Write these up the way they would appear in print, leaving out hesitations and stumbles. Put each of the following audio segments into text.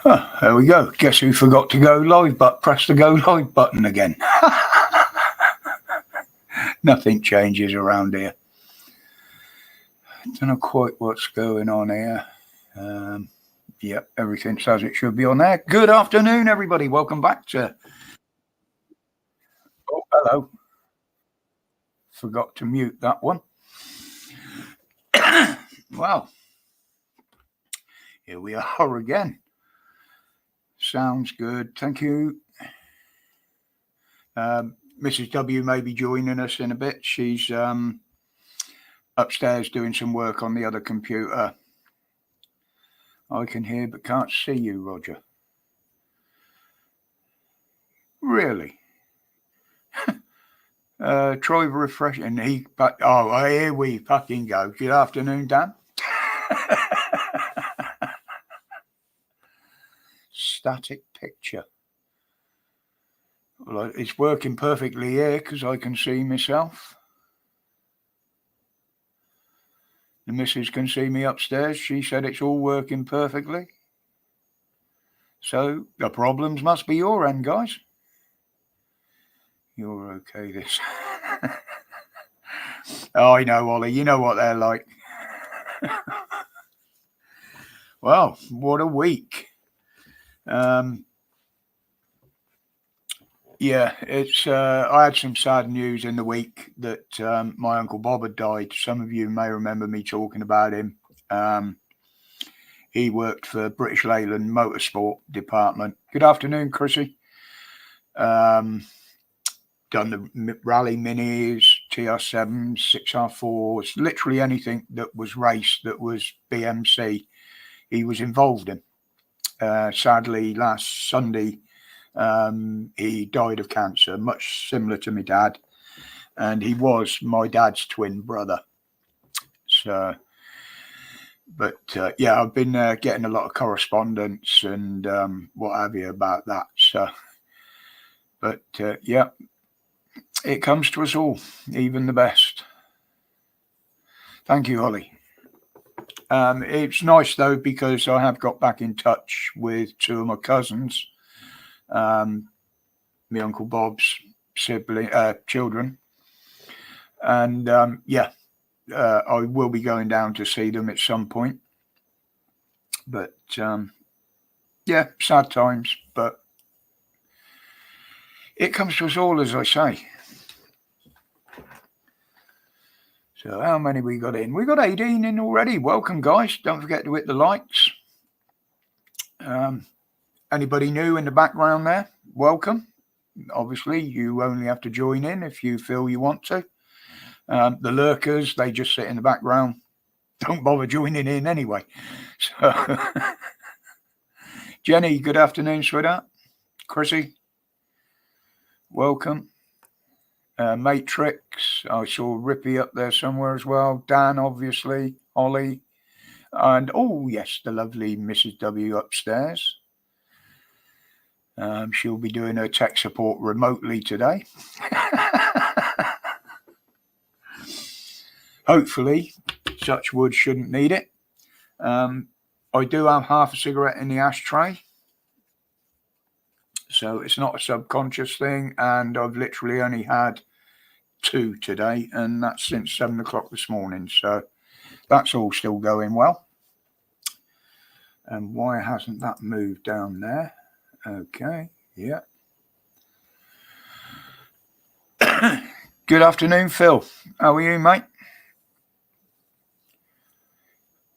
Oh, there we go. Guess who forgot to go live, but press the go live button again. Nothing changes around here. Don't know quite what's going on here. Yep, everything's as it should be on there. Good afternoon, everybody. Welcome back to... Oh, hello. Forgot to mute that one. Well, here we are again. Sounds good. Thank you. Mrs. W may be joining us in a bit. She's upstairs doing some work on the other computer. I can hear but can't see you, Roger. Really? Try refresh, and here we fucking go. Good afternoon, Dan. Static picture. Well, it's working perfectly here because I can see myself. The missus can see me upstairs. She said it's all working perfectly. So the problems must be your end, guys. You're okay this. Oh, I know, Ollie. You know what they're like. Well, what a week. Yeah, it's. I had some sad news in the week that my Uncle Bob had died. Some of you may remember me talking about him. He worked for British Leyland Motorsport Department. Good afternoon, Chrissy. Done the rally minis, TR7s, 6R4s, literally anything that was race, that was BMC, he was involved in. Sadly, last Sunday, he died of cancer, much similar to my dad, and he was my dad's twin brother. So, but yeah, I've been getting a lot of correspondence and what have you about that. So, but yeah, it comes to us all, even the best. Thank you, Holly. It's nice though, because I have got back in touch with two of my cousins, my Uncle Bob's children, and yeah, I will be going down to see them at some point. But yeah, sad times, but it comes to us all, as I say. So how many we got in? We got 18 in already. Welcome, guys. Don't forget to hit the likes. Anybody new in the background there? Welcome. Obviously, you only have to join in if you feel you want to. The lurkers, they just sit in the background. Don't bother joining in anyway. So, Jenny, good afternoon, sweetheart. Chrissy, welcome. Matrix, I saw Rippy up there somewhere as well. Dan, obviously, Ollie, and oh yes, the lovely Mrs. W upstairs. She'll be doing her tech support remotely today. Hopefully, such wood shouldn't need it. I do have half a cigarette in the ashtray, so it's not a subconscious thing, and I've literally only had 2 today, and that's since 7 o'clock this morning, so that's all still going well. And why hasn't that moved down there? Okay, yeah. Good afternoon, Phil. How are you, mate?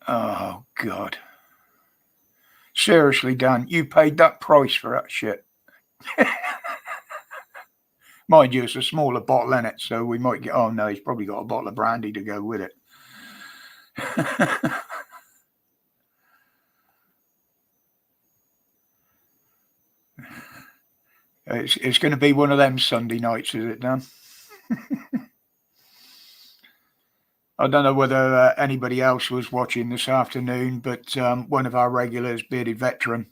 Oh God, seriously, Dan, you paid that price for that shit. Mind you, it's a smaller bottle in it, so we might get... Oh no, he's probably got a bottle of brandy to go with it. It's going to be one of them Sunday nights, is it, Dan? I don't know whether anybody else was watching this afternoon, but one of our regulars, bearded veteran,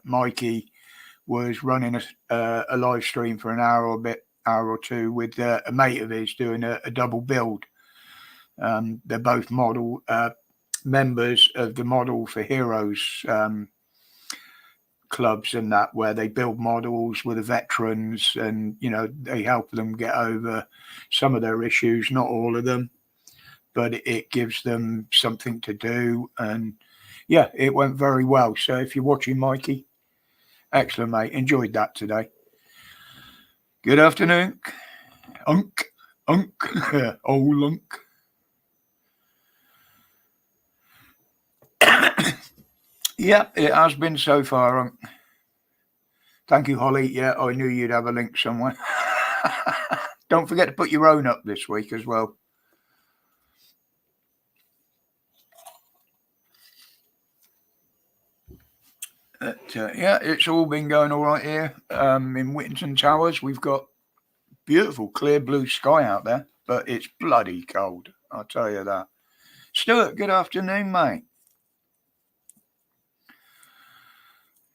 Mikey, was running a live stream for an hour or two with a mate of his doing a double build. They're both model members of the Model for Heroes clubs and that, where they build models with the veterans, and you know, they help them get over some of their issues, not all of them, but it gives them something to do. And yeah, it went very well. So if you're watching, Mikey, excellent, mate. Enjoyed that today. Good afternoon, Unk, old Unk. Yeah, it has been so far, Unk. Thank you, Holly. Yeah, I knew you'd have a link somewhere. Don't forget to put your own up this week as well. But, yeah, it's all been going all right here. In Whittington Towers, we've got beautiful clear blue sky out there, but it's bloody cold, I'll tell you that. Stuart, good afternoon, mate.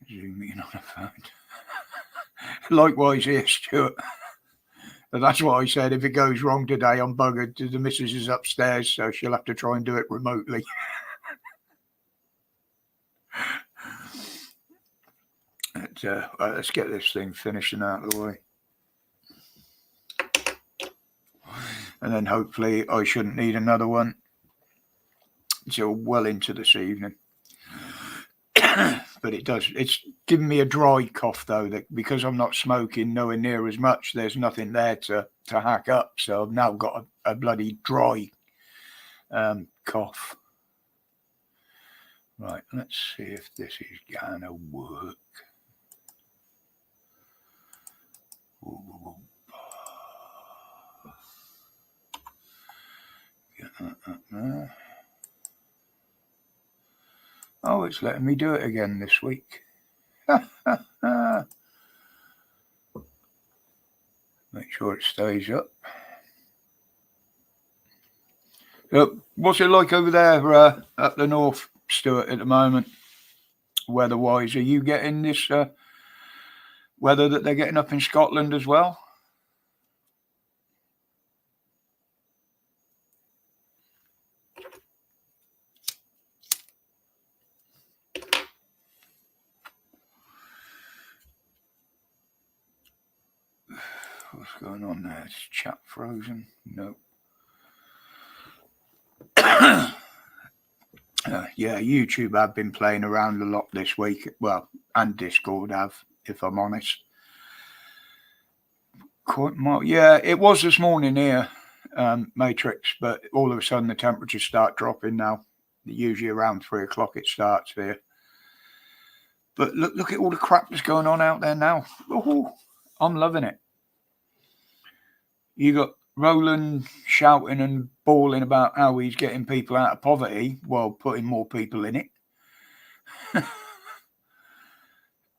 Zoom in on a phone. Likewise here, Stuart. But that's what I said. If it goes wrong today, I'm buggered. The missus is upstairs, so she'll have to try and do it remotely. But, let's get this thing finished and out of the way. And then hopefully I shouldn't need another one until well into this evening. But it does. It's giving me a dry cough, though, that because I'm not smoking nowhere near as much, there's nothing there to hack up. So I've now got a bloody dry cough. Right, let's see if this is going to work. Get that up there. Oh, it's letting me do it again this week. Make sure it stays up. What's it like over there up the north, Stuart, at the moment, weather-wise? Are you getting this weather that they're getting up in Scotland as well? What's going on there? Is chat frozen? No. Yeah, YouTube have been playing around a lot this week. Well, and Discord have, if I'm honest. Yeah, it was this morning here, Matrix, but all of a sudden the temperatures start dropping now. Usually around 3 o'clock it starts here. But look at all the crap that's going on out there now. Oh, I'm loving it. You got Roland shouting and bawling about how he's getting people out of poverty while putting more people in it.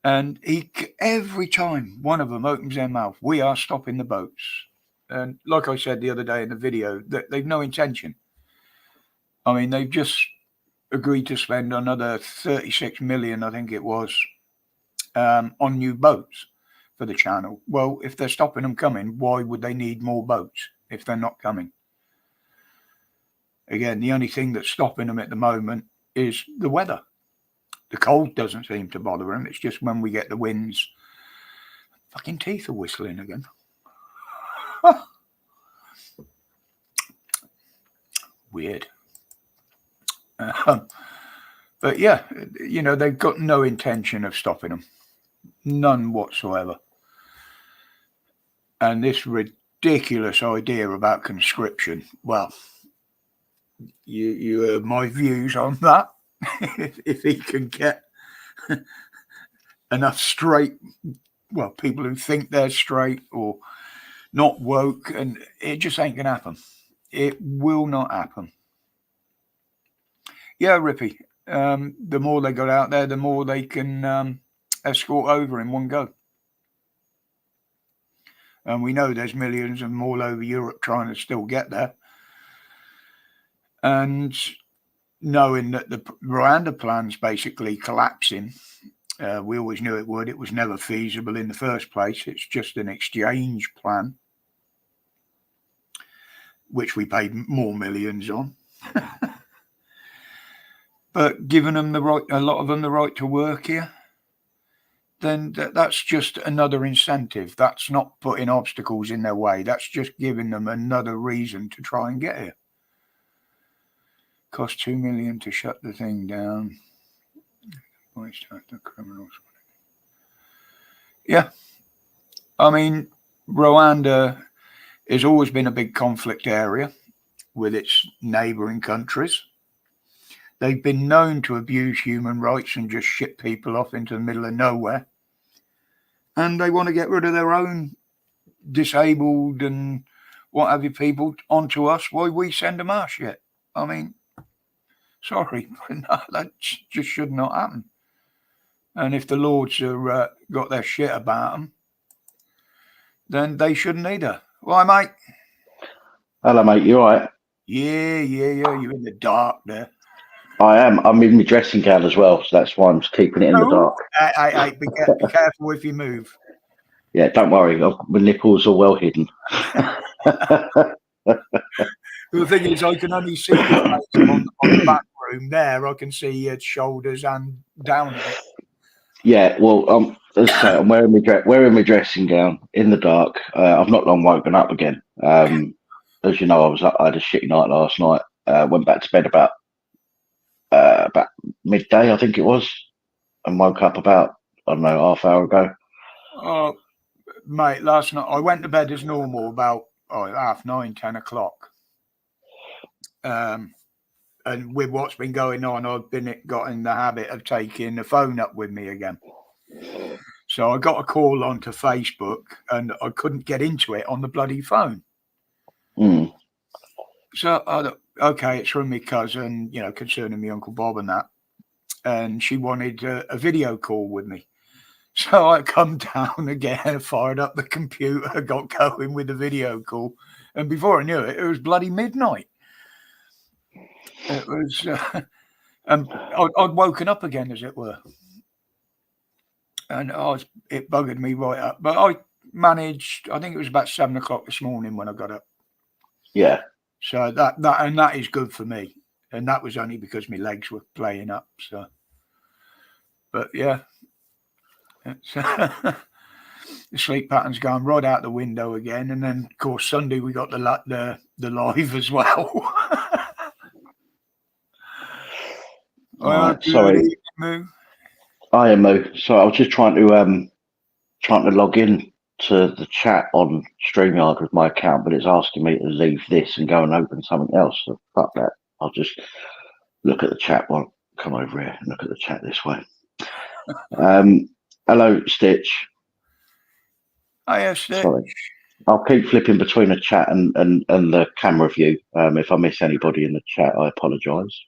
And every time one of them opens their mouth, we are stopping the boats. And like I said the other day in the video, that they've no intention. I mean, they've just agreed to spend another 36 million, I think it was, on new boats for the channel. Well, if they're stopping them coming, why would they need more boats if they're not coming? Again, the only thing that's stopping them at the moment is the weather. The cold doesn't seem to bother them. It's just when we get the winds. Fucking teeth are whistling again. Weird. But yeah, you know, they've got no intention of stopping them. None whatsoever. And this ridiculous idea about conscription, well, you heard my views on that. If he can get enough straight, well, people who think they're straight or not woke, and it just ain't gonna happen. It will not happen. Yeah, Rippy. The more they got out there, the more they can escort over in one go. And we know there's millions of them all over Europe trying to still get there. And knowing that the Rwanda plan's basically collapsing, we always knew it would. It was never feasible in the first place. It's just an exchange plan, which we paid more millions on. But giving them the right, a lot of them the right to work here, then that's just another incentive. That's not putting obstacles in their way. That's just giving them another reason to try and get here. Cost $2 million to shut the thing down. Criminals. Yeah. I mean, Rwanda has always been a big conflict area with its neighbouring countries. They've been known to abuse human rights and just ship people off into the middle of nowhere. And they want to get rid of their own disabled and what have you people onto us while we send them our shit. I mean, sorry, but no, that just should not happen. And if the Lords have got their shit about them, then they shouldn't either. Why, mate? Hello, mate. You all right? Yeah. You're in the dark there. I am. I'm in my dressing gown as well, so that's why I'm just keeping it in the dark. Hey, be careful if you move. Yeah, don't worry. My nipples are well hidden. The thing is, I can only see your face on the back room there. I can see your shoulders and down a bit. Yeah, well, as I say, I'm wearing my dressing gown in the dark. I've not long woken up again. As you know, I had a shitty night last night. Went back to bed about midday, I think it was, and woke up about, I don't know, half hour ago. Oh, mate, last night I went to bed as normal about 9:30, 10 o'clock. And with what's been going on, I've got in the habit of taking the phone up with me again. So I got a call onto Facebook and I couldn't get into it on the bloody phone. Mm. So I thought, okay, it's from my cousin, concerning me Uncle Bob and that. And she wanted a video call with me. So I come down again, fired up the computer, got going with the video call. And before I knew it, it was bloody midnight. It was, and I'd woken up again, as it were. And it buggered me right up. But I managed, I think it was about 7 o'clock this morning when I got up. Yeah. So that is good for me. And that was only because my legs were playing up. So, but yeah, the sleep pattern's gone right out the window again. And then, of course, Sunday we got the live as well. Sorry. I am Moo. So I was just trying to log in to the chat on StreamYard with my account, but it's asking me to leave this and go and open something else. So fuck that. I'll just look at the chat. Well, come over here and look at the chat this way. Hello, Stitch. Hiya, Stitch. Sorry. I'll keep flipping between the chat and the camera view. If I miss anybody in the chat, I apologise.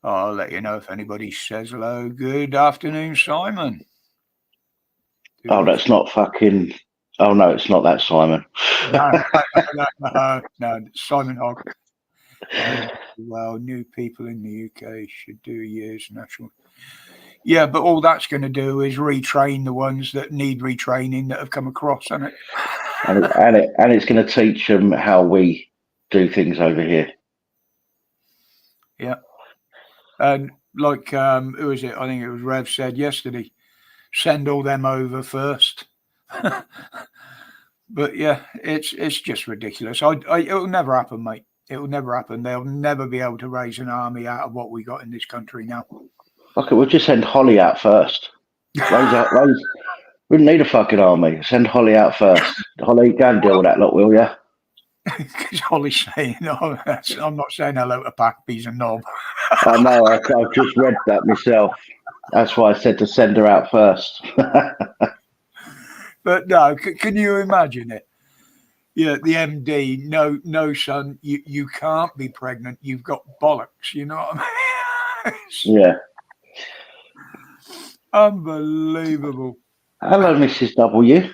I'll let you know if anybody says hello. Good afternoon, Simon. Oh, that's not fucking... Oh, no, it's not that Simon. No, Simon Hogg. Well, new people in the UK should do a year's national... Yeah, but all that's going to do is retrain the ones that need retraining that have come across, isn't it? and it's going to teach them how we do things over here. Yeah. And like, who is it? I think it was Rev said yesterday, send all them over first. But yeah, it's just ridiculous. It'll never happen, mate. It will never happen. They'll never be able to raise an army out of what we got in this country now. Okay, we'll just send Holly out first. We don't need a fucking army. Send Holly out first. Holly, go and deal with that lot, will ya? Because Holly's saying, no, I'm not saying hello to Packbees and Knob. I know, I've just read that myself. That's why I said to send her out first. But no, can you imagine it? Yeah, the MD, no, son, you can't be pregnant. You've got bollocks, you know what I mean? Yeah. Unbelievable. Hello, Mrs. W.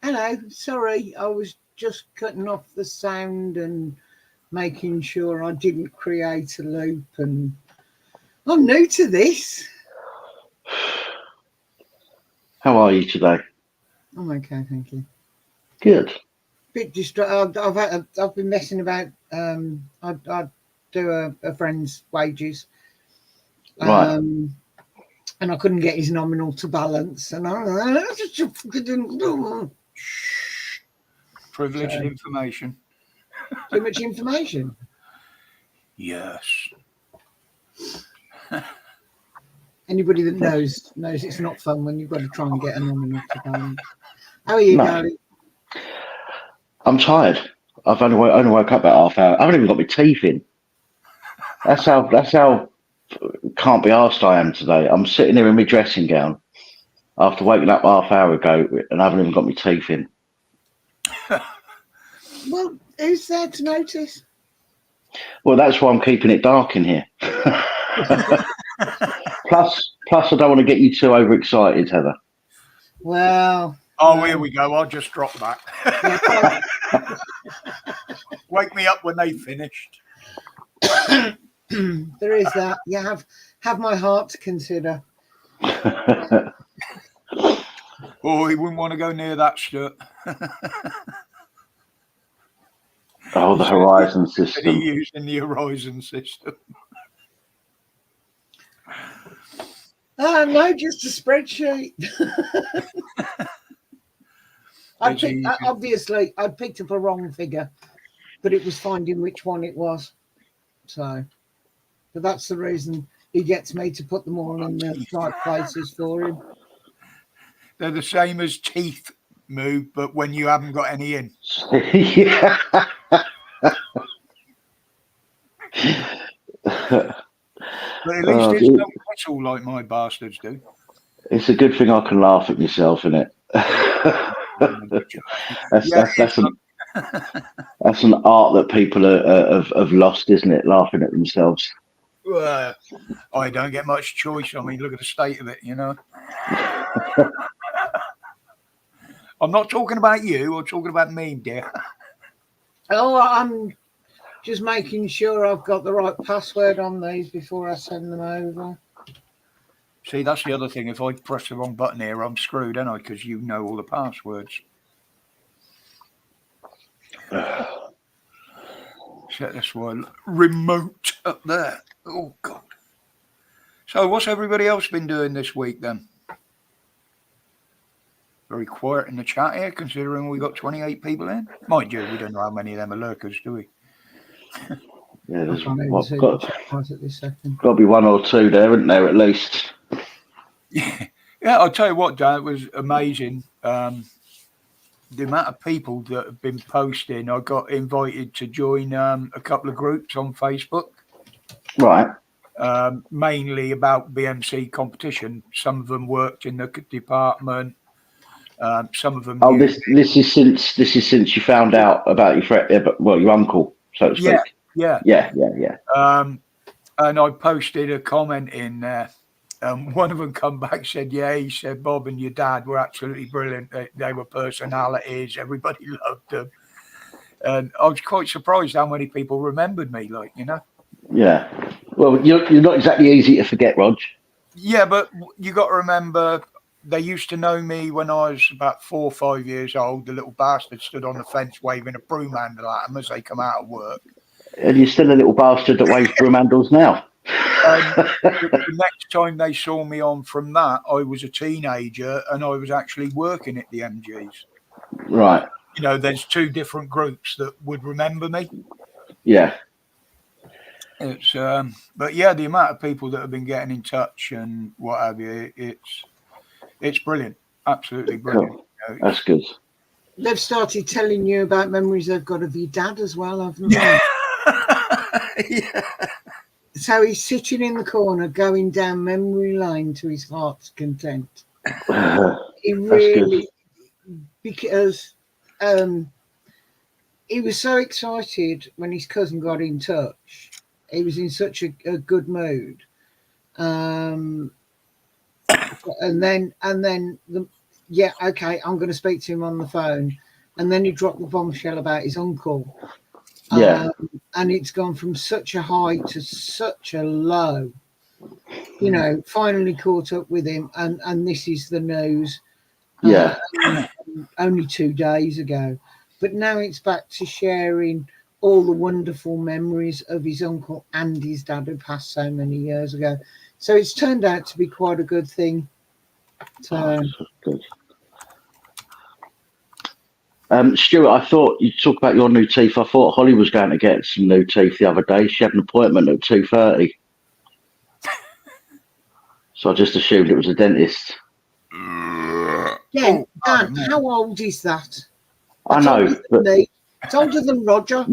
Hello, sorry, I was just cutting off the sound and making sure I didn't create a loop, and I'm new to this. How are you today? I'm okay, thank you. Good. Bit distracted. I've been messing about. I do a friend's wages. Right. And I couldn't get his nominal to balance. And I just Privileged So- information. too much information. Yes. Anybody that knows it's not fun when you've got to try and get a nominal to balance. How are you, No. Gary? I'm tired. I've only woke up about half hour. I haven't even got my teeth in. That's how can't be arsed I am today. I'm sitting here in my dressing gown after waking up half hour ago and I haven't even got my teeth in. Well, who's there to notice? Well, that's why I'm keeping it dark in here. Plus, I don't want to get you too overexcited, Heather. Well. Oh, here we go. I'll just drop that. Yeah, Wake me up when they finished. there is that. You have my heart to consider. Oh, he wouldn't want to go near that shirt. Oh, the Horizon That he system. using the Horizon system. No, just a spreadsheet. Obviously, I picked up a wrong figure, but it was finding which one it was. So, but that's the reason he gets me to put them all in the right places for him. They're the same as teeth move, but when you haven't got any in. Yeah. But at least it's not whistle like my bastards do. It's a good thing I can laugh at myself, isn't it? That's an art that people have lost, isn't it? Laughing at themselves. I don't get much choice. I mean, look at the state of it, you know. I'm not talking about you. I'm talking about me, dear. Oh, I'm just making sure I've got the right password on these before I send them over. See, that's the other thing. If I press the wrong button here, I'm screwed, ain't I? Because you know all the passwords. Set this one remote up there. Oh, God. So what's everybody else been doing this week, then? Very quiet in the chat here, considering we got 28 people in. Mind you, we don't know how many of them are lurkers, do we? Yeah, there's got at this second. Got to be one or two there, isn't there, at least? Yeah, I'll tell you what, Dan, it was amazing. The amount of people that have been posting. I got invited to join a couple of groups on Facebook. Right. Mainly about BMC competition. Some of them worked in the department. Some of them. Oh, this is since you found out about your uncle, so to speak. Yeah. And I posted a comment in there. One of them come back, said, yeah, he said, Bob and your dad were absolutely brilliant. They were personalities. Everybody loved them. And I was quite surprised how many people remembered me, like, you know. Yeah. Well, you're not exactly easy to forget, Rog. Yeah, but you got to remember, they used to know me when I was about 4 or 5 years old. The little bastard stood on the fence waving a broom handle at them as they come out of work. And you're still a little bastard that waves broom handles now. The next time they saw me on from that, I was a teenager and I was actually working at the MGs. Right. You know, there's two different groups that would remember me. Yeah. It's but yeah, the amount of people that have been getting in touch and what have you, it's brilliant. Absolutely brilliant. Cool. That's good. They've started telling you about memories they've got of your dad as well, haven't they? Yeah. So he's sitting in the corner going down memory lane to his heart's content. He really, because he was so excited when his cousin got in touch. He was in such a good mood. And then okay, I'm going to speak to him on the phone. And then he dropped the bombshell about his uncle. Yeah. And it's gone from such a high to such a low. You know, finally caught up with him, and this is the news. Yeah. Only 2 days ago. But now it's back to sharing all the wonderful memories of his uncle and his dad who passed so many years ago. So it's turned out to be quite a good thing. So, Good. Stuart, I thought you talk about your new teeth. I thought Holly was going to get some new teeth the other day. She had an appointment at 2:30. So I just assumed it was a dentist. yeah, Dan, how old is that? I That's know, older than but me. It's older than Roger.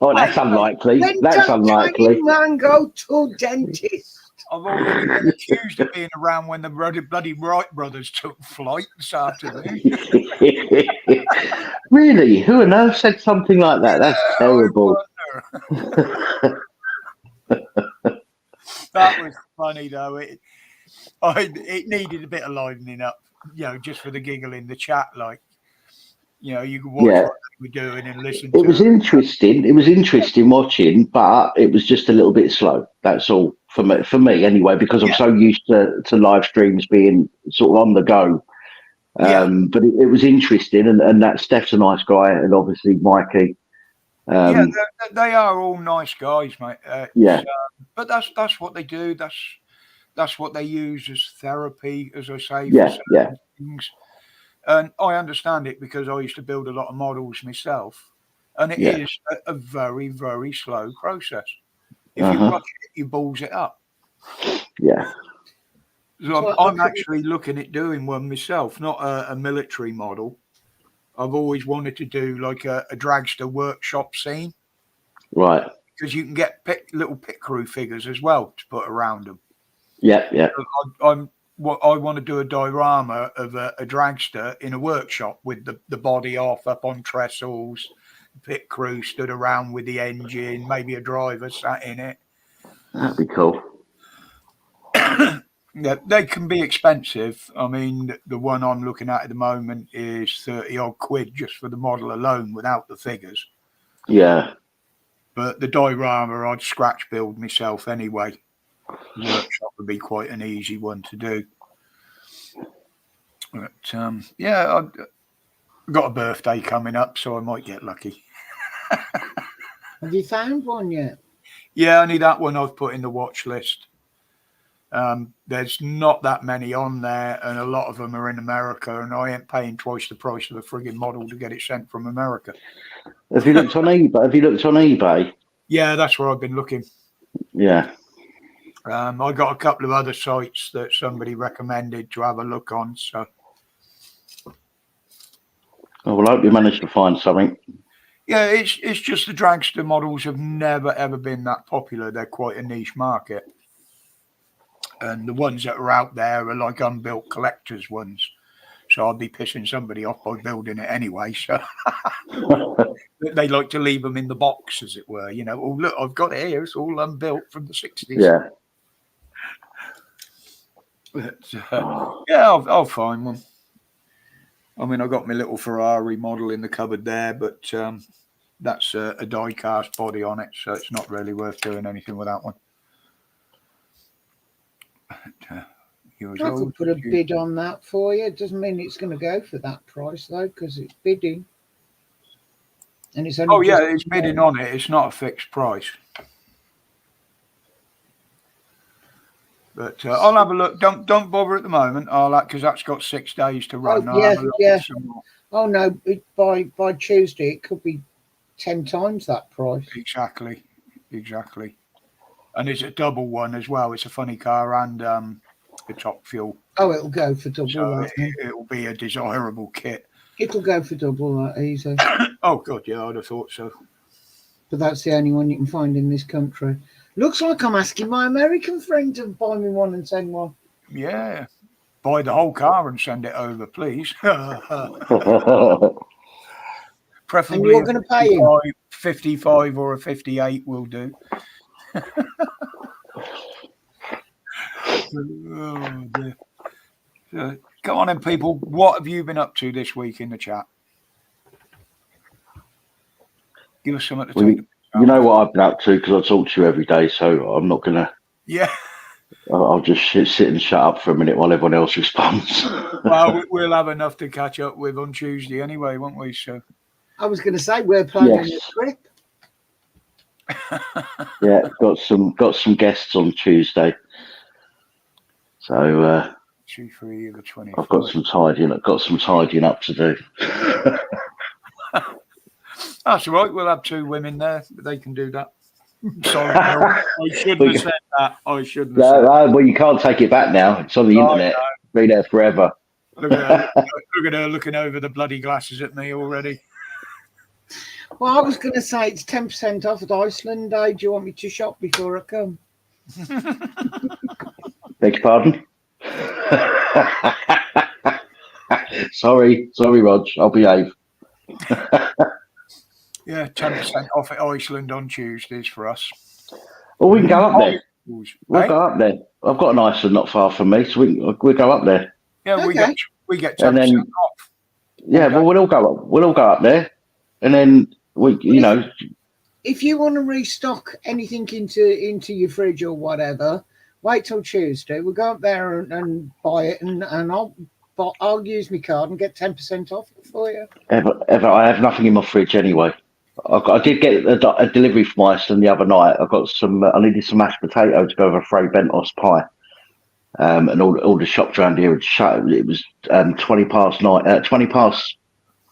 oh, that's unlikely. Then That's don't unlikely. tiny man go to dentist. I've already been accused of being around when the bloody Wright brothers took flight this afternoon. Really? Who on earth said something like that? That's terrible. That was funny though. It needed a bit of livening up, just for the giggle in the chat. Like, you could watch what they were doing and listen to it. Was interesting. It was interesting watching, but it was just a little bit slow. That's all for me anyway, because I'm so used to live streams being sort of on the go. But it was interesting, and that Steph's a nice guy, and obviously Mikey. They are all nice guys, mate. But that's what they do. That's what they use as therapy, as I say. For things. And I understand it because I used to build a lot of models myself, and it is a very, very slow process. If you rush it, you balls it up. Yeah. So I'm actually looking at doing one myself, not a military model. I've always wanted to do like a dragster workshop scene. Right. Because you can get little pit crew figures as well to put around them. Yeah. So I want to do a diorama of a dragster in a workshop with the body off up on trestles, pit crew stood around with the engine, maybe a driver sat in it. That'd be cool. Yeah, they can be expensive. I mean, the one I'm looking at the moment is 30 odd quid just for the model alone without the figures. Yeah. But the diorama I'd scratch build myself anyway. The workshop would be quite an easy one to do. But I've got a birthday coming up, so I might get lucky. Have you found one yet? Yeah, only that one I've put in the watch list. There's not that many on there, and a lot of them are in America, and I ain't paying twice the price of the frigging model to get it sent from America. Have you looked on eBay? Yeah, that's where I've been looking. Yeah. I got a couple of other sites that somebody recommended to have a look on. So, well, I hope you managed to find something. Yeah, it's just the dragster models have never ever been that popular. They're quite a niche market. And the ones that are out there are like unbuilt collectors ones. So I'd be pissing somebody off by building it anyway. So they like to leave them in the box, as it were. Oh, look, I've got it here. It's all unbuilt from the 60s. Yeah. But, I'll find one. I mean, I got my little Ferrari model in the cupboard there, but that's a die-cast body on it, so it's not really worth doing anything with that one. But, I could put a bid on that for you. It doesn't mean it's going to go for that price, though, because it's bidding. And it's only it's bidding on it. It's not a fixed price. But I'll have a look. Don't bother at the moment. Because that's got 6 days to run. Oh no! By Tuesday it could be 10 times that price. Exactly. And it's a double one as well. It's a funny car and the top fuel. Oh, it'll go for double so that. It'll be a desirable kit. It'll go for double that easy. Oh God, yeah, I'd have thought so. But that's the only one you can find in this country. Looks like I'm asking my American friend to buy me one and send one. Yeah. Buy the whole car and send it over, please. Preferably and you're going to pay him? 55 or a 58 will do. Oh, dear. Come on then, people. What have you been up to this week in the chat? Give us something to take. You know what I've been up to, because I talk to you every day, so I'm not going to... Yeah. I'll just sit and shut up for a minute while everyone else responds. Well, we'll have enough to catch up with on Tuesday anyway, won't we? So I was going to say, we're planning a trip. Yeah, got some guests on Tuesday. So 2, 3, the 20. I've got some tidying up to do. That's all right. We'll have 2 women there. They can do that. Sorry, Bill. I shouldn't have said that. I shouldn't have said that. Well, you can't take it back now. It's on the internet. Be there forever. Look at her looking over the bloody glasses at me already. Well, I was going to say it's 10% off at Iceland Day. Do you want me to shop before I come? Beg your pardon? Sorry, Rog. I'll behave. Yeah, 10% off at Iceland on Tuesdays for us. Well, we can go up there. We'll go up there. I've got an Iceland not far from me, so we'll go up there. Yeah, okay. we get 10% off. Yeah, well, we'll all go up there, and then if you want to restock anything into your fridge or whatever, wait till Tuesday. We'll go up there and buy it, and I'll use my card and get 10% off for you. Ever, I have nothing in my fridge anyway. I did get a delivery from Iceland the other night. I got some. I needed some mashed potato to go over a Frey Bentos pie, and all the shops around here had shut. It was 20 past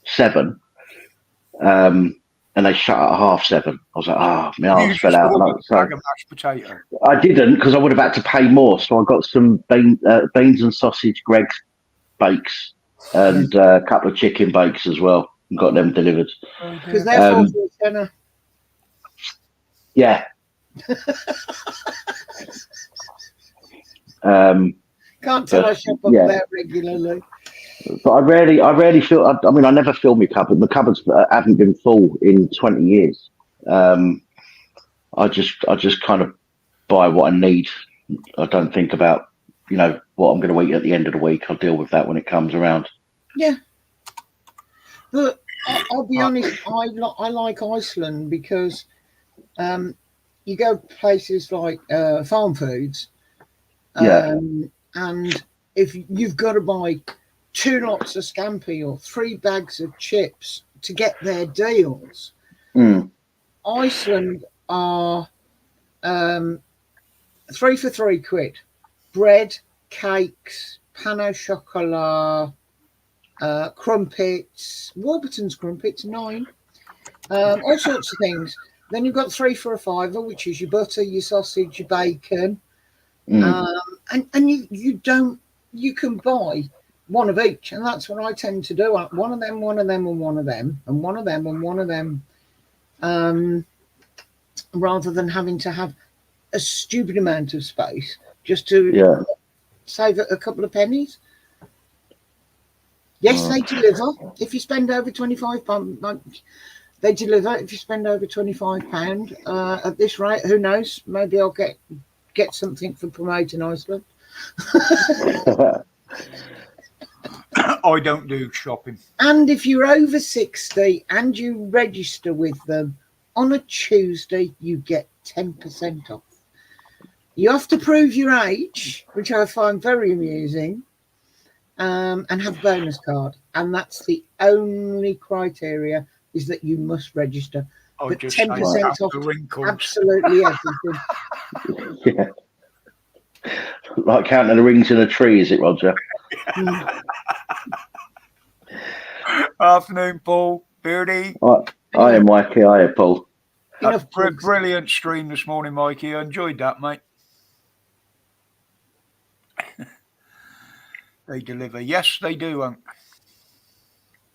7, and they shut at 7:30. I was like, my arse fell out. Bag of mashed potato. I didn't, because I would have had to pay more. So I got some beans and sausage Greg's bakes and a couple of chicken bakes as well, and got them delivered. Because they're for dinner. Yeah. Can't tell I shop up there regularly. But I rarely feel. I mean, I never fill my cupboard. The cupboards haven't been full in 20 years. I just kind of buy what I need. I don't think about what I'm going to eat at the end of the week. I'll deal with that when it comes around. Yeah, but I'll be honest. I like Iceland because you go places like farm foods, and if you've got to buy 2 lots of scampi or 3 bags of chips to get their deals. Iceland are 3 for £3. Bread, cakes, pan au chocolat, crumpets, Warburton's crumpets, 9, all sorts of things. Then you've got 3 for £5, which is your butter, your sausage, your bacon, and you can buy one of each, and that's what I tend to do. One of them, and one of them, and one of them, and one of them, rather than having to have a stupid amount of space just to save a couple of pennies. Yes, they deliver. If you spend over £25, they deliver. If you spend over £25 at this rate, who knows? Maybe I'll get something for promoting Iceland. I don't do shopping. And if you're over 60 and you register with them on a Tuesday, you get 10% off. You have to prove your age, which I find very amusing, and have a bonus card. And that's the only criteria, is that you must register. But 10% off absolutely everything. Yeah. Like counting the rings in a tree, is it, Roger? Afternoon, Paul. Beardy. I am Mikey. I am Paul. Brilliant stream this morning, Mikey. I enjoyed that, mate. They deliver. Yes, they do, Unc.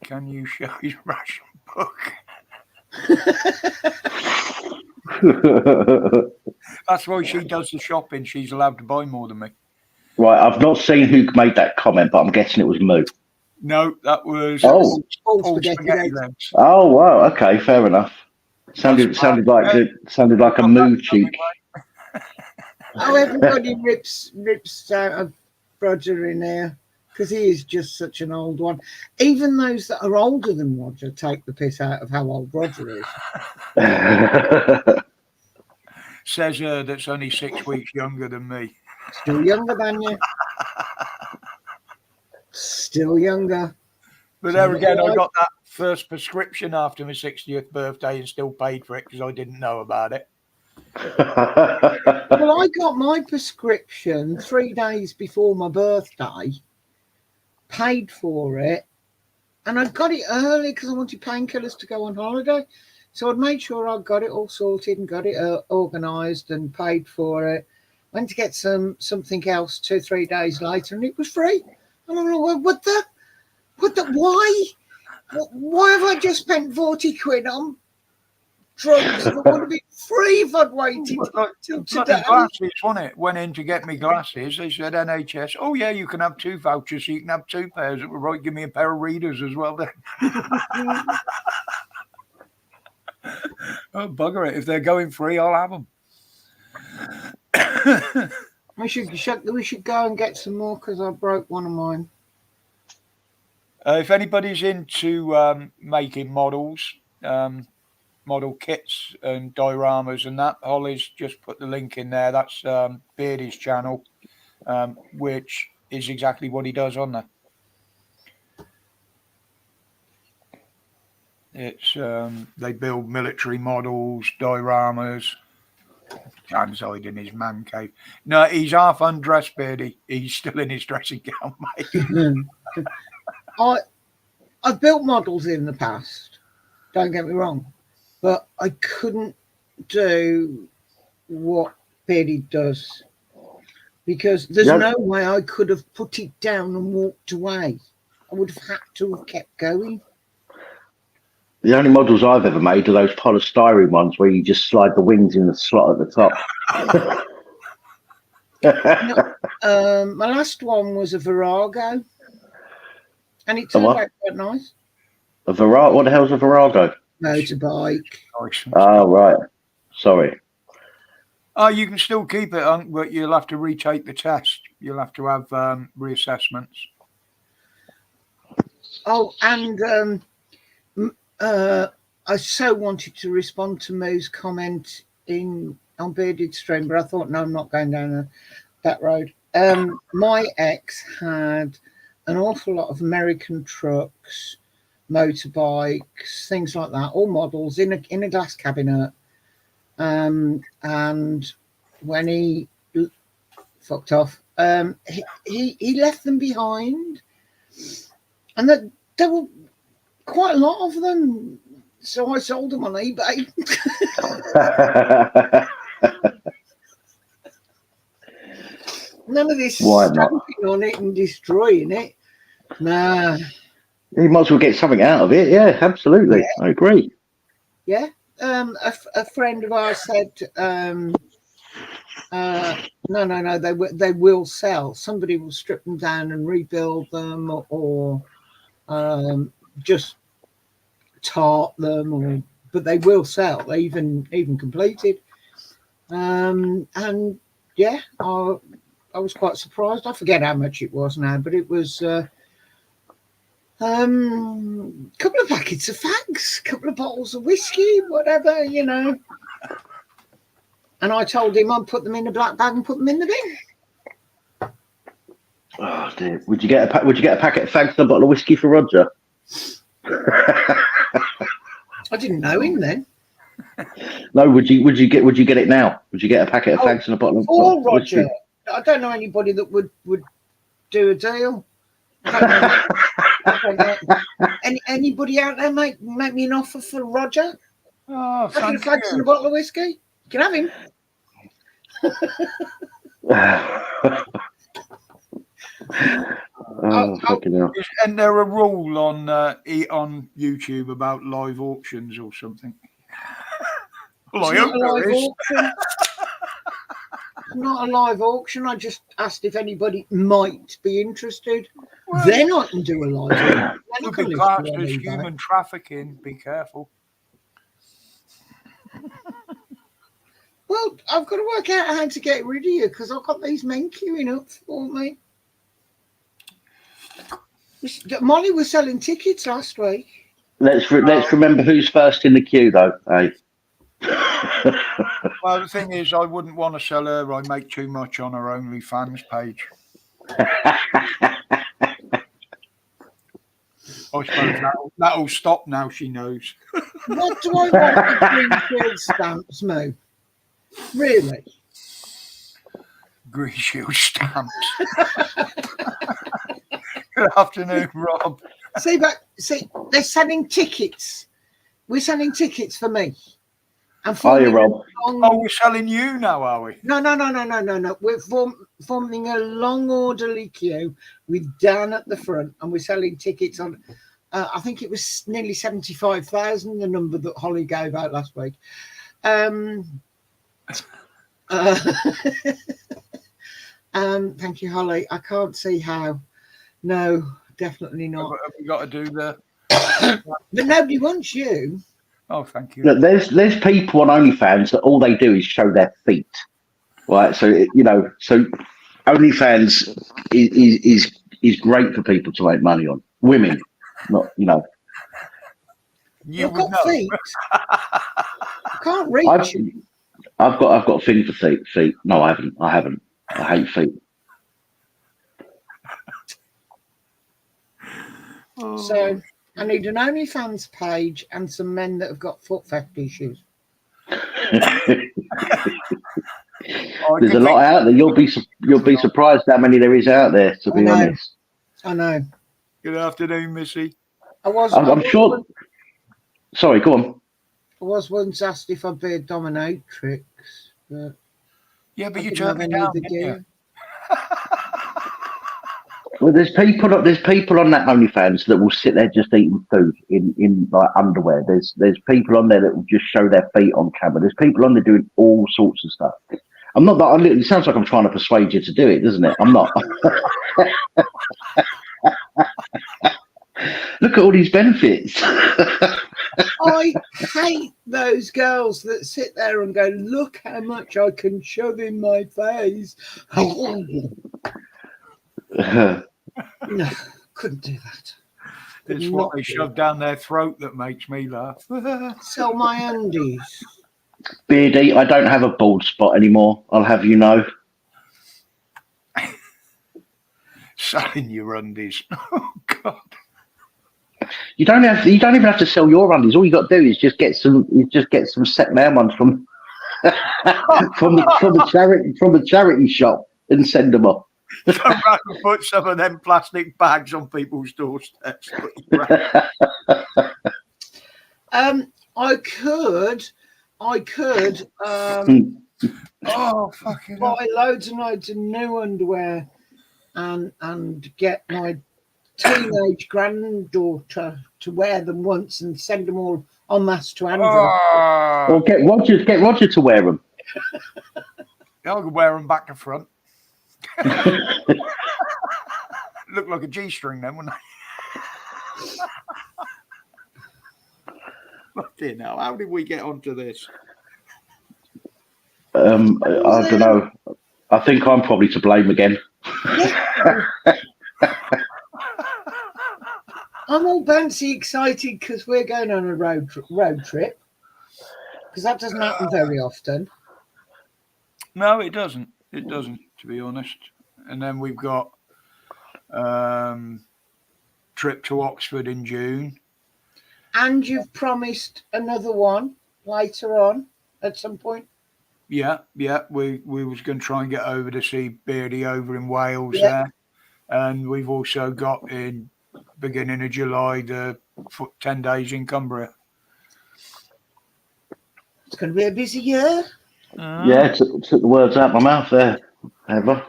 Can you show his ration book? That's why she does the shopping. She's allowed to buy more than me. Right, I've not seen who made that comment, but I'm guessing it was Moo. No, that was Paul Spaghetti Legs. Oh wow, okay, fair enough. Sounded like a Moo cheek. Oh, everybody rips out of Roger in there because he is just such an old one. Even those that are older than Roger take the piss out of how old Roger is. Says her that's only 6 weeks younger than me. Still younger than you. Still younger. But there again, I got that first prescription after my 60th birthday and still paid for it because I didn't know about it. Well, I got my prescription 3 days before my birthday, paid for it, and I got it early because I wanted painkillers to go on holiday. So I'd made sure I got it all sorted and got it organised and paid for it. Went to get something else 2-3 days later, and it was free. And I'm like, what the, why? Why have I just spent 40 quid on drugs that would have been free if I'd waited till today? Glasses, wasn't it? Went in to get me glasses. They said NHS, oh yeah, you can have 2 vouchers, so you can have 2 pairs. Right, give me a pair of readers as well then. Oh, bugger it. If they're going free, I'll have them. We should go and get some more because I broke one of mine. If anybody's into making models, model kits and dioramas and that, Holly's just put the link in there. That's Beardy's channel, which is exactly what he does on there. It's they build military models, dioramas. Dan's hiding in his man cave. No, he's half undressed, Beardy. He's still in his dressing gown, mate. I've built models in the past, don't get me wrong, but I couldn't do what Beardy does because there's no way I could have put it down and walked away. I would have had to have kept going. The only models I've ever made are those polystyrene ones where you just slide the wings in the slot at the top. My last one was a Virago, and it turned out quite nice. A Virago? What the hell's a Virago? Motorbike. Oh, right. Sorry. Oh, you can still keep it, but you'll have to retake the test. You'll have to have reassessments. Oh, and I so wanted to respond to Moo's comment on Bearded Stream, but I thought, no, I'm not going down that road. My ex had an awful lot of American trucks, motorbikes, things like that, all models in a glass cabinet. And when he fucked off, he left them behind, and there were quite a lot of them, so I sold them on eBay. None of this stamping on it and destroying it. Nah. You might as well get something out of it. Yeah, absolutely. Yeah. I agree. Yeah. A friend of ours said, no, they will sell. Somebody will strip them down and rebuild them, or just tart them, but they will sell. They even completed. And yeah, I was quite surprised. I forget how much it was now, but it was a couple of packets of fags, a couple of bottles of whiskey, whatever, you know. And I told him I'd put them in a black bag and put them in the bin. Oh dear! Would you get a packet of fags and a bottle of whiskey for Roger? I didn't know him then. No, would you get it now? Would you get a packet of fags and a bottle of whiskey? Roger? I don't know anybody that would do a deal. I don't know. Anybody out there make me an offer for Roger? Oh, thank you. Fags and a bottle of whiskey. You can have him. Fucking hell. Isn't there a rule on YouTube about live auctions or something? Well, I hope there is. Not a live auction. I just asked if anybody might be interested. Well, then I can do a live auction. It could be classed as human trafficking. Be careful. Well, I've got to work out how to get rid of you because I've got these men queuing up for me. Molly was selling tickets last week. Let's remember who's first in the queue, though. Hey. Well, the thing is, I wouldn't want to sell her. I make too much on her OnlyFans page. I suppose that'll stop now. She knows. What do I want with Greenfield stamps, Mo? Really? Green Shield stamps. Good afternoon, Rob. See, they're selling tickets. We're selling tickets for me. And Hiya, Rob. Oh, we're selling you now, are we? No. We're forming a long orderly queue with Dan at the front, and we're selling tickets on. I think it was nearly 75,000, the number that Holly gave out last week. Thank you, Holly. I can't see how. No, definitely not. Have we got to do the? But nobody wants you. Oh, thank you. Look, there's people on OnlyFans that all they do is show their feet, right? So so OnlyFans is great for people to make money on. Women, not You've got feet. I can't reach you. I've got a thing for feet. No, I haven't. I hate feet. So I need an OnlyFans page and some men that have got foot fetishes. There's a lot out there. You'll be surprised how many there is out there. To be honest. I know. Good afternoon, Missy. I'm sure. Sorry, go on. I was once asked if I'd be a dominatrix, but but you turned me down, didn't you? Well, there's people on that OnlyFans that will sit there just eating food in like underwear. There's people on there that will just show their feet on camera. There's people on there doing all sorts of stuff. I'm not that. It sounds like I'm trying to persuade you to do it, doesn't it? I'm not. Look at all these benefits. I hate those girls that sit there and go, "Look how much I can shove in my face." No, couldn't do that. It's what they shove down their throat that makes me laugh. Sell my undies. Beardy, I don't have a bald spot anymore. I'll have you know. Selling your undies. Oh God. You don't even have to sell your undies. All you got to do is just get some second-hand ones from the charity shop and send them off. Put some of them plastic bags on people's doorsteps. I could buy loads and loads of new underwear and get my teenage granddaughter to wear them once and send them all en masse to Andrew. Or get Roger to wear them. I'll wear them back to front. Look like a G-string then, wouldn't they? Fucking hell, how did we get onto this? I don't know. I think I'm probably to blame again. I'm all bouncy excited because we're going on a road trip. Because that doesn't happen very often. No, it doesn't. It doesn't, to be honest. And then we've got trip to Oxford in June. And you've promised another one later on at some point. Yeah. We was going to try and get over to see Beardy over in Wales there. And we've also got in beginning of July the 10 days in Cumbria. It's going to be a busy year. Yeah, took the words out of my mouth there, Eva.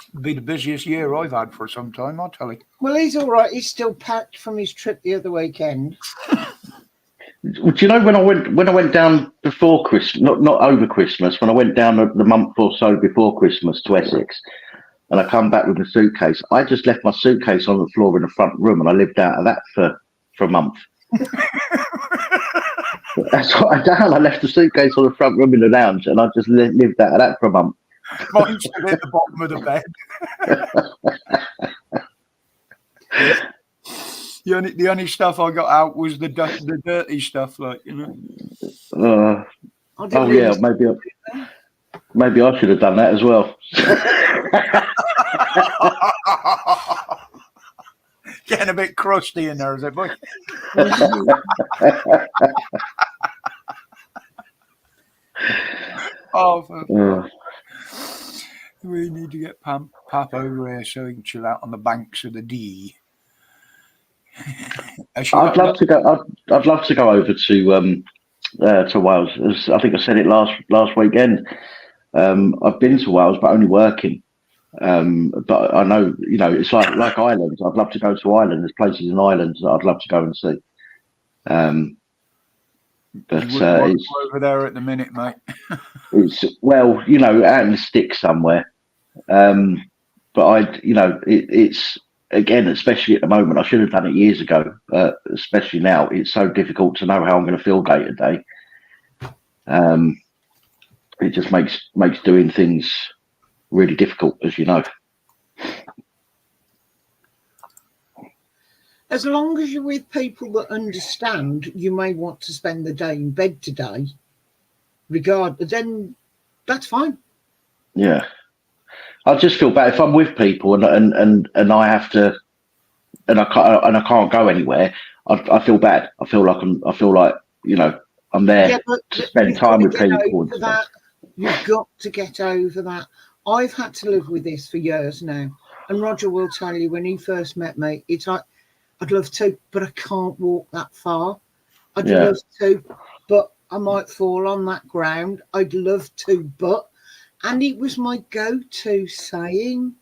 It'll be the busiest year I've had for some time, I'll tell you. Well, he's all right. He's still packed from his trip the other weekend. Do you know when I went down before Christmas, not over Christmas, when I went down the month or so before Christmas to Essex, and I come back with a suitcase, I just left my suitcase on the floor in the front room, and I lived out of that for a month. That's what I done. I left the suitcase on the front room in the lounge, and I just lived out of that for a month. Mine's still at the bottom of the bed. The only stuff I got out was the dirty stuff, like, you know. Maybe I should have done that as well. Getting a bit crusty in there, is it, boy? Oh, for Yeah. we need to get Pap over here so he can chill out on the banks of the Dee. Has she I'd got love to go. I'd love to go over to Wales. I think I said it last weekend. I've been to Wales, but only working. But I know, it's like Ireland. I'd love to go to Ireland. There's places in Ireland that I'd love to go and see. But you wouldn't want to go over there at the minute, mate? it's out in the sticks somewhere. But it's again, especially at the moment. I should have done it years ago. Especially now, it's so difficult to know how I'm going to feel day to day. It just makes doing things really difficult, as you know. As long as you're with people that understand, you may want to spend the day in bed today, then that's fine. Yeah, I just feel bad if I'm with people and I have to, and I can't go anywhere. I feel bad. I feel like I'm there to spend time with people and stuff. You've got to get over that. I've had to live with this for years now, and Roger will tell you when he first met me, it's like, I'd love to, but I can't walk that far. I'd love to, but I might fall on that ground. I'd love to, and it was my go-to saying.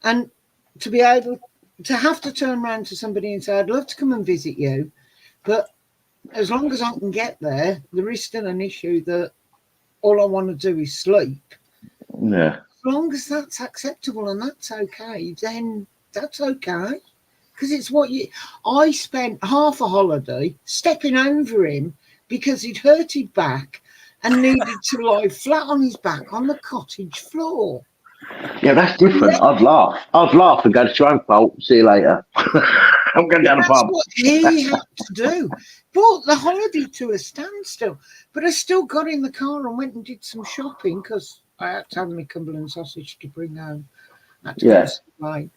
And to be able to have to turn around to somebody and say, I'd love to come and visit you, but as long as I can get there, there is still an issue that all I want to do is sleep. Yeah. As long as that's acceptable and that's okay, then that's okay. Because it's I spent half a holiday stepping over him because he'd hurt his back and needed to lie flat on his back on the cottage floor. Yeah, that's different. Yeah. I'd laugh and go to your own fault. See you later. I'm going down the pub. That's what he had to do. Brought the holiday to a standstill. But I still got in the car and went and did some shopping because I had to have my Cumberland sausage to bring home. I had to go to Subway.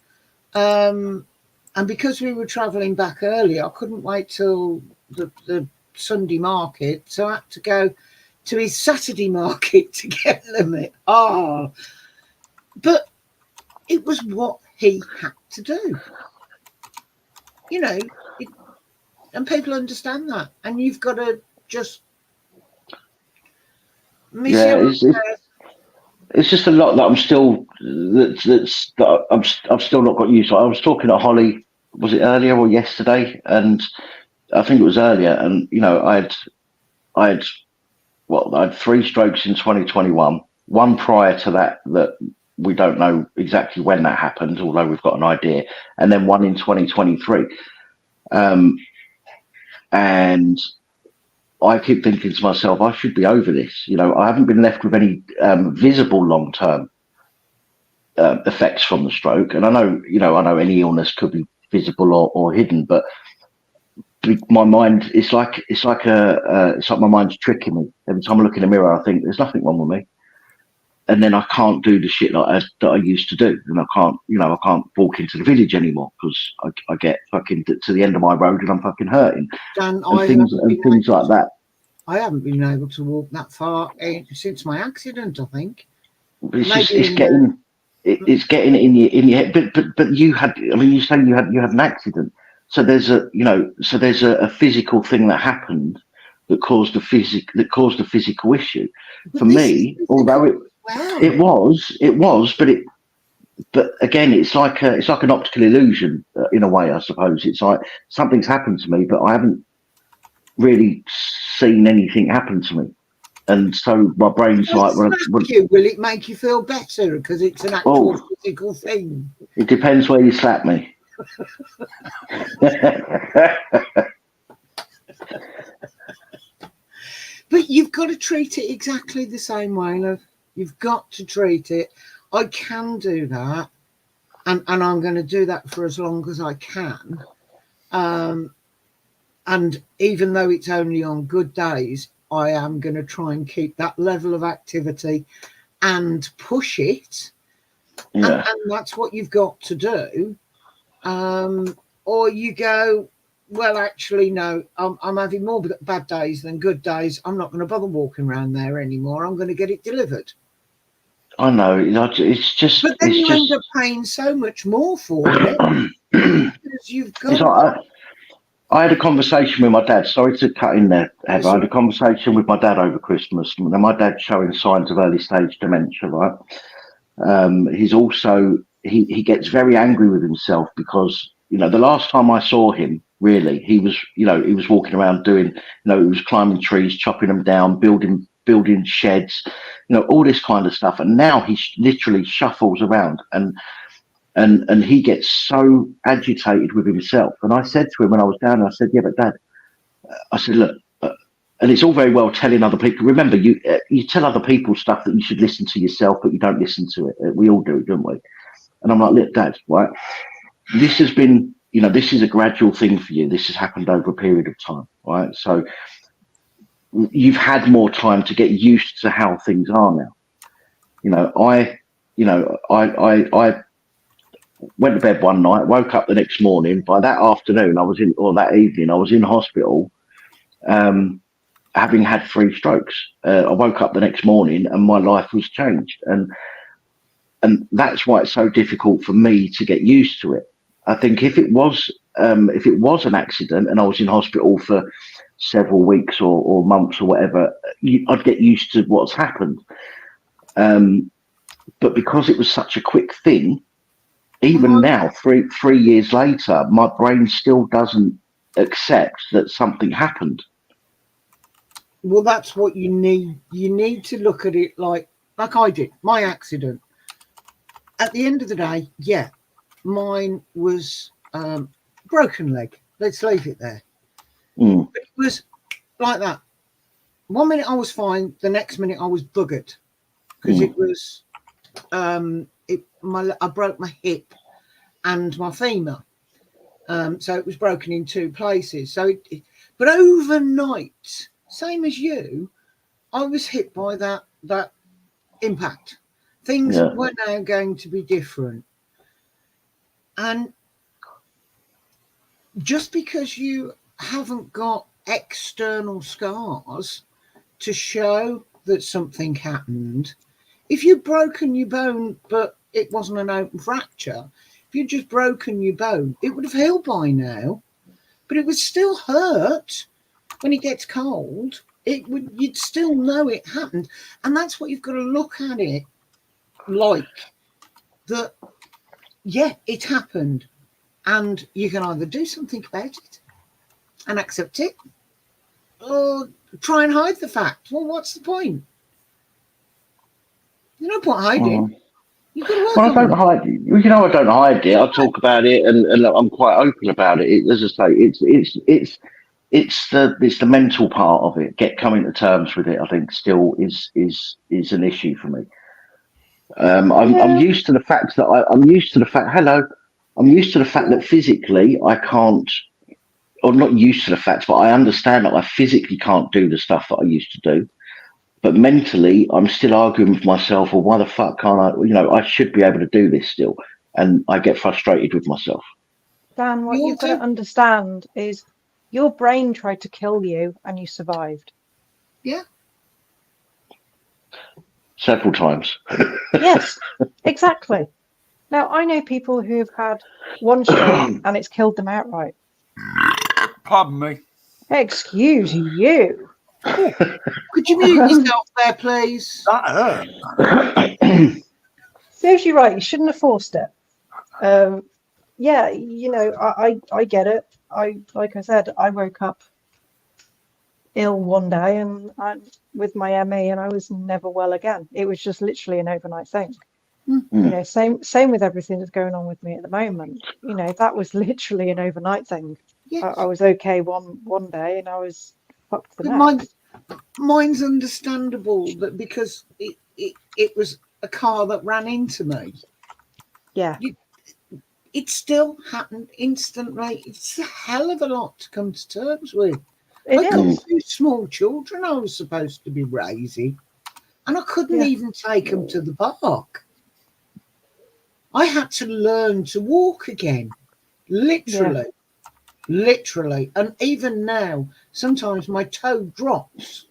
And because we were travelling back early, I couldn't wait till the Sunday market. So I had to go to his Saturday market to get them. But it was what he had to do. And people understand that. And you've got to just it's just a lot that I'm still I've still not got used to. I was talking to Holly, was it earlier or yesterday? And I think it was earlier. And I had 3 strokes in 2021. One prior to that we don't know exactly when that happened, although we've got an idea. And then one in 2023. And I keep thinking to myself, I should be over this. I haven't been left with any visible long-term effects from the stroke. And I know any illness could be visible or hidden, but my mind, it's like my mind's tricking me. Every time I look in the mirror, I think there's nothing wrong with me. And then I can't do the shit that I used to do. And I can't walk into the village anymore because I get fucking to the end of my road and I'm fucking hurting. Dan, and things like that. I haven't been able to walk that far since my accident, I think. It's getting in your head. But you had, you say you had an accident. So there's a physical thing that happened that caused a physical issue. For me, although it was, but again, it's like an optical illusion in a way, I suppose. It's like something's happened to me, but I haven't really seen anything happen to me, and so my brain's like, will it make you feel better because it's an actual physical thing? It depends where you slap me. But you've got to treat it exactly the same way, love. You've got to treat it. I can do that, and I'm going to do that for as long as I can. And even though it's only on good days, I am going to try and keep that level of activity and push it. Yeah. And that's what you've got to do. Or you go, well, actually, no, I'm having more bad days than good days. I'm not going to bother walking around there anymore. I'm going to get it delivered. I know. It's just. But then It's you just. end up paying so much more for it because you've got. It's like I had a conversation with my dad. Sorry to cut in there, Heather. I had a conversation with my dad over Christmas. Now, my dad's showing signs of early stage dementia, right? He's also he gets very angry with himself because the last time I saw him, really, he was walking around doing he was climbing trees, chopping them down, building sheds, all this kind of stuff. And now he literally shuffles around and he gets so agitated with himself. And I said to him when I was down there, I said, yeah, but Dad, I said, look, and it's all very well telling other people. Remember, you tell other people stuff that you should listen to yourself, but you don't listen to it. We all do, don't we? And I'm like, look, Dad, right? This has been, this is a gradual thing for you. This has happened over a period of time, right? So you've had more time to get used to how things are now. I went to bed one night, woke up the next morning. By that afternoon, that evening, I was in hospital. Having had 3 strokes, I woke up the next morning and my life was changed, and that's why it's so difficult for me to get used to it. I think if it was an accident and I was in hospital for several weeks or months or whatever, I'd get used to what's happened. But because it was such a quick thing, even now, 3 years later, my brain still doesn't accept that something happened. Well, that's what you need. You need to look at it like I did. My accident. At the end of the day, yeah, mine was broken leg. Let's leave it there. But it was like that. 1 minute I was fine. The next minute I was buggered because it was. I broke my hip and my femur. So it was broken in 2 places. But overnight, same as you, I was hit by that impact. Things were now going to be different. And just because you haven't got external scars to show that something happened, if you've broken your bone, but it wasn't an open fracture, if you'd just broken your bone, it would have healed by now, but it would still hurt when it gets cold. You'd still know it happened. And that's what you've got to look at it like, that, yeah, it happened. And you can either do something about it and accept it, or try and hide the fact. Well, what's the point? There's no point hiding. You could work I don't hide. I don't hide it. I talk about it, and I'm quite open about it. As I say, it's the mental part of it. Coming to terms with it, I think, still is an issue for me. I'm used to the fact that I'm used to the fact. Hello, I'm used to the fact that physically I can't, or not used to the fact, but I understand that I physically can't do the stuff that I used to do. But mentally, I'm still arguing with myself, well, why the fuck can't I? I should be able to do this still. And I get frustrated with myself. Dan, what you've got to understand is your brain tried to kill you and you survived. Yeah. Several times. Yes, exactly. Now, I know people who've had 1 stroke and it's killed them outright. Pardon me. Excuse you. Could you mute yourself there, please? That hurt. Serves you right. You shouldn't have forced it. Yeah, I get it. Like I said, I woke up ill one day and with my ME, and I was never well again. It was just literally an overnight thing. Same with everything that's going on with me at the moment. That was literally an overnight thing. Yes. I was okay one day and I was fucked the next. Mine's understandable, that because it was a car that ran into me. Yeah. It still happened instantly. It's a hell of a lot to come to terms with. I got 2 small children I was supposed to be raising, and I couldn't even take them to the park. I had to learn to walk again, literally literally. And even now, sometimes my toe drops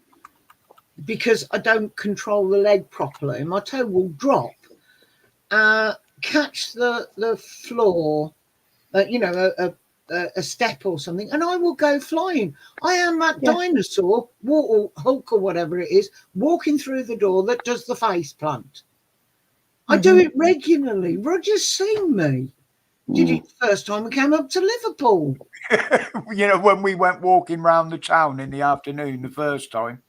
because I don't control the leg properly. My toe will drop, catch the floor, a step or something, and I will go flying. I am that dinosaur, or Hulk or whatever it is, walking through the door that does the face plant. I do it regularly. Roger's seen me. Did it the first time we came up to Liverpool. You know, when we went walking round the town in the afternoon the first time.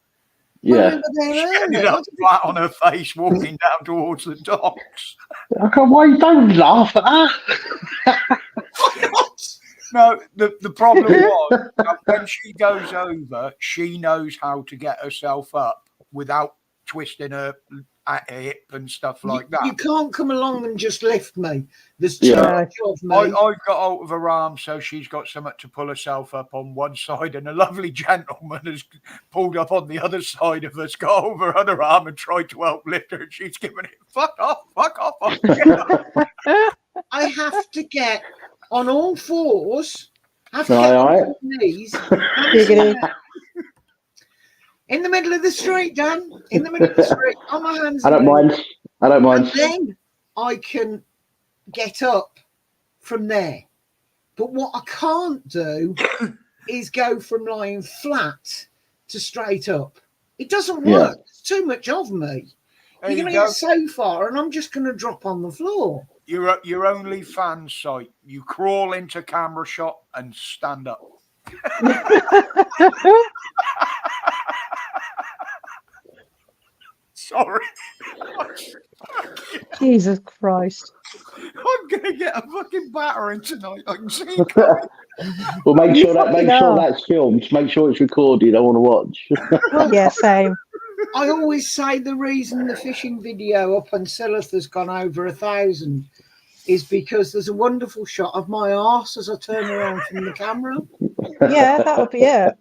Yeah. Well, She ended up flat on her face walking down towards the docks. Why you don't laugh at that? No, the problem was when she goes over, she knows how to get herself up without twisting her hip and stuff like that. You can't come along and just lift me. There's too much of me. I got out of her arm, so she's got something to pull herself up on one side, and a lovely gentleman has pulled up on the other side of us, got over her other arm and tried to help lift her, and she's giving it, fuck off. I have to get on all fours, have to Aye, get on aye. my knees, in the middle of the street, Dan, in the middle of the street, on my hands. I don't mind. And then I can get up from there. But what I can't do is go from lying flat to straight up. It doesn't work. It's too much of me. You're going to get so far, and I'm just going to drop on the floor. Your only fan site. You crawl into camera shot and stand up. Sorry. Jesus Christ. I'm gonna get a fucking battering tonight. I can see. Well, make sure that's filmed. Make sure it's recorded. I want to watch. Yeah, same. I always say the reason the fishing video up on Silith has gone over 1,000 is because there's a wonderful shot of my arse as I turn around from the camera. Yeah, that would be it.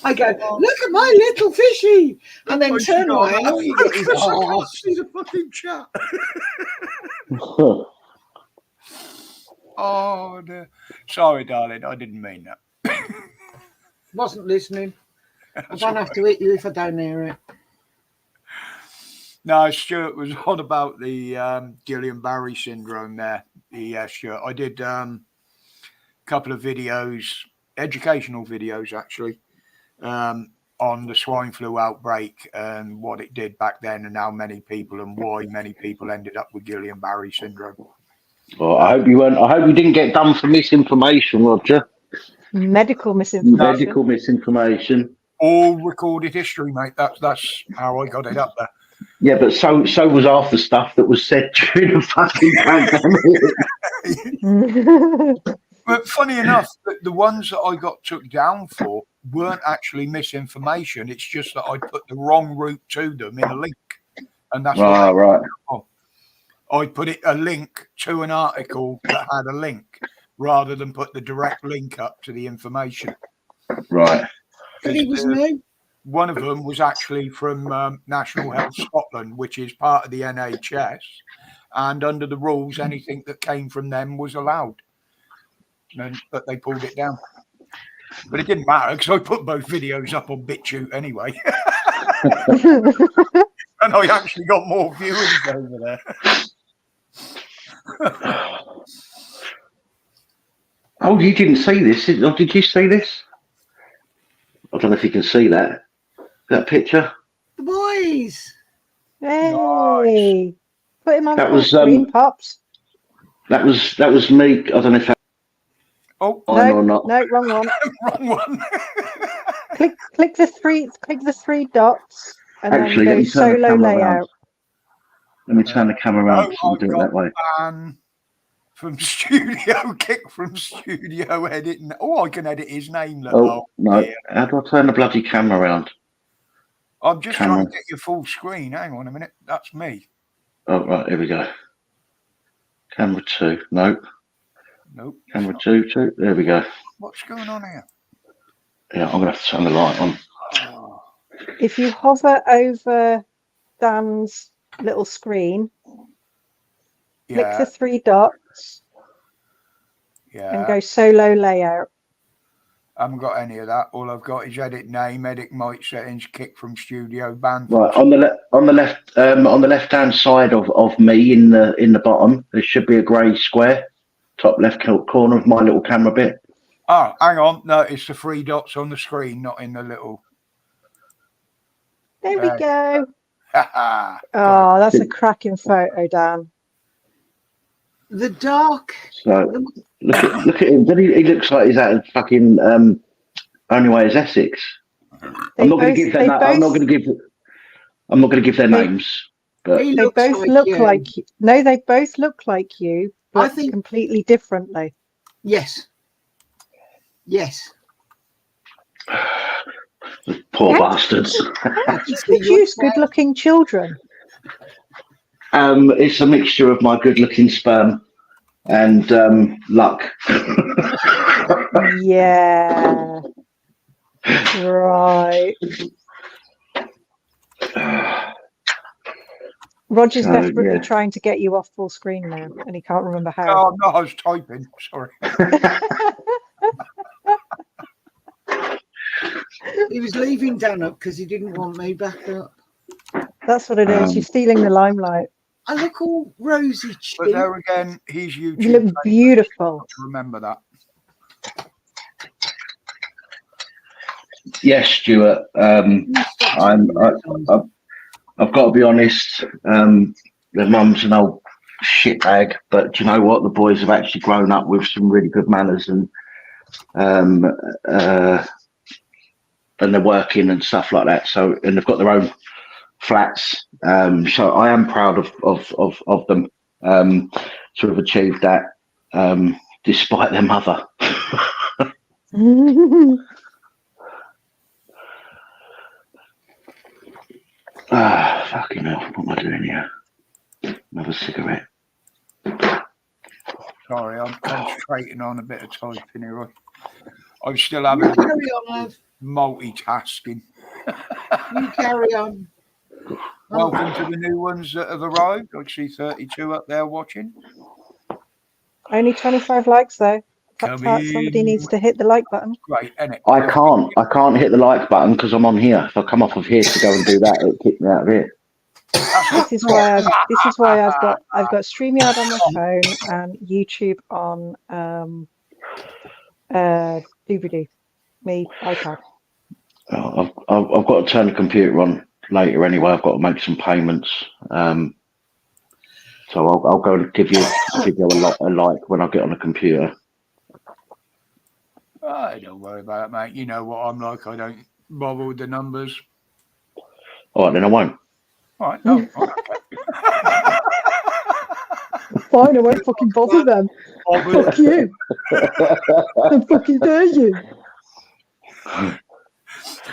I go, look at my little fishy, and then turn around and all you get is arse. See the fucking chat. Oh, dear. Sorry, darling. I didn't mean that. Wasn't listening. I don't have to hit you if I don't hear it. No, Stuart was on about the Guillain-Barré syndrome there. Yeah, Stuart. I did a couple of videos, educational videos actually, on the swine flu outbreak and what it did back then and how many people and why many people ended up with Guillain-Barré syndrome. Well, I hope you didn't get done for misinformation, Roger. Medical misinformation. All recorded history, mate. That's how I got it up there. Yeah, but so was half the stuff that was said during the fucking pandemic. But funny enough, the ones that I got took down for weren't actually misinformation. It's just that I put the wrong route to them in a link, and that's right. I put a link to an article that had a link rather than put the direct link up to the information. Right. It was new. One of them was actually from National Health Scotland, which is part of the NHS, and under the rules, anything that came from them was allowed. But they pulled it down. But it didn't matter because I put both videos up on BitChute anyway. And I actually got more viewers over there. Oh, you didn't see this? Did you see this? I don't know if you can see that picture. The boys. Hey, Nice. Put him on That the was, screen, Pops. That was me. I don't know if that Oh, on or not. No, wrong one. wrong one. click the three dots, and Actually, then let go me turn the solo camera layout. around. Let me turn the camera around I and do it got that way. ban from studio, kick from studio editing. Oh, I can edit his name. Look. Oh, no. Yeah. How do I turn the bloody camera around? I'm just trying to get your full screen. Hang on a minute. That's me. Oh, right. Here we go. Camera 2. Nope. Nope. Camera 2. There we go. What's going on here? Yeah, I'm going to have to turn the light on. Oh. If you hover over Dan's little screen, click the three dots. Yeah. and go solo layout. I haven't got any of that. All I've got is edit name, edit mic settings, kick from studio, band. Right on the left hand side of me in the bottom, there should be a grey square, top left corner of my little camera bit. Oh, hang on. No, it's the 3 dots on the screen, not in the little. There we go. Got Oh, that's a cracking photo, Dan. The dark. So look at him. He looks like he's out of fucking Only Way is Essex. I'm not going to give their names, but He They looks both like look you. like you. No, they both look like you, I but think- completely differently. Yes. Yes. poor Yeah. bastards. How did you produce good-looking children? It's a mixture of my good-looking sperm and luck. Yeah. Right. Roger's So, desperately yeah. trying to get you off full screen now, and he can't remember how. Oh, no, I was typing. Sorry. He was leaving Dan up because he didn't want me back up. That's what it is. You're stealing the limelight. I look all rosy But cheeked. there again, he's YouTube. You look beautiful. Remember that. Yes, Stuart. I've got to be honest. Their mum's an old shitbag, but do you know what? The boys have actually grown up with some really good manners, and they're working and stuff like that. So, and they've got their own flats. So I am proud of them to have achieved that, despite their mother. Fucking hell, what am I doing here? Another cigarette. Sorry, I'm concentrating on a bit of typing here. I'm still having You carry on, love. multitasking. You carry on. Welcome to the new ones that have arrived. I see 32 up there watching. Only 25 likes though. Come Somebody in. needs to hit the like button. Great, isn't it? I can't hit the like button because I'm on here. If I come off of here to go and do that, it'll kick me out of here. This is why I've got StreamYard on my phone and YouTube on DVD, me iPad. I've got to turn the computer on later anyway. I've got to make some payments. So I'll go and give you a like when I get on the computer. Oh, don't worry about it, mate. You know what I'm like. I don't bother with the numbers. All right, then I won't. All right, no. Fine, I won't fucking bother them. Fuck you. I fucking dare you.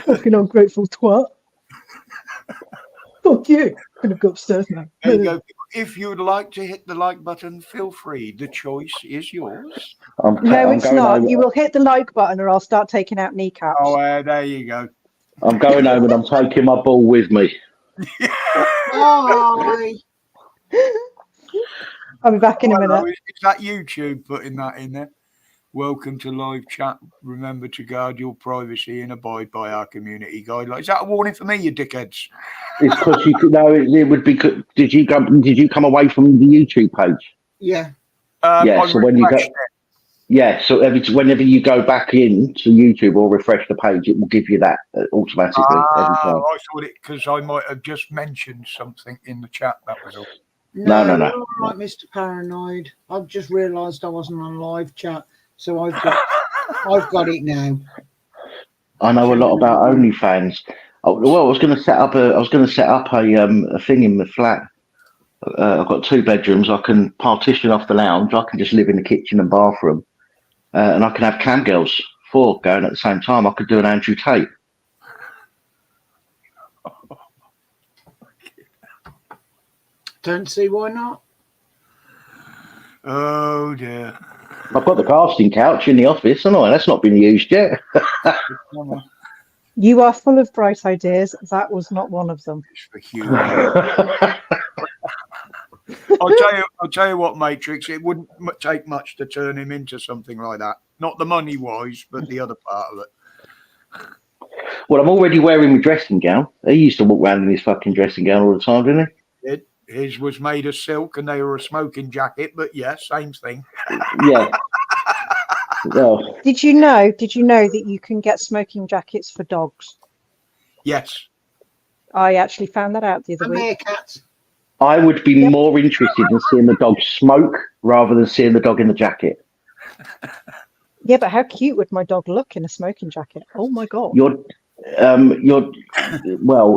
Fucking ungrateful twat. Fuck you. I'm gonna go upstairs now. There you go. If you would like to hit the like button, feel free. The choice is yours. No, it's not. You will hit the like button or I'll start taking out kneecaps. Oh, there you go. I'm going home and I'm taking my ball with me. Bye. I'll be back in a minute. Is that YouTube putting that in there? Welcome to live chat. Remember to guard your privacy and abide by our community guidelines. Is that a warning for me, you dickheads? It's because you could know it would be. Did you come away from the YouTube page? Yeah. Yeah. So when you go, yeah. So whenever you go back in to YouTube or refresh the page, it will give you that automatically every time. I thought it because I might have just mentioned something in the chat. That was all. No. All right, Mr. Paranoid. I've just realised I wasn't on live chat, so I've got it now. I know a lot about OnlyFans. Oh, well, I was going to set up a thing in the flat. I've got 2 bedrooms. I can partition off the lounge. I can just live in the kitchen and bathroom, and I can have cam girls 4 going at the same time. I could do an Andrew Tate. Don't see why not. Oh dear. I've got the casting couch in the office, and that's not been used yet. You are full of bright ideas. That was not one of them. It's for humor. I'll tell you what, Matrix. It wouldn't take much to turn him into something like that. Not the money wise, but the other part of it. Well, I'm already wearing my dressing gown. He used to walk around in his fucking dressing gown all the time, didn't he? His was made of silk, and they were a smoking jacket. But yeah, same thing. Yeah. Well, Did you know that you can get smoking jackets for dogs? Yes. I actually found that out the other And week. meerkats. I would be more interested in seeing the dog smoke rather than seeing the dog in the jacket. Yeah, but how cute would my dog look in a smoking jacket? Oh my god. Well,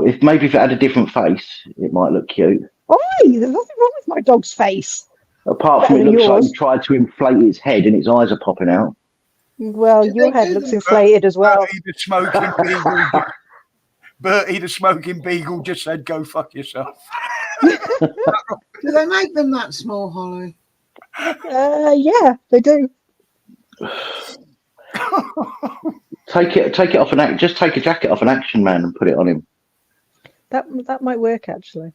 if it had a different face, it might look cute. Why? There's nothing wrong with my dog's face. Apart from Better it than looks like yours. he tried to inflate its head and its eyes are popping out. Well, Did your they head do looks them? inflated as well. Bertie the smoking beagle just said, "Go fuck yourself." Do they make them that small, Holly? Yeah, they do. Take it off just take a jacket off an Action Man and put it on him. That might work actually.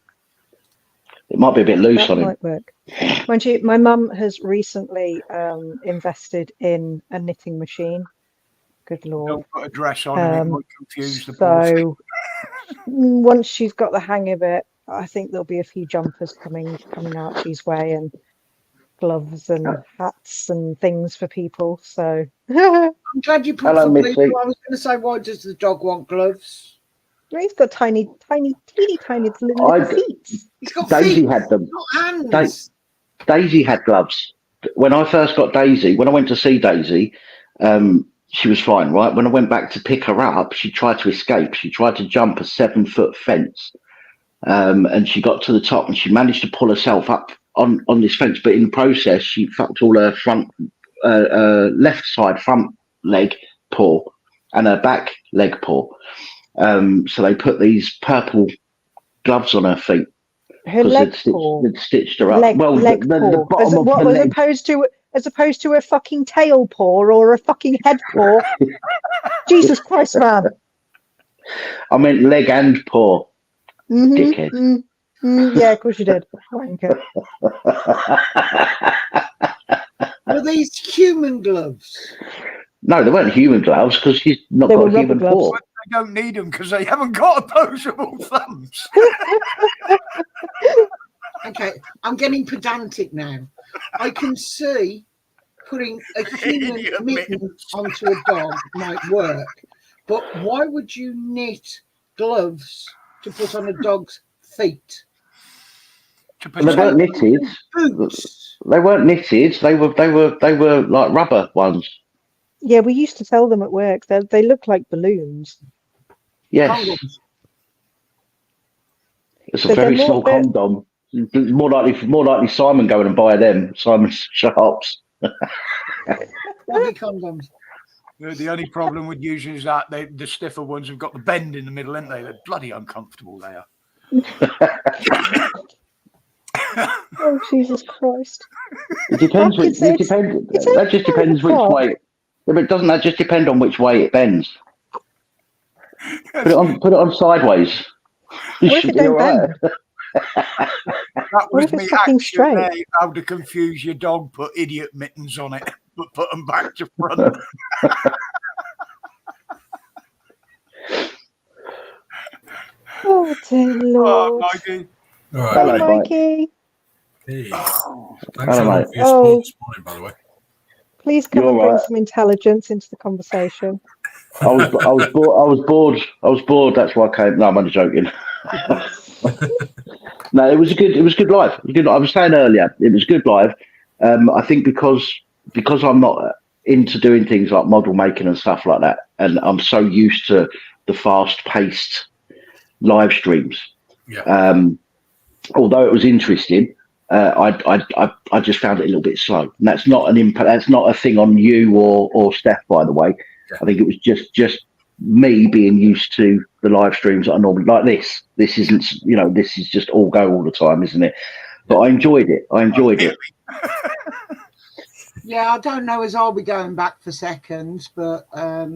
It might be a bit loose That on him. might work. Mind you, my mum has recently invested in a knitting machine. Good lord. Don't put a dress on him; it might confuse the poor thing. So once she's got the hang of it, I think there'll be a few jumpers coming Archie's way, and gloves and hats and things for people. So I'm glad you put Hello, for Missy. people. I was going to say, why does the dog want gloves? he's got teeny little I- feet. He's got Daisy feet, had them. not hands. Daisy had gloves. When I first got Daisy, when I went to see Daisy, she was fine, right? When I went back to pick her up, she tried to escape. She tried to jump a 7-foot fence. And she got to the top and she managed to pull herself up on this fence. But in the process, she fucked all her left side front leg paw and her back leg paw. So they put these purple gloves on her feet. Her leg paw. They'd stitched her up. Leg the paw. bottom of the leg. As opposed to a fucking tail paw or a fucking head paw. Jesus Christ, man. I meant leg and paw. Mm-hmm. Dickhead. Yeah, of course you did. Wanker. Were these human gloves? No, they weren't human gloves because she's not They got were a rubber human gloves. paw. They don't need them because they haven't got opposable thumbs. Okay, I'm getting pedantic now. I can see putting a human Idiot mitten mittens. onto a dog might work, but why would you knit gloves to put on a dog's feet? To They weren't knitted. Boots. They weren't knitted. They were like rubber ones. Yeah, we used to sell them at work. They look like balloons. Yes, Condoms. it's a But very they're small more- condom. More likely Simon going and buy them. Simon's shops. Doggy condoms. The only problem with using is that the stiffer ones have got the bend in the middle, haven't they? They're bloody uncomfortable. They are. Oh, Jesus Christ. It depends. That just depends which cock. way. Yeah, but doesn't that just depend on which way it bends? Put it on sideways. You What if should it be don't all right. bend? That What was if it's me fucking action straight? there, how to confuse your dog. Put idiot mittens on it, but put them back to front. Oh, dear Oh, Lord. Mikey. All right. Hello, Hey, Mike. Mikey. Hey. Hello, Thanks a lot mate. for your Oh. support this morning, by the way. Please come You're and bring right. some intelligence into the conversation. I was bored. That's why I came. No, I'm only joking. No, it was good live. I was saying earlier, it was good live. I think because I'm not into doing things like model making and stuff like that, and I'm so used to the fast-paced live streams. Yeah. Although it was interesting, I just found it a little bit slow. And that's not an impact. That's not a thing on you or Steph, by the way. Yeah. I think it was just me being used to the live streams that I normally like. This isn't, this is just all go all the time, isn't it? But I enjoyed it. Yeah, I don't know as I'll be going back for seconds, but I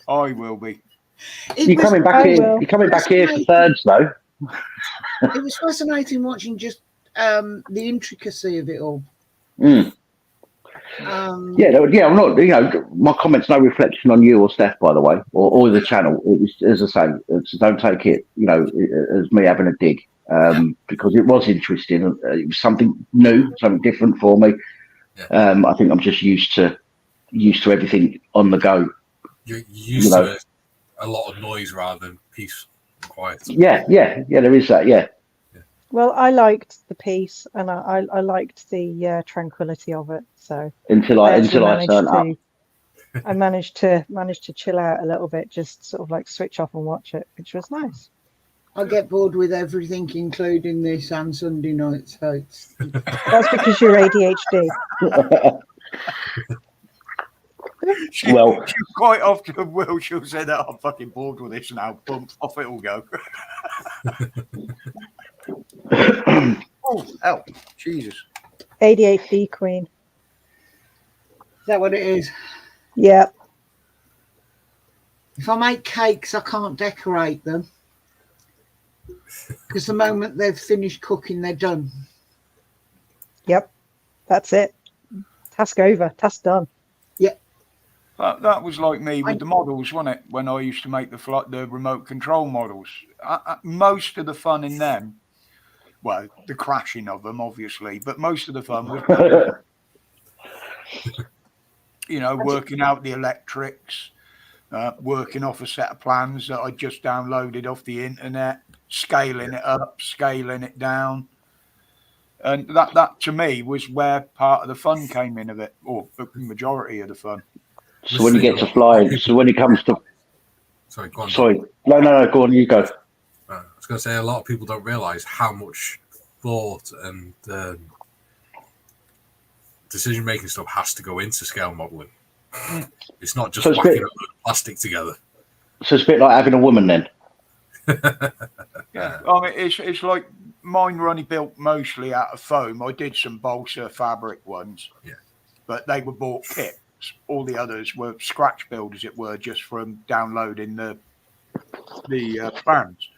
will be. it You're was- coming back I here. will. You're coming back here for thirds, though. It was fascinating watching just the intricacy of it all. Mm. Yeah. I'm not. My comments no reflection on you or Steph, by the way, or the channel. It was, as I say, don't take it, as me having a dig, because it was interesting. It was something new, something different for me. Yeah. I think I'm just used to everything on the go. You're used to a lot of noise rather than peace and quiet. Yeah. There is that. Yeah. Well, I liked the peace, and I liked the tranquility of it. So Until I turned up. I managed to chill out a little bit, just sort of like switch off and watch it, which was nice. I get bored with everything, including this and Sunday night. So That's because you're ADHD. She quite often will. She'll say that I'm fucking bored with this now. Bump, off it will go. Oh, hell, Jesus. ADHD queen. is that what it is? Yeah. If I make cakes, I can't decorate them because the moment they've finished cooking, they're done. Yep. That's it. Task over. Task done. That was like me with the models, wasn't it? When I used to make the remote control models. Most of the fun in them, well, the crashing of them, obviously, but most of the fun was, working out the electrics, working off a set of plans that I just downloaded off the internet, scaling it up, scaling it down. And that to me was where part of the fun came in of it, or the majority of the fun. So when you get to flying, so when it comes to... Sorry, go on. Sorry. No, go on, you go. I was going to say, a lot of people don't realise how much thought and decision-making stuff has to go into scale modelling. It's not just whacking plastic together. So it's a bit like having a woman then? Yeah, I mean, it's like mine were only built mostly out of foam. I did some balsa fabric ones, but they were bought kit. All the others were scratch build, as it were, just from downloading the plans.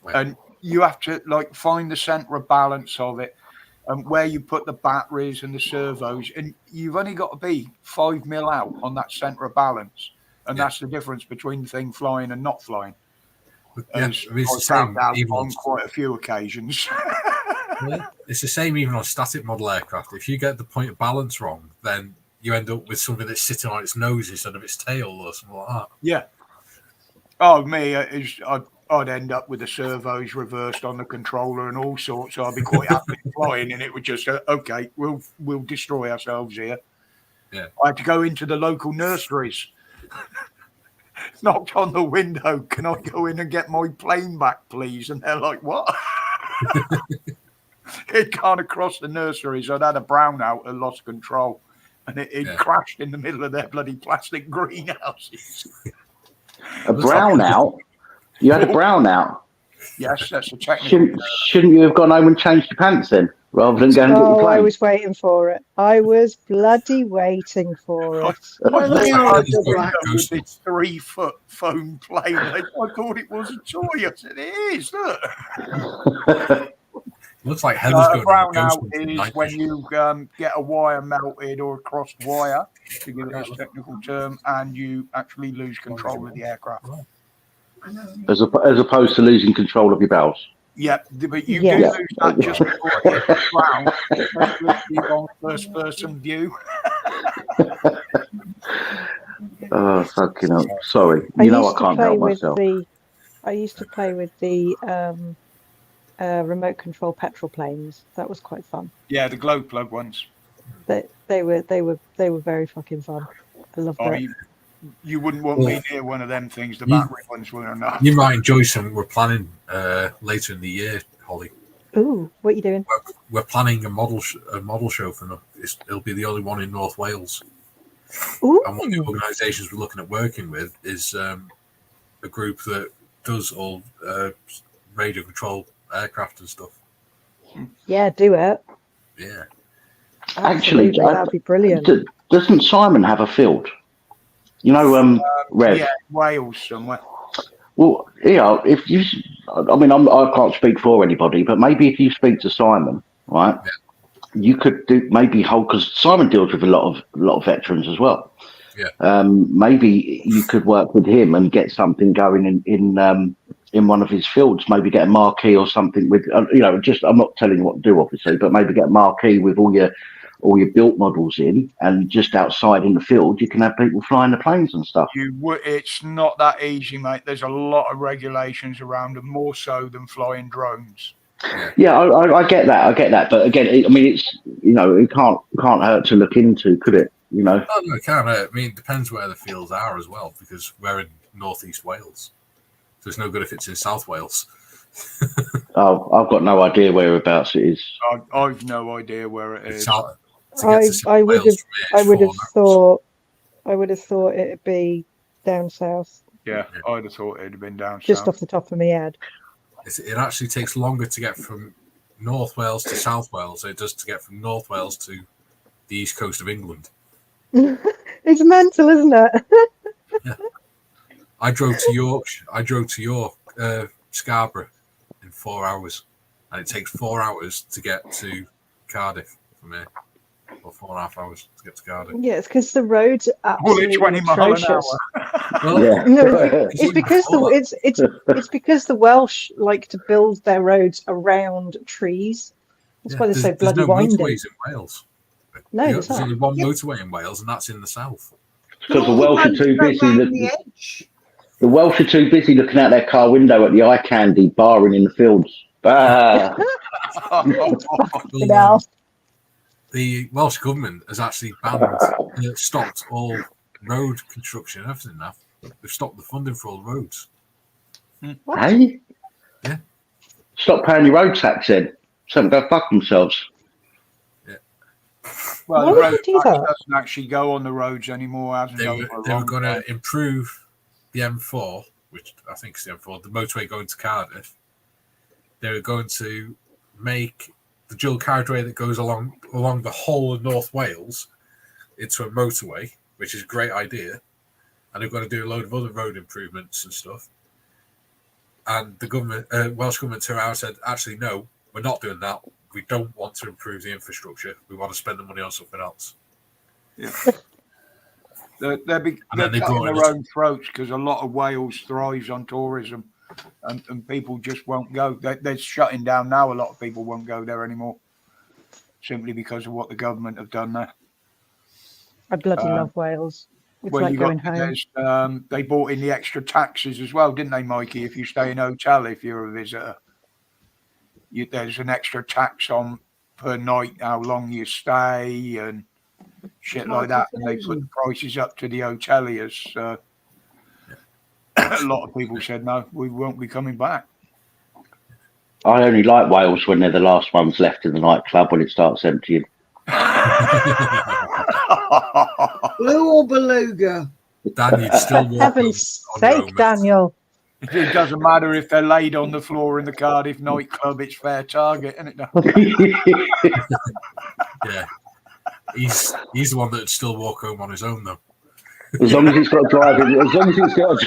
Right. And you have to find the center of balance of it, and where you put the batteries and the servos, and you've only got to be 5 mil out on that center of balance, and that's the difference between the thing flying and not flying. It's the same even on quite a few occasions. It's the same even on static model aircraft. If you get the point of balance wrong, then you end up with something that's sitting on its nose instead of its tail or something like that. Yeah. Oh, me, I'd end up with the servos reversed on the controller and all sorts. So I'd be quite happy flying, and it would just, okay, we'll destroy ourselves here. Yeah. I had to go into the local nurseries. Knocked on the window. Can I go in and get my plane back, please? And they're like, what? It gone across the nurseries. I'd had a brownout and lost control. And it crashed in the middle of their bloody plastic greenhouses. A brownout? You had a brownout? Yes, that's a technical. Shouldn't you have gone home and changed your pants then, rather than going and get your plane? I was waiting for it. I was bloody waiting for it. With this 3-foot foam plane. I thought it was a toy. I said, it is, look. Looks like Heather's going brownout is when you get a wire melted or a crossed wire, to give it this technical term, and you actually lose control of the aircraft. As opposed to losing control of your bowels. Yeah, but you do lose that just before it hits the ground, on first-person view. Oh, fucking hell. Sorry. I can't help myself. I used to play with the remote control petrol planes. That was quite fun. Yeah, the glow plug ones. They were very fucking fun. I loved it. You wouldn't want me near one of them things. The battery ones were enough. You might enjoy something we're planning later in the year, Holly. Ooh, what are you doing? We're planning a model show for it'll be the only one in North Wales. Ooh. And one of the organisations we're looking at working with is a group that does all radio control aircraft and stuff. Yeah, do it. Yeah. Actually, that'd be brilliant. Doesn't Simon have a field? You know, Rev. Yeah, Wales somewhere. Well, if you, I mean, I can't speak for anybody, but maybe if you speak to Simon, right, you could do maybe hold, because Simon deals with a lot of veterans as well. Yeah. Maybe you could work with him and get something going in one of his fields. Maybe get a marquee or something with, just, I'm not telling you what to do, obviously, but maybe get a marquee with all your built models in, and just outside in the field, you can have people flying the planes and stuff. It's not that easy, mate. There's a lot of regulations around them, more so than flying drones. Yeah, I get that. But again, it's it can't hurt to look into, could it? No, it can. I mean, it depends where the fields are as well, because we're in northeast Wales, so it's no good if it's in South Wales. Oh, I've got no idea whereabouts it is. I've no idea where it is. I would have thought it'd be down south. Yeah, I'd have thought it'd have been down just south. Off the top of my head. It actually takes longer to get from North Wales to South Wales than it does to get from North Wales to the east coast of England. It's mental, isn't it? Yeah. I drove to York, Scarborough in 4 hours, and it takes 4 hours to get to Cardiff from here, or 4.5 hours to get to Cardiff. Yeah, it's because the roads are absolutely 20 miles an hour. Well, Yeah. No, it's because the Welsh like to build their roads around trees. That's why they're so bloody there's no windy. motorways in Wales. No, There's only one motorway in Wales, and that's in the south. Because the Welsh are too busy. The edge. The Welsh are too busy looking out their car window at the eye candy barring in the fields. Ah. The Welsh government has actually stopped all road construction and everything now. They've stopped the funding for all the roads. Hey? Yeah. Stop paying your road tax then. Some go fuck themselves. Yeah. Well, Why the would road you do tax that? doesn't actually go on the roads anymore, hasn't They it? were going to improve the M4, which I think is the M4, the motorway going to Cardiff. They were going to make the dual carriageway that goes along the whole of North Wales into a motorway, which is a great idea. And they're going to do a load of other road improvements and stuff. And the government, Welsh government, 2 hours said, actually, no, we're not doing that. We don't want to improve the infrastructure. We want to spend the money on something else. Yeah. They're cutting their own throats, because a lot of Wales thrives on tourism, and people just won't go. They're shutting down now. A lot of people won't go there anymore, simply because of what the government have done there. I bloody love Wales. It's like going home. They brought in the extra taxes as well, didn't they, Mikey? If you stay in a hotel, if you're a visitor, there's an extra tax on per night, how long you stay and shit like that. And they put the prices up to the hoteliers. A lot of people said, no, we won't be coming back. I only like Wales when they're the last ones left in the nightclub when it starts emptying. Blue or beluga? Dan, you'd still walk Heaven's sake, Daniel. It doesn't matter if they're laid on the floor in the Cardiff nightclub, it's fair target, isn't it? Yeah. He's the one that'd still walk home on his own, though. As long as it's got driving, as long as it's got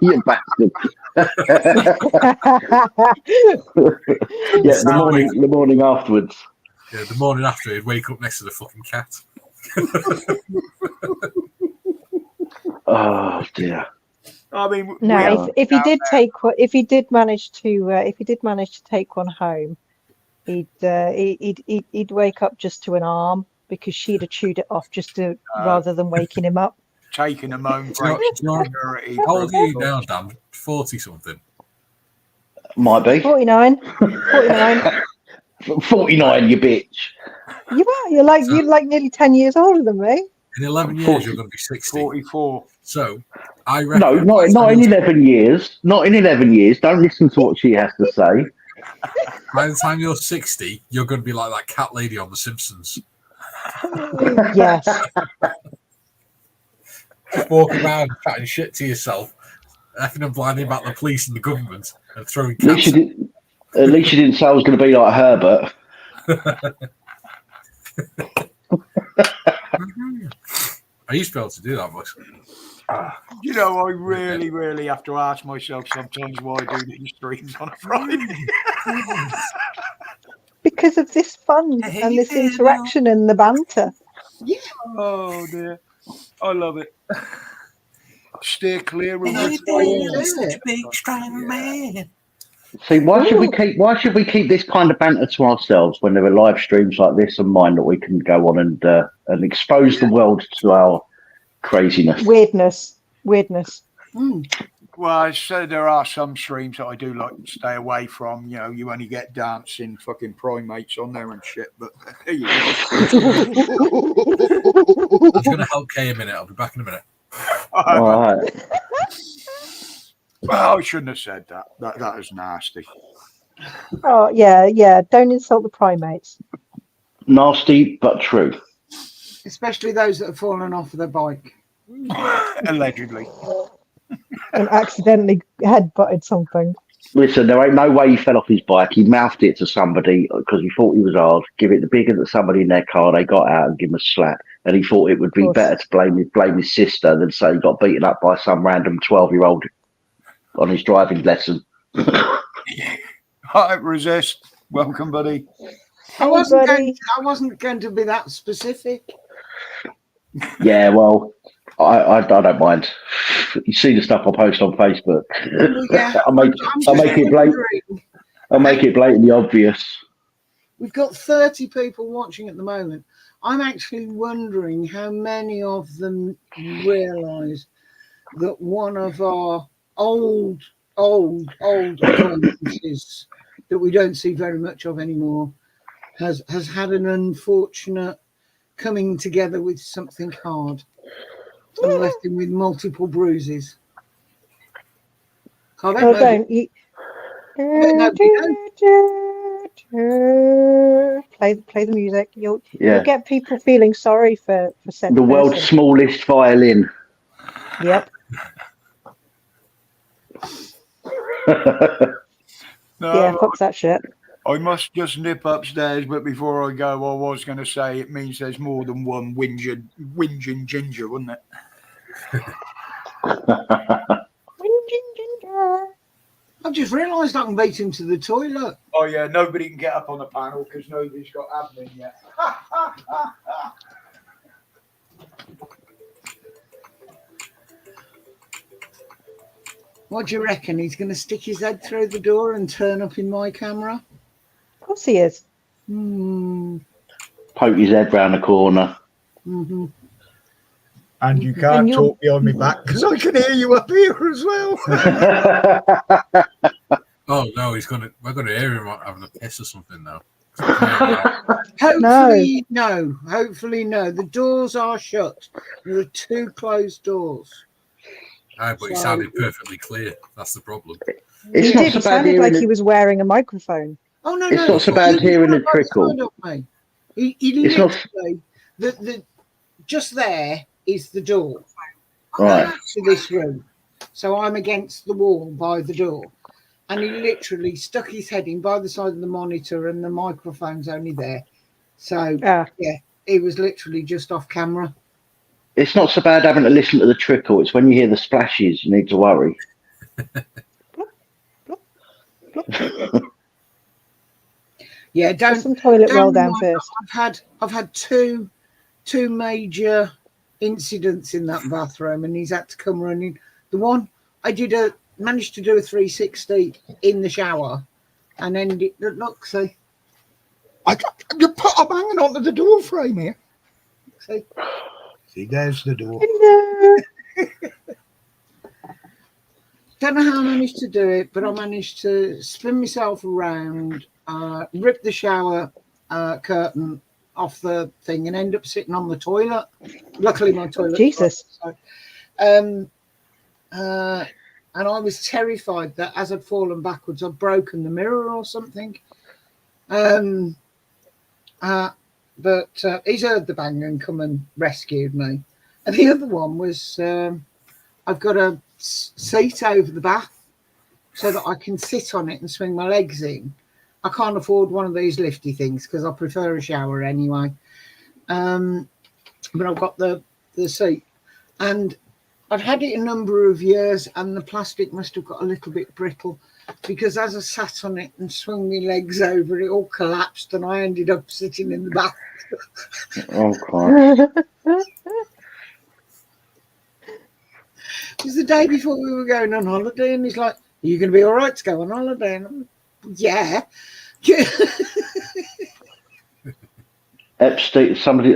you bastard. Yeah, the morning afterwards. Yeah, the morning after he'd wake up next to the fucking cat. Oh dear. I mean, no, if he did manage to take one home, he'd wake up just to an arm, because she'd have chewed it off rather than waking him up. Taking him home. How old are you now, Dan? 40 something. Might be 49. 49, you bitch. You are. You're like nearly 10 years older than me. In 11 years, you're going to be 60. 44. So, I reckon... No, not in 11 years. Not in 11 years. Don't listen to what she has to say. By the time you're 60, you're going to be like that cat lady on The Simpsons. Yes. Just walking around chatting shit to yourself, effing and blinding about the police and the government, and throwing cats. At least you didn't say I was going to be like Herbert. I used to be able to do that, boys. You know, I really have to ask myself sometimes why I do these streams on a Friday. Because of this fun and this interaction and the banter. Oh dear, I love it. Steer clear of That's why you do such it. a big strong man. See, why should we keep this kind of banter to ourselves when there are live streams like this and mine that we can go on and expose the world to our craziness? Weirdness. Well, I said there are some streams that I do like to stay away from. You know, you only get dancing fucking primates on there and shit. But there you go. I'm going to help Kay a minute. I'll be back in a minute. All right. Well, I shouldn't have said that. That is nasty. Oh, yeah. Don't insult the primates. Nasty but true. Especially those that have fallen off of their bike. Allegedly. And accidentally headbutted something. Listen, there ain't no way he fell off his bike. He mouthed it to somebody because he thought he was hard. Give it the bigger that somebody in their car. They got out and give him a slap. And he thought it would be better to blame his sister than say he got beaten up by some random 12-year-old on his driving lesson. Hi, Resist. Welcome, buddy. I wasn't going to be that specific. Yeah, well, I don't mind. You see the stuff I post on Facebook. Yeah, I'll make it blatantly obvious. We've got 30 people watching at the moment. I'm actually wondering how many of them realise that one of our old acquaintances that we don't see very much of anymore has had an unfortunate coming together with something hard and left him with multiple bruises. I don't know. Don't you? Play the music. You'll get people feeling sorry for said the world's person. smallest violin. Yep. No, Yeah, fuck that shit. I must just nip upstairs, but before I go, I was going to say it means there's more than one whinging ginger, wouldn't it? I've just realised I can beat him to the toilet. Oh yeah, nobody can get up on the panel because nobody's got admin yet. What do you reckon? He's going to stick his head through the door and turn up in my camera? Of course he is. Poke his head round the corner. Mm-hmm. And you can't talk behind me back because I can hear you up here as well. Oh no, we're gonna hear him having a piss or something now. Hopefully no. The doors are shut. There are 2 closed doors. Aye, but it sounded perfectly clear. That's the problem. It's not so It bad sounded hearing like he was wearing a microphone. Oh no, It's not so bad hearing the trickle. He literally, just there is the door, Right. to this room. So I'm against the wall by the door, and he literally stuck his head in by the side of the monitor, and the microphone's only there. So yeah, he was literally just off camera. It's not so bad having to listen to the trickle. It's when you hear the splashes you need to worry. Yeah, Put some toilet roll down mind. first. I've had two major incidents in that bathroom, and he's had to come running. The one I managed to do a 360 in the shower, and then look, see, I'm hanging onto the door frame here. See, there's the door. Don't know how I managed to do it, but I managed to spin myself around, rip the shower curtain off the thing, and end up sitting on the toilet. Luckily, my toilet. Jesus. And I was terrified that as I'd fallen backwards, I'd broken the mirror or something. But he's heard the bang and come and rescued me. And the other one was I've got a seat over the bath so that I can sit on it and swing my legs in. I can't afford one of these lifty things because I prefer a shower anyway. But I've got the seat, and I'd had it a number of years, and the plastic must have got a little bit brittle, because as I sat on it and swung my legs over, it all collapsed, and I ended up sitting in the bath. Oh, Christ. It was the day before we were going on holiday, and he's like, "Are you going to be all right to go on holiday?" And I'm, yeah. Epstein, somebody,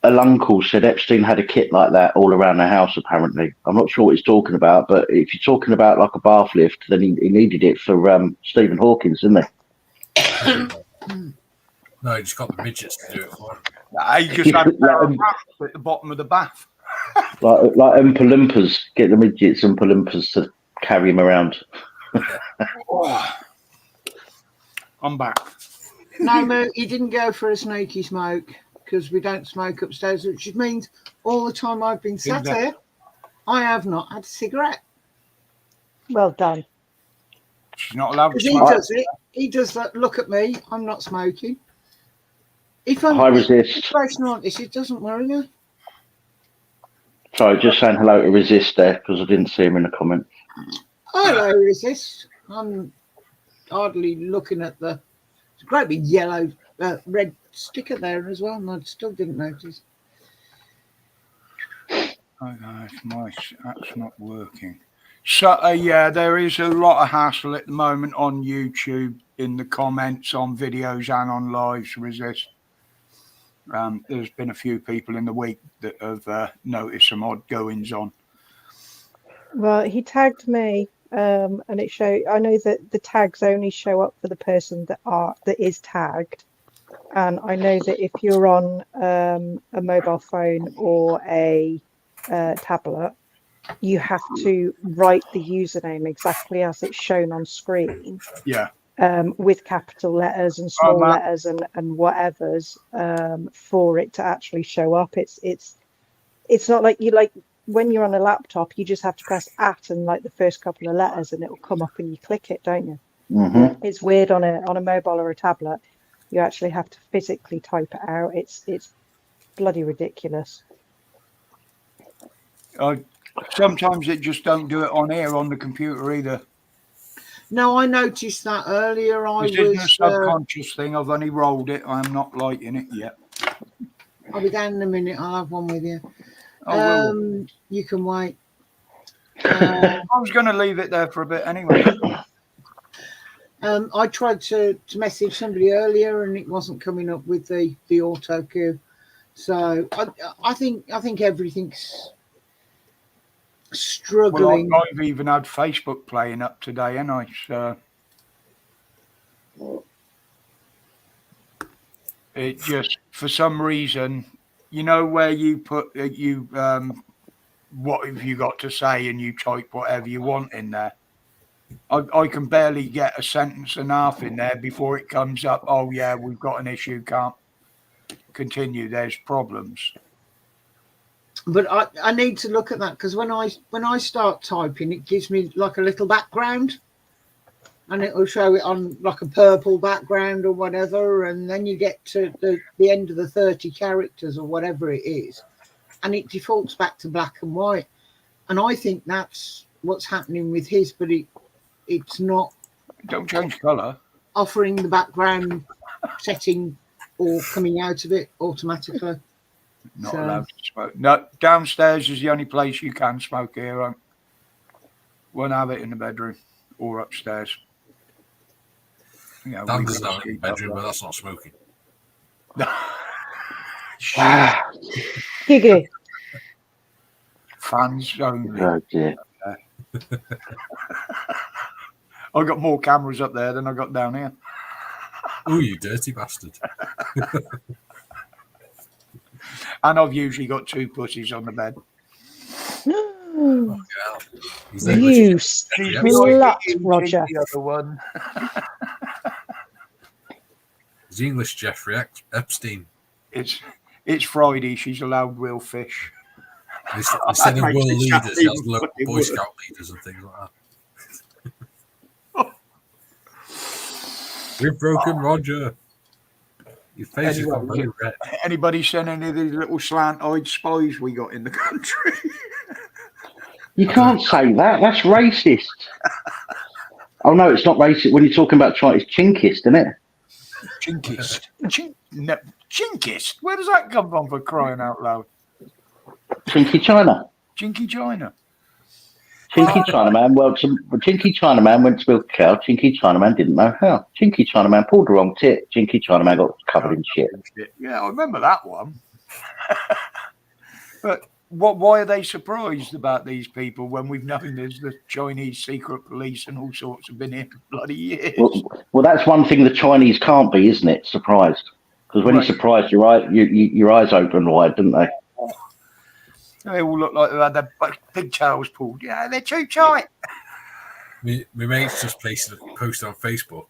an uncle said Epstein had a kit like that all around the house, apparently. I'm not sure what he's talking about, but if you're talking about like a bath lift, then he needed it for Stephen Hawkins, didn't he? No, he just got the midgets to do it for him. He just had a pair of rats at the bottom of the bath. like Oompa Loompas, get the midgets and Oompa Loompas to carry him around. Oh, I'm back. No, Mo, he didn't go for a snaky smoke, because we don't smoke upstairs, which means all the time I've been sat here, I have not had a cigarette. Well done. She's not allowed to Because he smoke. does it. He does that. Look at me. I'm not smoking. If I'm High in a resist. situation like this, it doesn't worry me. Sorry, just saying hello to Resist there because I didn't see him in the comment. Hello, resist. I'm hardly looking at the great big yellow, red sticker there as well, and I still didn't notice. Oh, no, that's not working. So, yeah, there is a lot of hassle at the moment on YouTube, in the comments, on videos and on lives. Resist. There's been a few people in the week that have noticed some odd goings on. Well, he tagged me, and it showed. I know that the tags only show up for the person that is tagged, and I know that if you're on a mobile phone or a tablet, you have to write the username exactly as it's shown on screen. Yeah. With capital letters and small letters and whatevers, for it to actually show up. It's not like when you're on a laptop, you just have to press @ and like the first couple of letters, and it will come up and you click it, don't you? Mm-hmm. It's weird on a mobile or a tablet. You actually have to physically type it out. It's bloody ridiculous. Sometimes it just don't do it on here on the computer either. No, I noticed that earlier. This isn't a subconscious thing. I've only rolled it. I'm not liking it yet. I'll be down in a minute. I'll have one with you. Oh, You can wait. I was going to leave it there for a bit anyway. I tried to message somebody earlier, and it wasn't coming up with the auto cue. So I think everything's struggling. Well, I've even had Facebook playing up today, and it just, for some reason, you know, where you put what have you got to say, and you type whatever you want in there. I can barely get a sentence and a half in there before it comes up. Oh yeah, we've got an issue. Can't continue. There's problems. But I need to look at that, because when I start typing, it gives me like a little background, and it will show it on like a purple background or whatever, and then you get to the end of the 30 characters or whatever it is, and it defaults back to black and white. And I think that's what's happening with his, but it's not. Don't change colour. Offering the background setting or coming out of it automatically. Not allowed to smoke. No, downstairs is the only place you can smoke here. Won't have it in the bedroom or upstairs. Dan doesn't have it in the bedroom, but that's not smoking. Giggly. Fans only. Oh dear. I got more cameras up there than I got down here. Oh, you dirty bastard. And I've usually got 2 pussies on the bed. Oh, yeah. You slut, Roger. The other one. He's English Jeffrey Epstein. It's Friday. She's allowed real fish. Instead of world leaders, he has Boy Scout leaders and things like that. We've broken Roger. Your face has gone very red. Anybody seen any of these little slant-eyed spies we got in the country? You can't say that. That's racist. Oh no, it's not racist. When you're talking about China, it's chinkist, isn't it? Chinkist. Chinkist? Where does that come from, for crying out loud? Chinky China. Chinky China. Chinky Chinaman. Well, Chinky Chinaman went to milk a cow. Chinky Chinaman didn't know how. Chinky Chinaman pulled the wrong tit. Chinky Chinaman got covered in shit. Yeah, I remember that one. But why are they surprised about these people when we've known there's the Chinese secret police and all sorts have been here for bloody years? Well, that's one thing the Chinese can't be, isn't it? Surprised. Because when you're surprised, your eyes open wide, don't they? They all look like they had their pigtails pulled. Yeah, they're too tight. My mate's just posted on Facebook.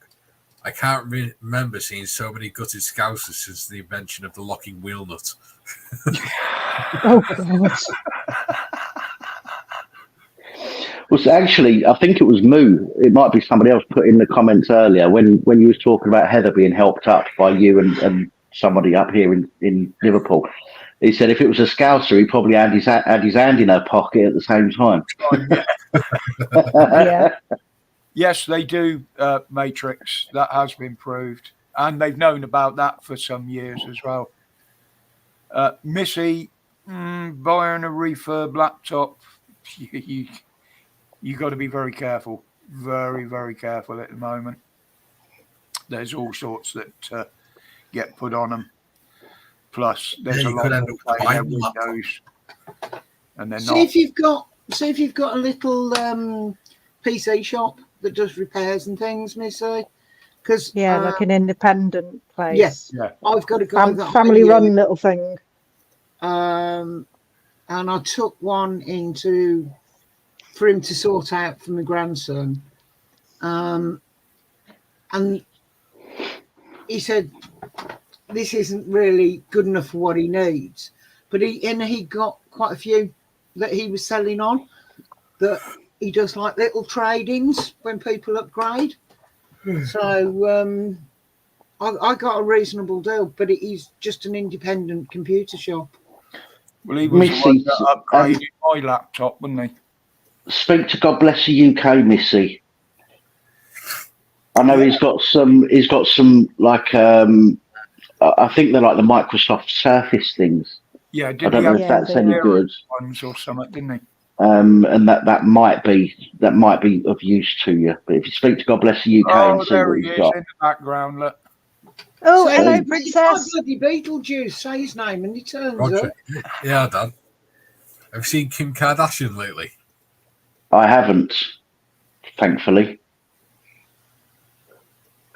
I can't remember seeing so many gutted Scousers since the invention of the locking wheel nut. Oh, God. Well, so actually, I think it was Moo. It might be somebody else put in the comments earlier when you was talking about Heather being helped up by you and somebody up here in Liverpool. He said if it was a Scouser, he probably had his hand in her pocket at the same time. Yeah. Yes, they do, Matrix. That has been proved. And they've known about that for some years as well. Missy, buying a refurb laptop, you got to be very careful. Very, very careful at the moment. There's all sorts that get put on them. Plus, there's a lot of their windows, and they're not. See if you've got a little PC shop that does repairs and things, Missy. Because like an independent place. Yes, Yeah. I've got a guy family run little thing. And I took one for him to sort out for my grandson. And he said this isn't really good enough for what he needs. But he got quite a few that he was selling on that he does like little trade-ins when people upgrade. So I got a reasonable deal, but it is just an independent computer shop. Well, he was the one that upgraded my laptop, wasn't he? Speak to God Bless the UK, Missy. I know he's got some like I think they're like the Microsoft Surface things. Yeah, I don't know if that's any good. Ones or something, didn't he? And that might be of use to you. But if you speak to God Bless the UK and see what he's got. In the background, look. Oh, So hello, he's Princess. like bloody Beetlejuice, say his name and he turns up. Yeah, Dan. Have you seen Kim Kardashian lately? I haven't, thankfully.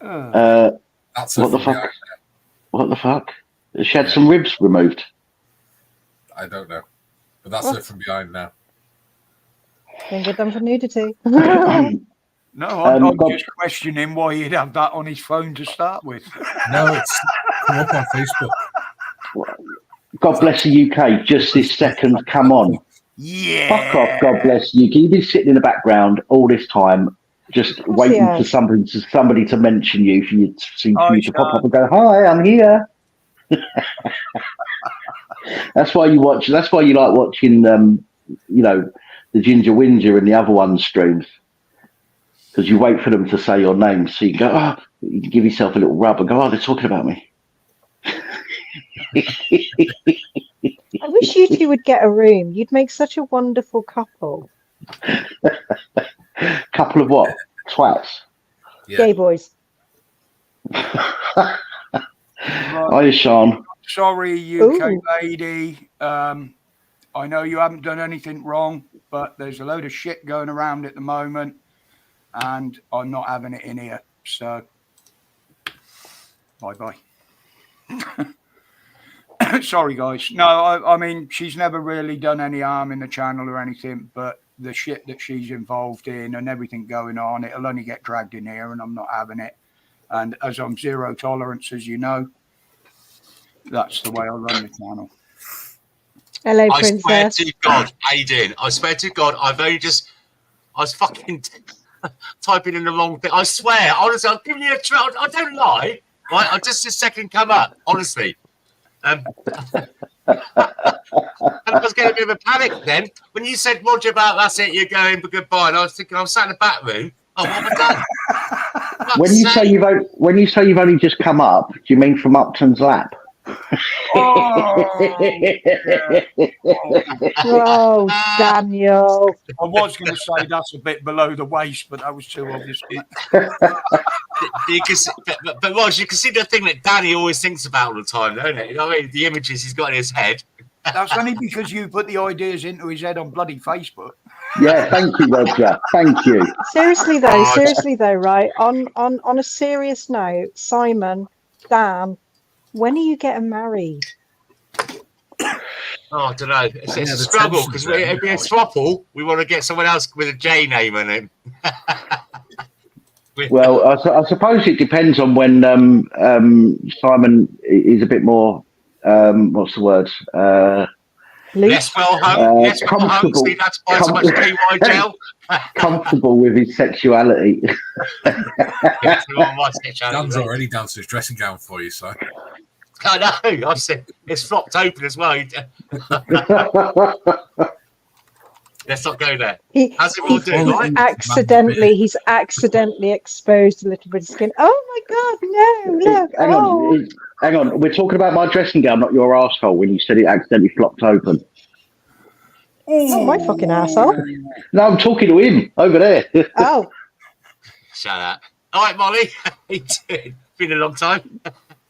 That's What the fuck? What the fuck? She had some ribs removed. I don't know. But that's it from behind now. Don't get done for nudity. No, I'm just questioning why he'd have that on his phone to start with. No, it's come up on Facebook. God bless the UK. Just this second, come on. Yeah. Fuck off, God bless the UK. You've been sitting in the background all this time, just waiting for somebody to mention you, for you to pop up and go, "Hi, I'm here." That's why you watch. That's why you like watching, the Ginger Whinger and the other ones streams, because you wait for them to say your name, so you go, "Oh," you give yourself a little rub and go, "Oh, they're talking about me." I wish you two would get a room. You'd make such a wonderful couple. Couple of what? Twats. Yeah. Gay boys. Hiya, Sean. Sorry, UK lady. I know you haven't done anything wrong, but there's a load of shit going around at the moment, and I'm not having it in here. So, bye-bye. Sorry, guys. No, I mean, she's never really done any harm in the channel or anything, but the shit that she's involved in and everything going on, it'll only get dragged in here, and I'm not having it. And as I'm zero tolerance, as you know, that's the way I run the channel. Hello, I Princess. swear to God, Aiden, I swear to God, I was fucking typing in the wrong thing. I swear, honestly, I'm giving you a try. I don't lie. Right? I just a second come up, honestly. And I was getting a bit of a panic then. When you said, Roger, about that's it, you're going for goodbye. And I was thinking, I'm sat in the back room. Oh, what have I done? When you say you've only just come up, do you mean from Upton's lap? Oh, Daniel. I was going to say that's a bit below the waist, but that was too obvious. But Rog, you can see the thing that Danny always thinks about all the time, don't it? You know what I mean? The images he's got in his head. That's only because you put the ideas into his head on bloody Facebook. Yeah, thank you, Roger. Thank you. Seriously though, right? On a serious note, Simon, Dan, when are you getting married? Oh, I don't know. It's a struggle because if we're a throuple, we want to get someone else with a J name on him. Well, I suppose it depends on when Simon is a bit more, what's the word? Less well hung, less well hung, so you'd have to buy so much KY gel. Comfortable with his sexuality. Dan's already down to his dressing gown for you, so. I know. I've said it's flopped open as well. Let's not go there. How's it all doing? Right? He's accidentally exposed a little bit of skin. Oh my God! No, look. Hang on. We're talking about my dressing gown, not your arsehole. When you said it accidentally flopped open. Not my fucking asshole. No, I'm talking to him over there. Oh. Shut up. All right, Molly. How you doing? Been a long time.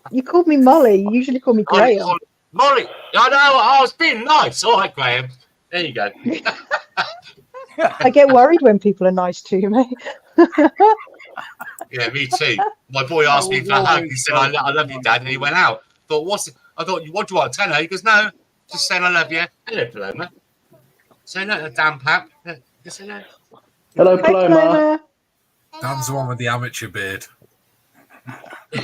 You called me Molly. You usually call me Graham. Molly. I know. I was being nice. All right, Graham. There you go. I get worried when people are nice to me. Yeah, me too. My boy asked me for a hug. He said, I love you, Dad. And he went out. I thought, what do you want? A tenner? He goes, no. Just saying I love you. Hello, Paloma. Say no, damn pap. Just say no. Hello, Paloma. Dan's the one with the amateur beard.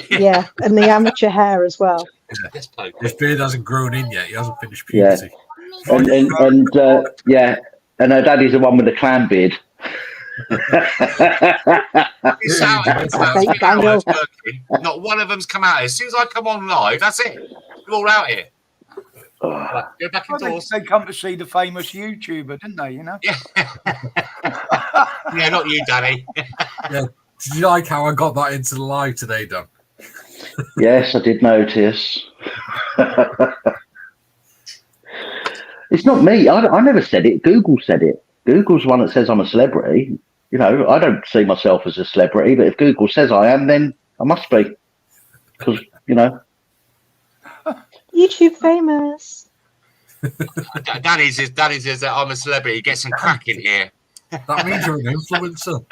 Yeah, and the amateur hair as well. Yeah. His beard hasn't grown in yet. He hasn't finished puberty. Yeah. And her daddy's the one with the clan beard. Not one of them's come out. As soon as I come on live, that's it. We're all out here. Right, go back indoors. They come to see the famous YouTuber, didn't they? You know. Yeah. Yeah, not you, Danny. Yeah. Did you like how I got that into the live today, Dan? Yes, I did notice. It's not me. I never said it. Google said it. Google's the one that says I'm a celebrity. You know, I don't see myself as a celebrity, but if Google says I am, then I must be. Because, you know. YouTube famous. Danny says that I'm a celebrity. Get some crack in here. That means you're an influencer.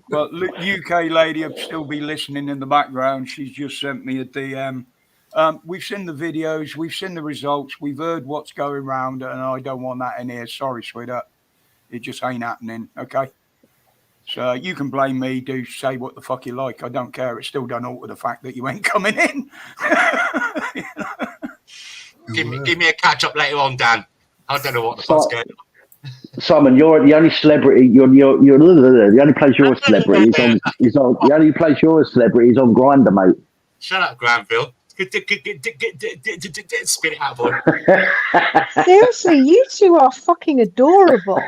Well, UK lady will still be listening in the background. She's just sent me a DM. We've seen the videos, we've seen the results, we've heard what's going around, and I don't want that in here. Sorry, sweetheart. It just ain't happening, okay? So you can blame me, do say what the fuck you like. I don't care. It still don't alter the fact that you ain't coming in. Give me a catch up later on, Dan. I don't know what the fuck's going on. Simon, you're the only celebrity. You're the only place you're a celebrity is on. The only place you're a celebrity is on Grindr, mate. Shut up, Granville. Spit it out, boy. Seriously, you two are fucking adorable.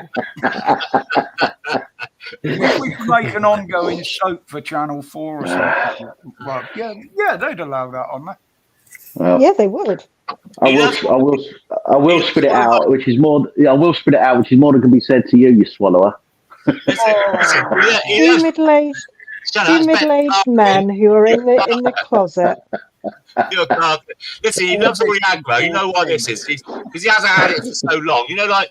If we could make an ongoing soap for Channel 4 or something, well, yeah, they'd allow that on there. Well, Yeah, they would. I will spit it out, which is more. I will spit it out, which is more than can be said to you, you swallower. Two middle-aged men who are in the closet. Listen, he loves all the aggro. You know why this is? Because he hasn't had it for so long. You know, like,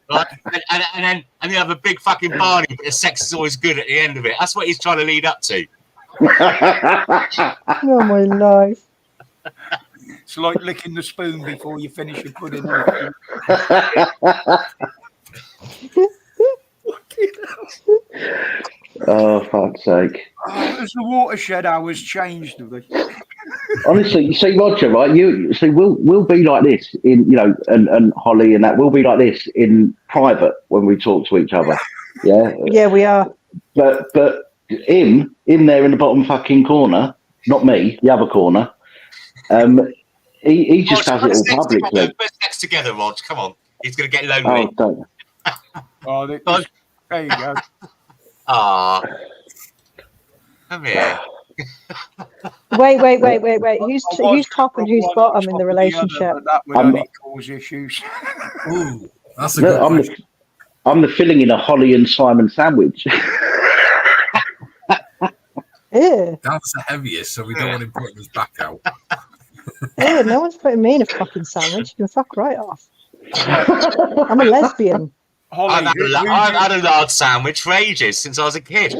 right? And then you have a big fucking Barney, but the sex is always good at the end of it. That's what he's trying to lead up to. Oh my life! It's like licking the spoon before you finish your pudding. Oh, fuck's sake. Has the watershed hours changed, have they? Honestly, you see, Roger, right? You see, we'll be like this in, you know, and Holly and that. We'll be like this in private when we talk to each other. Yeah. Yeah, we are. But him in there in the bottom fucking corner, not me, the other corner. He just does it all Put publicly. us next together, Rog. Come on. He's going to get Oh, lonely. don't. Oh, there you go. Ah. Come here. Wait. Who's top and who's bottom in the relationship? But that would only cause issues. Ooh, that's a good question. I'm the filling in a Holly and Simon sandwich. Ew. That's the heaviest, so we don't want him putting his back out. Ew, no one's putting me in a fucking sandwich. You can fuck right off. I'm a lesbian. Holly, I've had a large sandwich for ages, since I was a kid.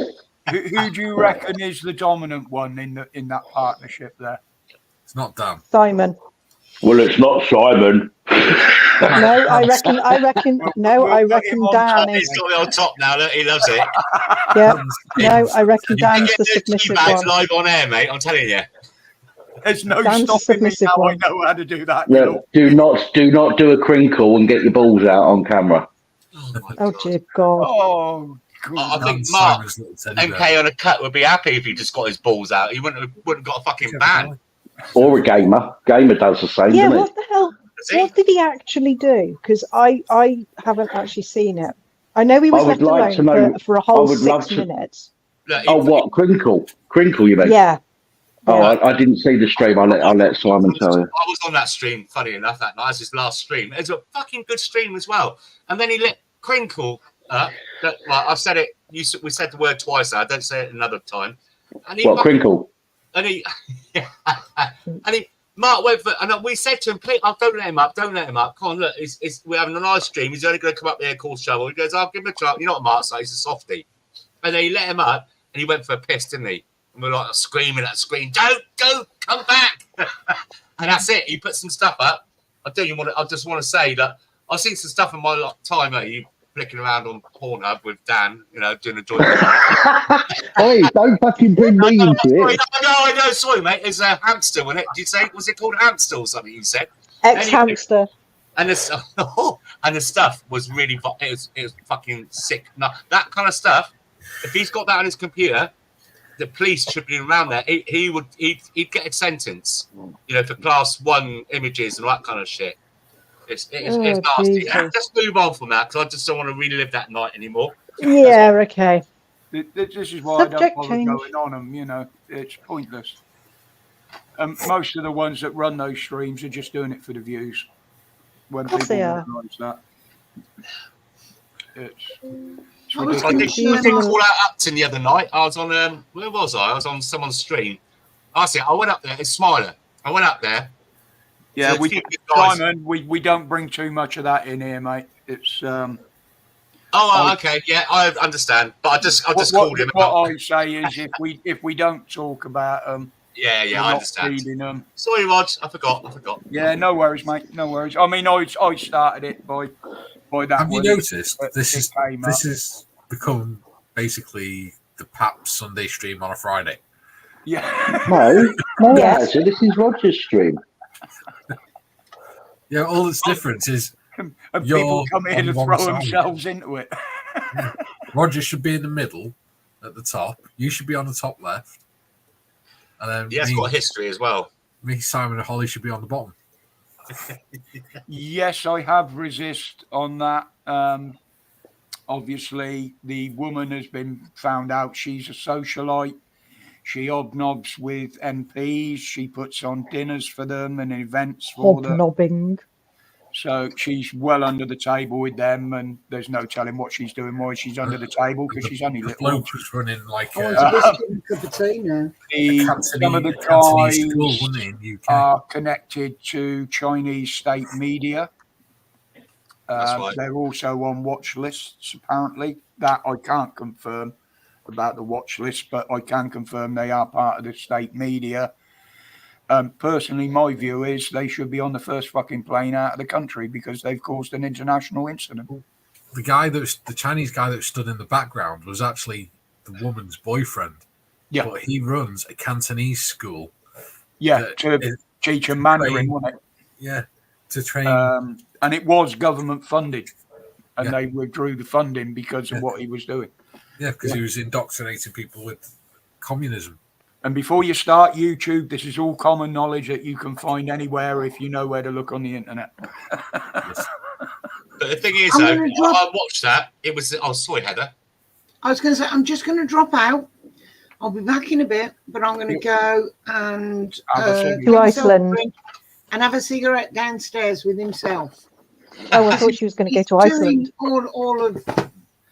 who do you reckon is the dominant one in that partnership there? It's not Dan. Simon. Well, it's not Simon. No, I reckon Dan He's is. got me on top now. Look, he loves it. Yeah. No, I reckon Dan's the submissive one. Live on air, mate. I'm telling you. There's no Dan's the stopping me submissive now. one. I know how to do that. Look, do not do a crinkle and get your balls out on camera. Oh dear God. Oh, I God. think Mark MK on a cut would be happy if he just got his balls out. He wouldn't have got a fucking ban. Or a gamer. Gamer does the same, Yeah, doesn't what the hell? What did he actually do? Because I haven't actually seen it. I know he was left alone for a whole 6 minutes. Look, what crinkle? Crinkle, you mean? Yeah. Oh, I didn't see the stream. I'll let Simon tell you. I was on that stream, funny enough, that night. It was his last stream. It was a fucking good stream as well. And then he let Crinkle up. I've said it. We said the word twice. I don't say it another time. And he Crinkle? And he, Mark went for, and we said to him, "Please, don't let him up. Don't let him up. Come on, look, we're having a nice stream. He's only going to come up there and call shovel." He goes, "I'll give him a try." You know what Mark says? He's a softie. And then he let him up, and he went for a piss, didn't he? And we're like screaming at the screen, "Don't go, come back!" And that's it. He put some stuff up. I just want to say that I've seen some stuff in my time. You flicking around on Pornhub with Dan, doing a joint. Hey, don't fucking bring me into it. I know. Sorry, mate. It's a hamster, wasn't it? Did you say, was it called hamster or something? You said Ex-hamster. And the stuff was really, it was fucking sick. No, that kind of stuff. If he's got that on his computer, the police should be around there. He'd get a sentence, for class 1 images and all that kind of shit. It's nasty. Just move on from that because I just don't want to relive that night anymore. Yeah, okay. This is why I don't bother going on them. It's pointless. Most of the ones that run those streams are just doing it for the views. When people realise that, it's ridiculous. I did call out Upton the other night. I was on where was I? I was on someone's stream. I went up there. It's Smiler. I went up there. Yeah, Simon, we don't bring too much of that in here, mate. It's okay, yeah, I understand, but I just called him. What I say is, if we don't talk about them, yeah, I understand. Them. Sorry, Rog, I forgot. Yeah, no worries, mate, no worries. I mean, I started it by that. Have you noticed this is become basically the Pap Sunday stream on a Friday? Yeah. No, yes. This is Roger's stream. Yeah, all that's different is and people come in and throw themselves into it. Roger should be in the middle at the top. You should be on the top left. And then it's got history as well. Me, Simon, and Holly should be on the bottom. Yes, I have resist on that. Obviously, the woman has been found out she's a socialite. She hobnobs with MPs. She puts on dinners for them and events for them. Hobnobbing. So she's well under the table with them, and there's no telling what she's doing. Why she's under the table because she's only little. The bloke was running like some of the guys are connected to Chinese state media. Right. They're also on watch lists, apparently. That I can't confirm about the watch list, but I can confirm they are part of the state media. Personally, my view is they should be on the first fucking plane out of the country because they've caused an international incident. The Chinese guy that stood in the background was actually the woman's boyfriend. Yeah. But he runs a Cantonese school. Yeah, to teach them Mandarin, wasn't it? Yeah, to train. And it was government funded. And they withdrew the funding because of what he was doing. Yeah, because he was indoctrinating people with communism. And before you start YouTube, this is all common knowledge that you can find anywhere if you know where to look on the internet. But the thing is, though, I watched that. It was. Oh, sorry, Heather. I was going to say, I'm just going to drop out. I'll be back in a bit, but I'm going to go and to Iceland and have a cigarette downstairs with himself. Oh, I thought she was going to go to Iceland. All of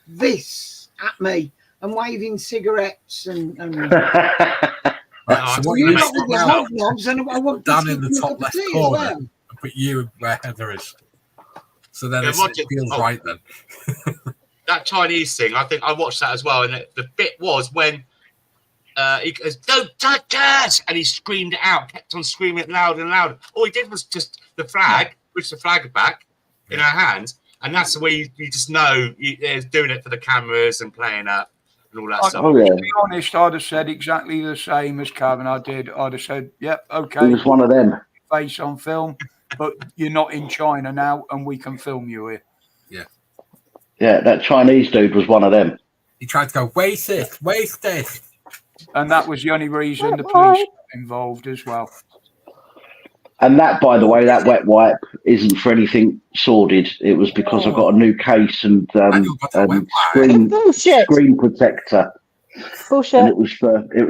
this at me and waving cigarettes and Right, so what you make with the hobnobs, and I want down in the top left corner, well. and put you where Heather is. So then Yeah, it feels right then. That Chinese thing, I think I watched that as well. And the bit was when he goes, "Don't touch us!" and he screamed it out, kept on screaming it louder and louder. All he did was just the flag, push the flag back in her hand, and that's the way you just know he's doing it for the cameras and playing up and all that stuff. Oh, yeah. To be honest, I'd have said exactly the same as Kevin. I'd have said, "Yep, okay." He was one of them. Face on film, but you're not in China now, and we can film you here. Yeah, that Chinese dude was one of them. He tried to go, waste it. And that was the only reason the police got involved as well. And that, by the way, that wet wipe isn't for anything sordid. It was because I've got a new case and Bullshit. screen protector. Bullshit. And it was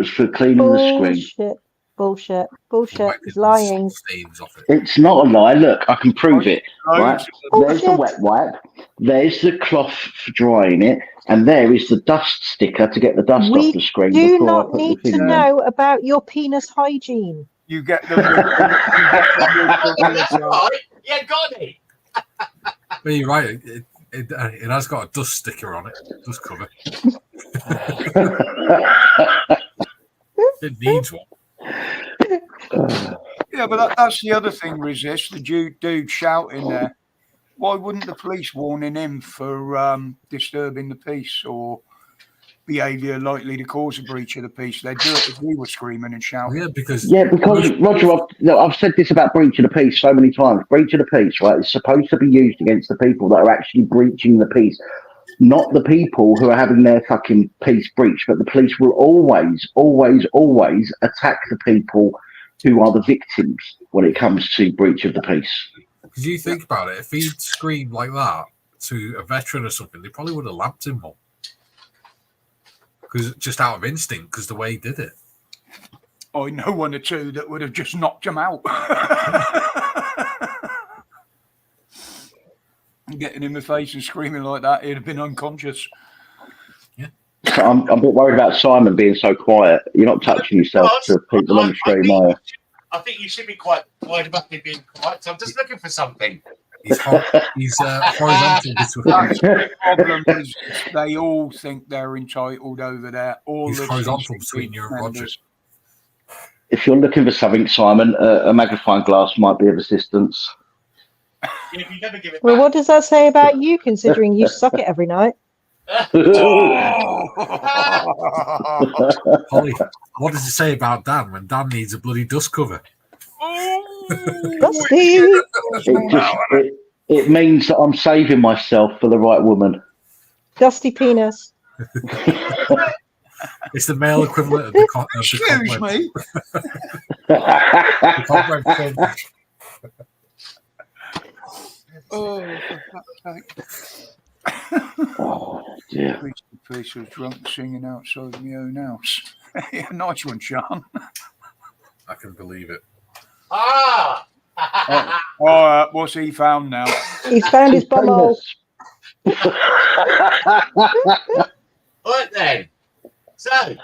for cleaning the screen. Bullshit. He's lying. Stains off it. It's not a lie. Look, I can prove it. Right? Oh, There's shit. the wet wipe. There's the cloth for drying it. And there is the dust sticker to get the dust off the screen. We do before I not put the need thing to in. know about your penis hygiene. You get the. Yeah, got it. But you're right. It has got a dust sticker on it. Dust cover. It needs one. Yeah, but that's the other thing, Resist. The dude shouting there. Why wouldn't the police warning him for disturbing the peace or behaviour likely to cause a breach of the peace? They'd do it if we were screaming and shouting. Yeah, because Roger, I've said this about breach of the peace so many times. Breach of the peace, right, is supposed to be used against the people that are actually breaching the peace, not the people who are having their fucking peace breached. But the police will always attack the people who are the victims when it comes to breach of the peace. Because you think about it, if he'd screamed like that to a veteran or something, they probably would have lapped him more. Because just out of instinct, because the way he did it. I know one or two that would have just knocked him out. Getting in the face and screaming like that, he'd have been unconscious. Yeah. So I'm a bit worried about Simon being so quiet. You're not touching yourself to people on the stream, are you? I think you should be quite worried about me being quiet. So I'm just looking for something. He's horizontal between. The problem is they all think they're entitled over there. He's horizontal between you and Rogers. If you're looking for something, Simon, a magnifying glass might be of assistance. If you never give it Well, back. what does that say about you, considering you suck it every night? Holly, what does it say about Dan when Dan needs a bloody dust cover? Dusty! It means that I'm saving myself for the right woman. Dusty penis. It's the male equivalent of the Excuse me. The cobweb thing. Oh, Oh, dear. the police was drunk singing outside my own house. Yeah, nice one, Sean. I can believe it. Ah! What's he found now? He's found his bumhole. Right then. So,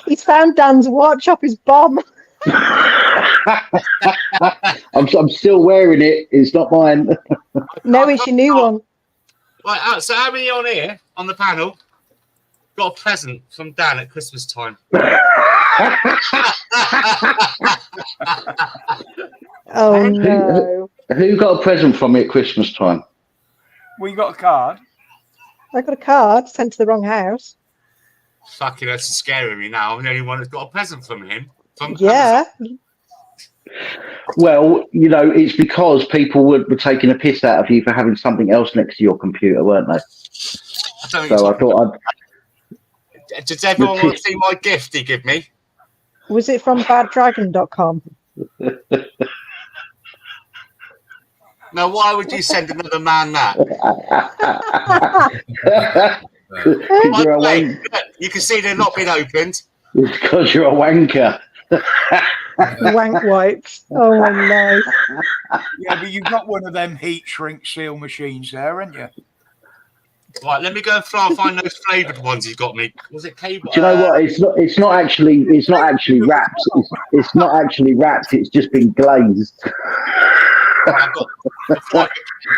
He's found Dan's watch up his bum. I'm still wearing it. It's not mine. No, it's your new one. right, so how many on here on the panel got a present from Dan at Christmas time? Oh no. Who got a present from me at Christmas time? We got a card. I got a card sent to the wrong house. Fucking that's scaring me now. I'm the only one that's got a present from him. From Yeah. Well, it's because people were taking a piss out of you for having something else next to your computer, weren't they? I don't think So I thought Does everyone want to see my gift he gave me? Was it from baddragon.com? Now, why would you send another man that? Because you're a Wait, wank. look, you can see they're not been opened. It's because you're a wanker. Wank wipes. Oh my life. Yeah, but you've got one of them heat shrink seal machines there, haven't you? Right, let me go and try and find those flavoured ones he's got me. Was it cable? Do you know what? It's not actually wrapped. It's not actually wrapped. It's just been glazed. I've got to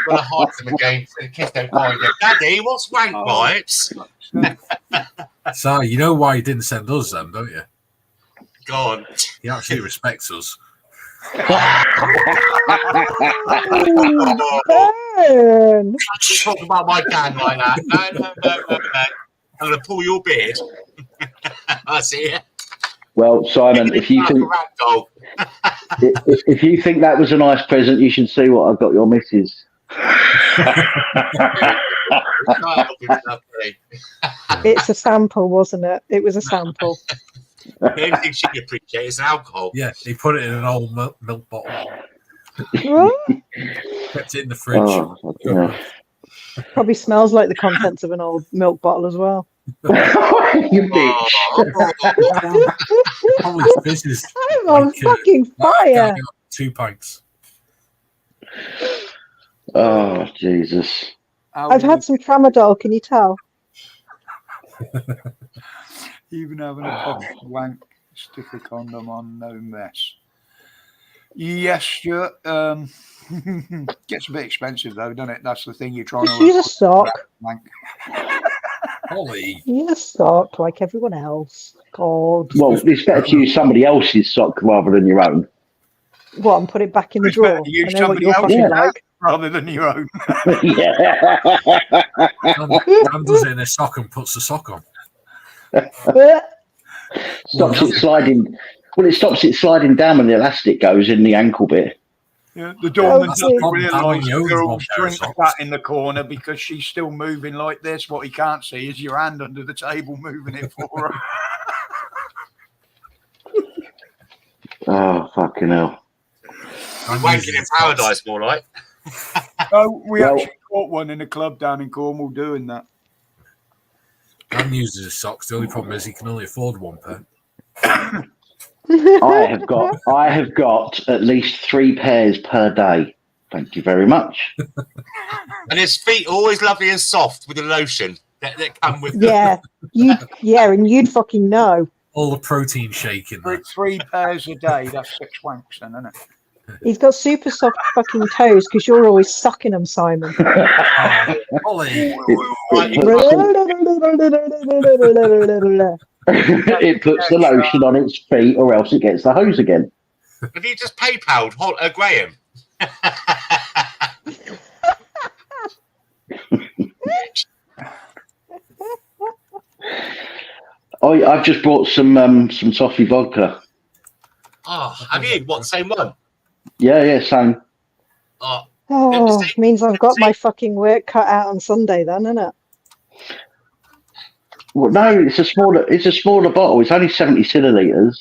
hide them again so the kids don't find them. Daddy, what's wank wipes? So you know why he didn't send us them, don't you? Go on. He actually respects us. Burn. Talk about my gang like that. No. I'm going to pull your beard. I see it. Well, Simon, if you think that was a nice present, you should see what I've got your missus. It's a sample, wasn't it? It was a sample. The only thing she appreciates is alcohol. Yeah, he put it in an old milk bottle. Kept it in the fridge. Oh, yeah. Probably smells like the contents of an old milk bottle as well. You bitch. Probably fizzes. I'm on fucking fire. 2 pints. Oh, Jesus. I've had some tramadol, can you tell? Even having a posh wank, stick a condom on, no mess. Yes, Stuart. Gets a bit expensive though, doesn't it? That's the thing you're trying Just to use a sock. wank. Holly. Use a sock like everyone else. God. Well, it's better to use somebody else's sock rather than your own. What, and put it back in the It's better drawer? to use I know what somebody you're fucking else's like. rather than your own. Yeah. Dan does it in a sock and puts the sock on. Stops it sliding. Well, it stops it sliding down when the elastic goes in the ankle bit. Yeah, the doorman That's doesn't the realise problem. the girl's drink Socks. that in the corner because she's still moving like this. What he can't see is your hand under the table moving it for her. Oh, fucking hell. Wanking in paradise, more like. Oh, we Well- actually caught one in a club down in Cornwall doing that. Dan uses his socks. The only problem is he can only afford one pair. I have got at least 3 pairs per day. Thank you very much. And his feet are always lovely and soft with the lotion that come with them. Yeah, and you'd fucking know. All the protein shake in there. 3 pairs a day, that's 6 wanks then, isn't it? He's got super soft fucking toes because you're always sucking them, Simon. Oh, Holly. It puts the lotion on its feet or else it gets the hose again. Have you just PayPal'd Graham? I've just brought some toffee vodka. Oh, have you? What, same one? Yeah, same. Oh, Oh, means I've got my fucking work cut out on Sunday then, isn't it? Well, no, it's a smaller bottle. It's only 70 centilitres.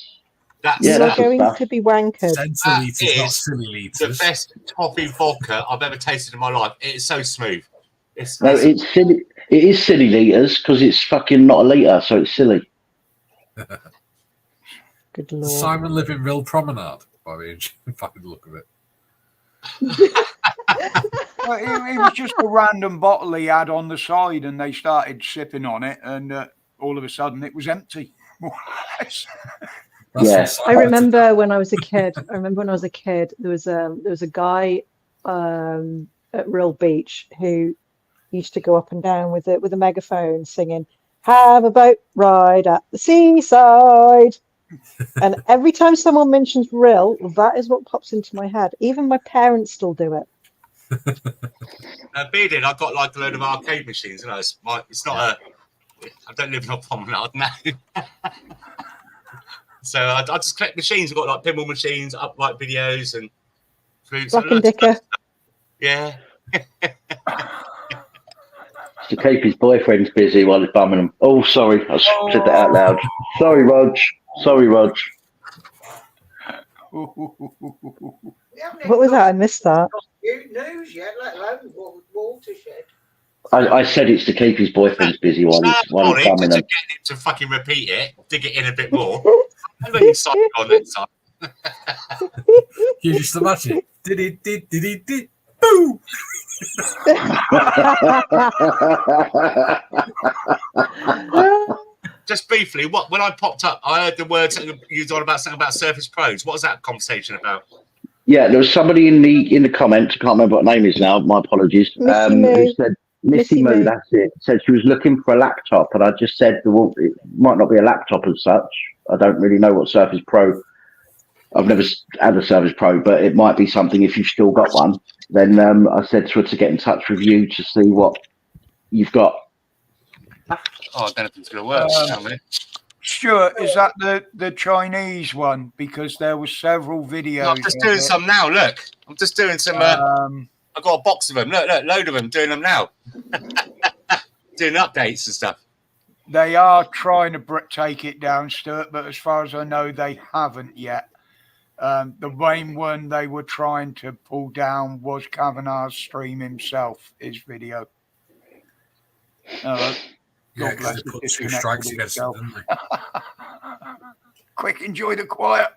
that's Yeah, You're that's the going stuff. to be wankered. Centilitres, That not is silly the litres. best toffee vodka I've ever tasted in my life. It is so smooth. No, it's silly. It is silly litres because it's fucking not a litre, so it's silly. Good Does lord. Simon live in Real Promenade? By the look of it. Well, it was just a random bottle he had on the side, and they started sipping on it, and all of a sudden it was empty. More or less. That's Yeah. what I Simon remember when I was a kid. There was a guy at Real Beach who used to go up and down with a megaphone singing, "Have a boat ride at the seaside." And every time someone mentions Real, that is what pops into my head. Even my parents still do it. Bearded, I've got like a load of arcade machines. You know, it's not a. I don't live in a promenade now. So I just collect machines. I've got like pinball machines, upright videos, and fruits. Black and Dicker. Yeah. To keep his boyfriends busy while he's bumming them. Oh, sorry, I said that out loud. Sorry, Rog. What was that? I missed that. News yet, let alone watershed. I said it's to keep his boyfriends busy while he's Sorry, bumming to them. get him to fucking repeat it, dig it in a bit more. And then you sign on next time. You just imagine. Did. Boo! Just briefly, when I popped up, I heard the words you was on about something about Surface Pros. What was that conversation about? Yeah, there was somebody in the comments, I can't remember what her name is now, my apologies, Missy who Moo. said, Missy Moo, that's it, said she was looking for a laptop, and I just said, well, it might not be a laptop as such. I don't really know what Surface Pro, I've never had a Surface Pro, but it might be something if you've still got one. Then I said to her to get in touch with you to see what you've got. Oh, I don't know if it's going to work. Stuart, is that the Chinese one? Because there were several videos. No, I'm just doing some now. Look, I'm just doing some. I've got a box of them. Look, load of them. Doing them now. Doing updates and stuff. They are trying to take it down, Stuart, but as far as I know, they haven't yet. The main one they were trying to pull down was Kavanagh's stream himself, his video. Yeah, because they put 2 strikes against it, didn't they? Quick, enjoy the quiet.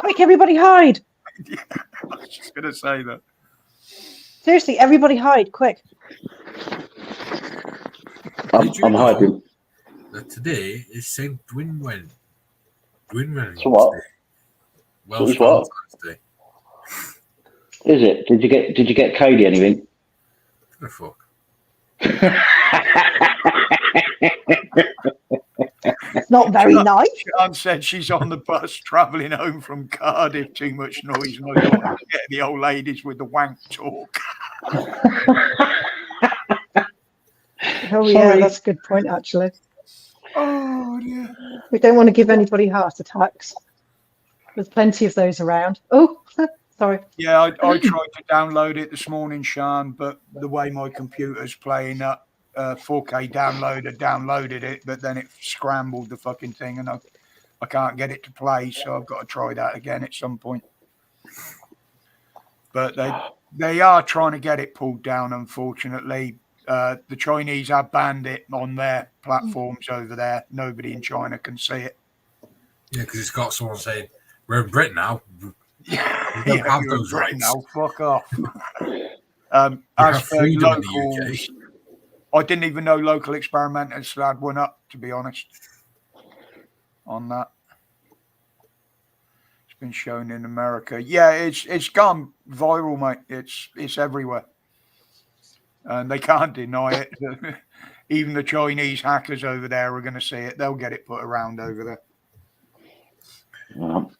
Quick, everybody hide. Yeah, I was just going to say that. Seriously, everybody hide, quick. I'm hiding. That today is St. Dwinwen. So what? Welsh what? Valentine's Day. Is it? Did you get Katie anything? The fuck? It's not very nice. Sean said she's on the bus travelling home from Cardiff. Too much noise. And I don't want to get the old ladies with the wank talk. Oh, yeah, that's a good point, actually. Oh, dear. We don't want to give anybody heart attacks. There's plenty of those around. Oh, sorry. Yeah, I tried to download it this morning, Sean, but the way my computer's playing up, 4K downloader downloaded it, but then it scrambled the fucking thing, and I can't get it to play, so I've got to try that again at some point. But they are trying to get it pulled down, unfortunately. The Chinese have banned it on their platforms over there. Nobody in China can see it. Yeah, because it's got someone saying, we're in Britain now. Yeah, We don't have those right rights. now. Fuck off. As for freedom in the locals, I didn't even know local experimenters had one up, to be honest, on that. It's been shown in America. Yeah, it's gone viral, mate. It's everywhere. And they can't deny it. Even the Chinese hackers over there are going to see it. They'll get it put around over there.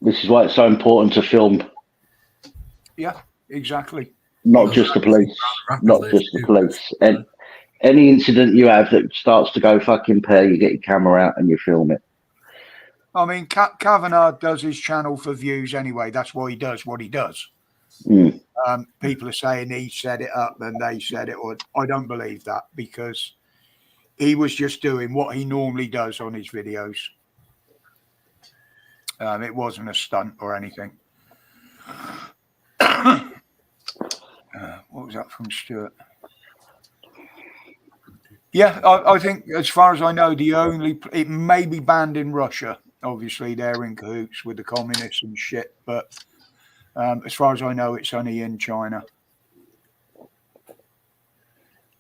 This is why it's so important to film. Yeah, exactly. Not just the police. Not just the police. And any incident you have that starts to go fucking pear, you get your camera out and you film it. I mean, Kavanagh does his channel for views anyway. That's why he does what he does. Mm. People are saying he set it up and they said it. Or I don't believe that, because he was just doing what he normally does on his videos. It wasn't a stunt or anything. What was that from Stuart? Yeah, I think as far as I know, it may be banned in Russia. Obviously, they're in cahoots with the communists and shit. But as far as I know, it's only in China.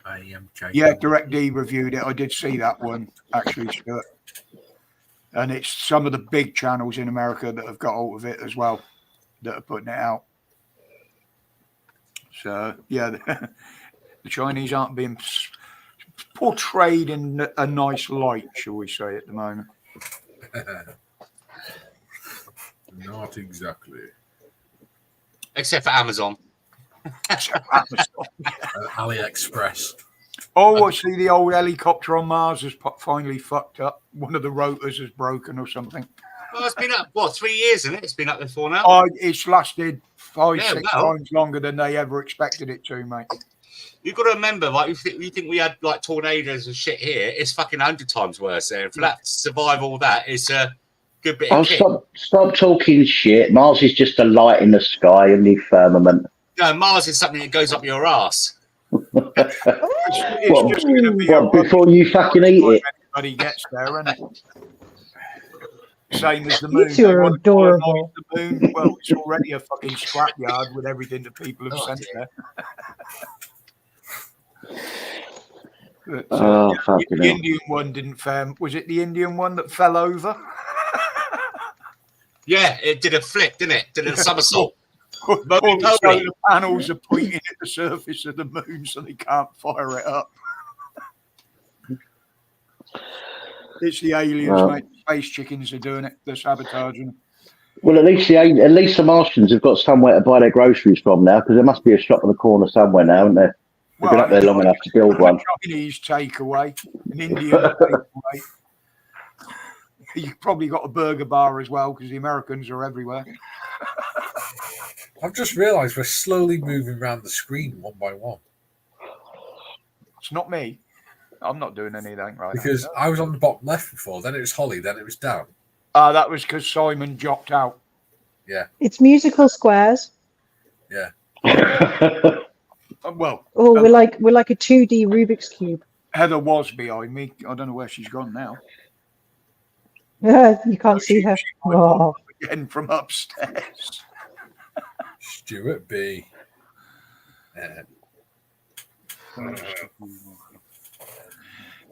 I am China. Yeah, DirectD reviewed it. I did see that one, actually, Stuart. And it's some of the big channels in America that have got hold of it as well, that are putting it out. So, yeah, the Chinese aren't being portrayed in a nice light, shall we say, at the moment. Not exactly. Except for Amazon. AliExpress. Oh, I see the old helicopter on Mars has finally fucked up. One of the rotors has broken or something. Well, it's been up, 3 years, isn't it? It's been up before now. Oh, it's lasted 5-6 times longer than they ever expected it to, mate. You've got to remember, like, you think we had like tornadoes and shit here, it's fucking 100 times worse there. For that to survive all that, it's good bit Oh, of kit. stop talking shit. Mars is just a light in the sky and the firmament. No, Mars is something that goes up your ass. It's just going to be What, before you fucking eat it? Everybody gets there, isn't it? Same as the You moon. two They are want to colonise adorable. the moon. Well, it's already a fucking scrapyard with everything that people have Oh, sent dear. there. But, Oh, the fucking hell. Indian one didn't fare. Was it the Indian one that fell over? Yeah, it did a flip, didn't it? Did a somersault. All the Moly. solar panels are pointing at the surface of the moon, so they can't fire it up. It's the aliens, mate. Space chickens are doing it. They're sabotaging them. Well, at least the Martians have got somewhere to buy their groceries from now, because there must be a shop on the corner somewhere now, isn't there? They've been up there long enough to build one. Chinese takeaway, an Indian takeaway. You've probably got a burger bar as well, because the Americans are everywhere. I've just realised we're slowly moving around the screen one by one. It's not me. I'm not doing anything right Because now. I was on the bottom left before, then it was Holly, then it was Dan. That was because Simon dropped out. Yeah. It's musical squares. Yeah. Well, Oh, we're like a 2D Rubik's cube. Heather was behind me. I don't know where she's gone now. You can't see her. Oh. Again from upstairs. Stuart B.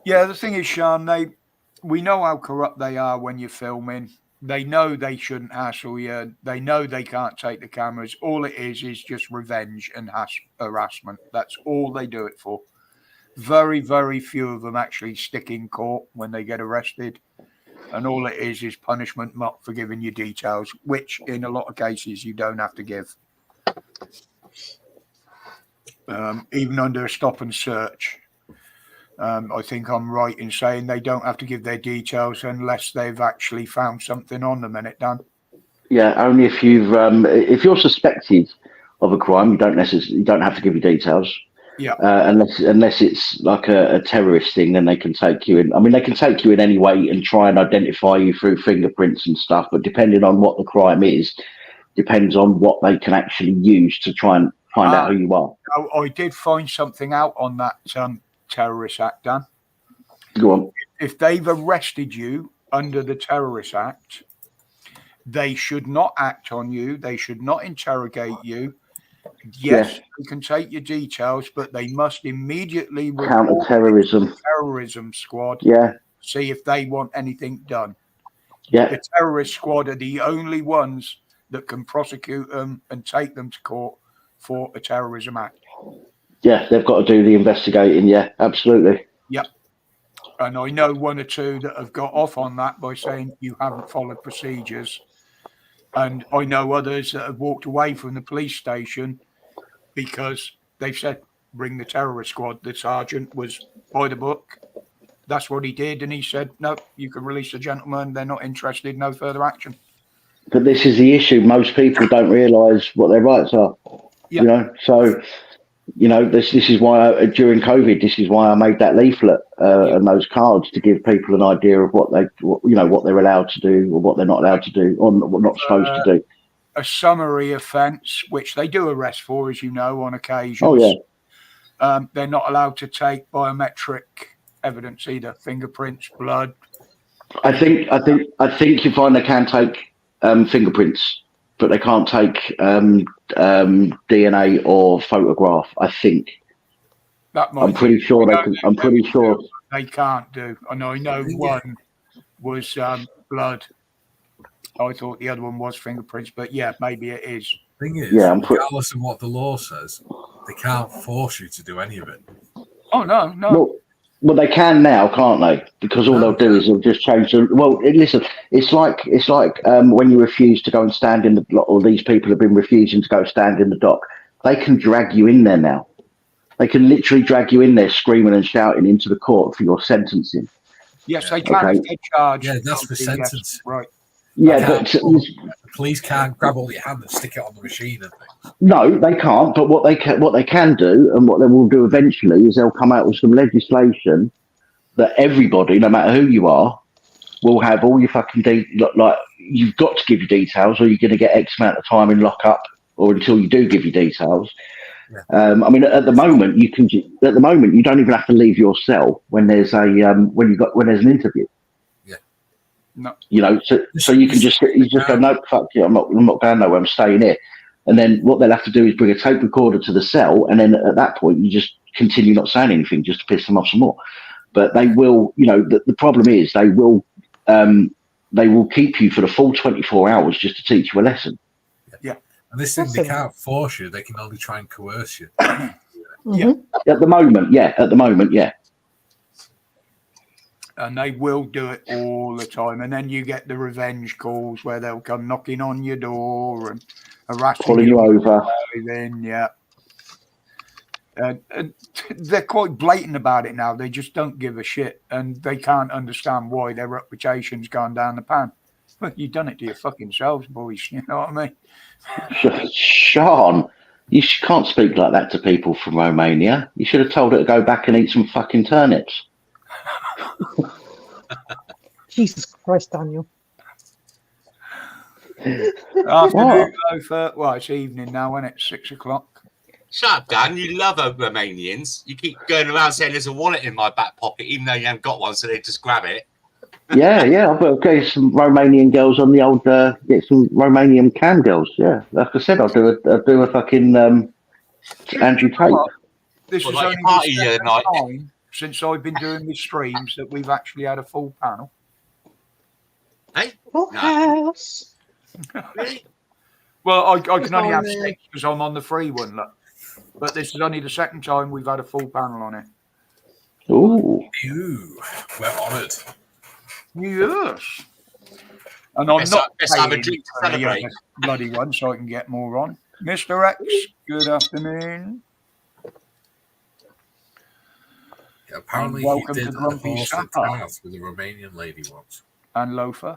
Yeah, the thing is, Sean, we know how corrupt they are when you're filming. They know they shouldn't hassle you. They know they can't take the cameras. All it is just revenge and harassment. That's all they do it for. Very, very few of them actually stick in court when they get arrested. And all it is punishment not for giving you details, which in a lot of cases you don't have to give. Even under a stop and search. I think I'm right in saying they don't have to give their details unless they've actually found something on them, innit, Dan? Yeah, only if if you're suspected of a crime, you don't have to give your details. Yeah. Unless it's like a terrorist thing, then they can take you in. I mean, they can take you in anyway and try and identify you through fingerprints and stuff. But depending on what the crime is, depends on what they can actually use to try and find out who you are. I did find something out on that terrorist act, Dan. Go on. If they've arrested you under the terrorist act, they should not act on you. They should not interrogate you. Yes, you can take your details, but they must immediately report counter-terrorism to the terrorism squad. Yeah. See if they want anything done. Yeah. The terrorist squad are the only ones that can prosecute them and take them to court for a terrorism act. Yeah, they've got to do the investigating. Yeah, absolutely. Yep. And I know one or two that have got off on that by saying you haven't followed procedures. And I know others that have walked away from the police station because they've said, bring the terrorist squad. The sergeant was by the book. That's what he did. And he said, no, you can release the gentleman. They're not interested. No further action. But this is the issue. Most people don't realise what their rights are. Yep. You know, so... You know, this is why during COVID, this is why I made that leaflet and those cards to give people an idea of what they're allowed to do or what they're not allowed to do or what not supposed to do. A summary offence, which they do arrest for, as you know, on occasions. Oh yeah. They're not allowed to take biometric evidence either, fingerprints, blood. I think you find they can take fingerprints, but they can't take DNA or photograph. I think. I'm pretty sure they can. I'm pretty sure they can't do. And I know one was blood. I thought the other one was fingerprints, but yeah, maybe it is. Thing is, yeah, regardless of what the law says, they can't force you to do any of it. Oh no. Well, they can now, can't they? Because all they'll do is they'll just change the. Well, listen, it's like when you refuse to go and stand in the, or these people have been refusing to go stand in the dock. They can drag you in there now. They can literally drag you in there, screaming and shouting into the court for your sentencing. Yes, they can. If they're charged. Yeah, that's for sentence. Yes, right. Yeah, but the police can't grab all your hand and stick it on the machine and things. No, they can't. But what they can do, and what they will do eventually, is they'll come out with some legislation that everybody, no matter who you are, will have all your fucking like you've got to give your details, or you're going to get X amount of time in lockup, or until you do give your details. Yeah. I mean, at the moment you can. At the moment, you don't even have to leave your cell when there's a when there's an interview. Yeah. No. You know, so you can just go, no, fuck you, I'm not going nowhere. I'm staying here. And then what they'll have to do is bring a tape recorder to the cell, and then at that point you just continue not saying anything, just to piss them off some more. But they will, you know, the problem is they will keep you for the full 24 hours just to teach you a lesson. Yeah. And this thing, they can't force you; they can only try and coerce you. Yeah. At the moment, yeah. And they will do it all the time. And then you get the revenge calls where they'll come knocking on your door and harassing Pulling you over. Then, yeah. And they're quite blatant about it now. They just don't give a shit. And they can't understand why their reputation's gone down the pan. Well, you've done it to your fucking selves, boys. You know what I mean? Sean, you can't speak like that to people from Romania. You should have told her to go back and eat some fucking turnips. Jesus Christ, Daniel. Afternoon, Loafer. Well, it's evening now, isn't it? 6 o'clock. Shut up, Dan. You love Romanians. You keep going around saying there's a wallet in my back pocket, even though you haven't got one, so they just grab it. Yeah. I've got to get some Romanian girls on the old, get some Romanian cam girls. Yeah, like I said, I'll do a fucking Andrew Tate. This Well, is like only a party the second night. time since I've been doing the streams that we've actually had a full panel. Hey? Full No. house. Really? Well, I can only have on there. 6 because I'm on the free one, look. But this is only the second time we've had a full panel on it. Ooh. Ew, we're honoured. Yes. And I'm Let's not have a paying drink to for the celebrate. other bloody one so I can get more on. Mr. X, good afternoon. Yeah, apparently, Welcome he to did a Grumpy horse and Sapper. cart with a Romanian lady once. And Loafer.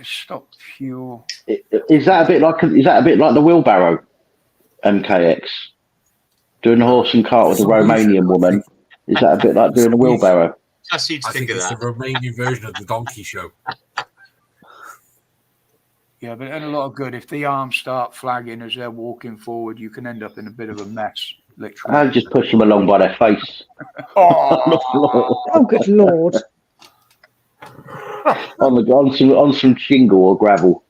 Stop fuel. Is that a bit like the wheelbarrow MKX? Doing the horse and cart with the Romanian woman. Is that a bit like doing a wheelbarrow? Just you to I think think of it's that. the Romanian version of the donkey show. Yeah, but it ain't a lot of good. If the arms start flagging as they're walking forward, you can end up in a bit of a mess, literally. I just push them along by their face. Oh, good Lord. on some shingle or gravel.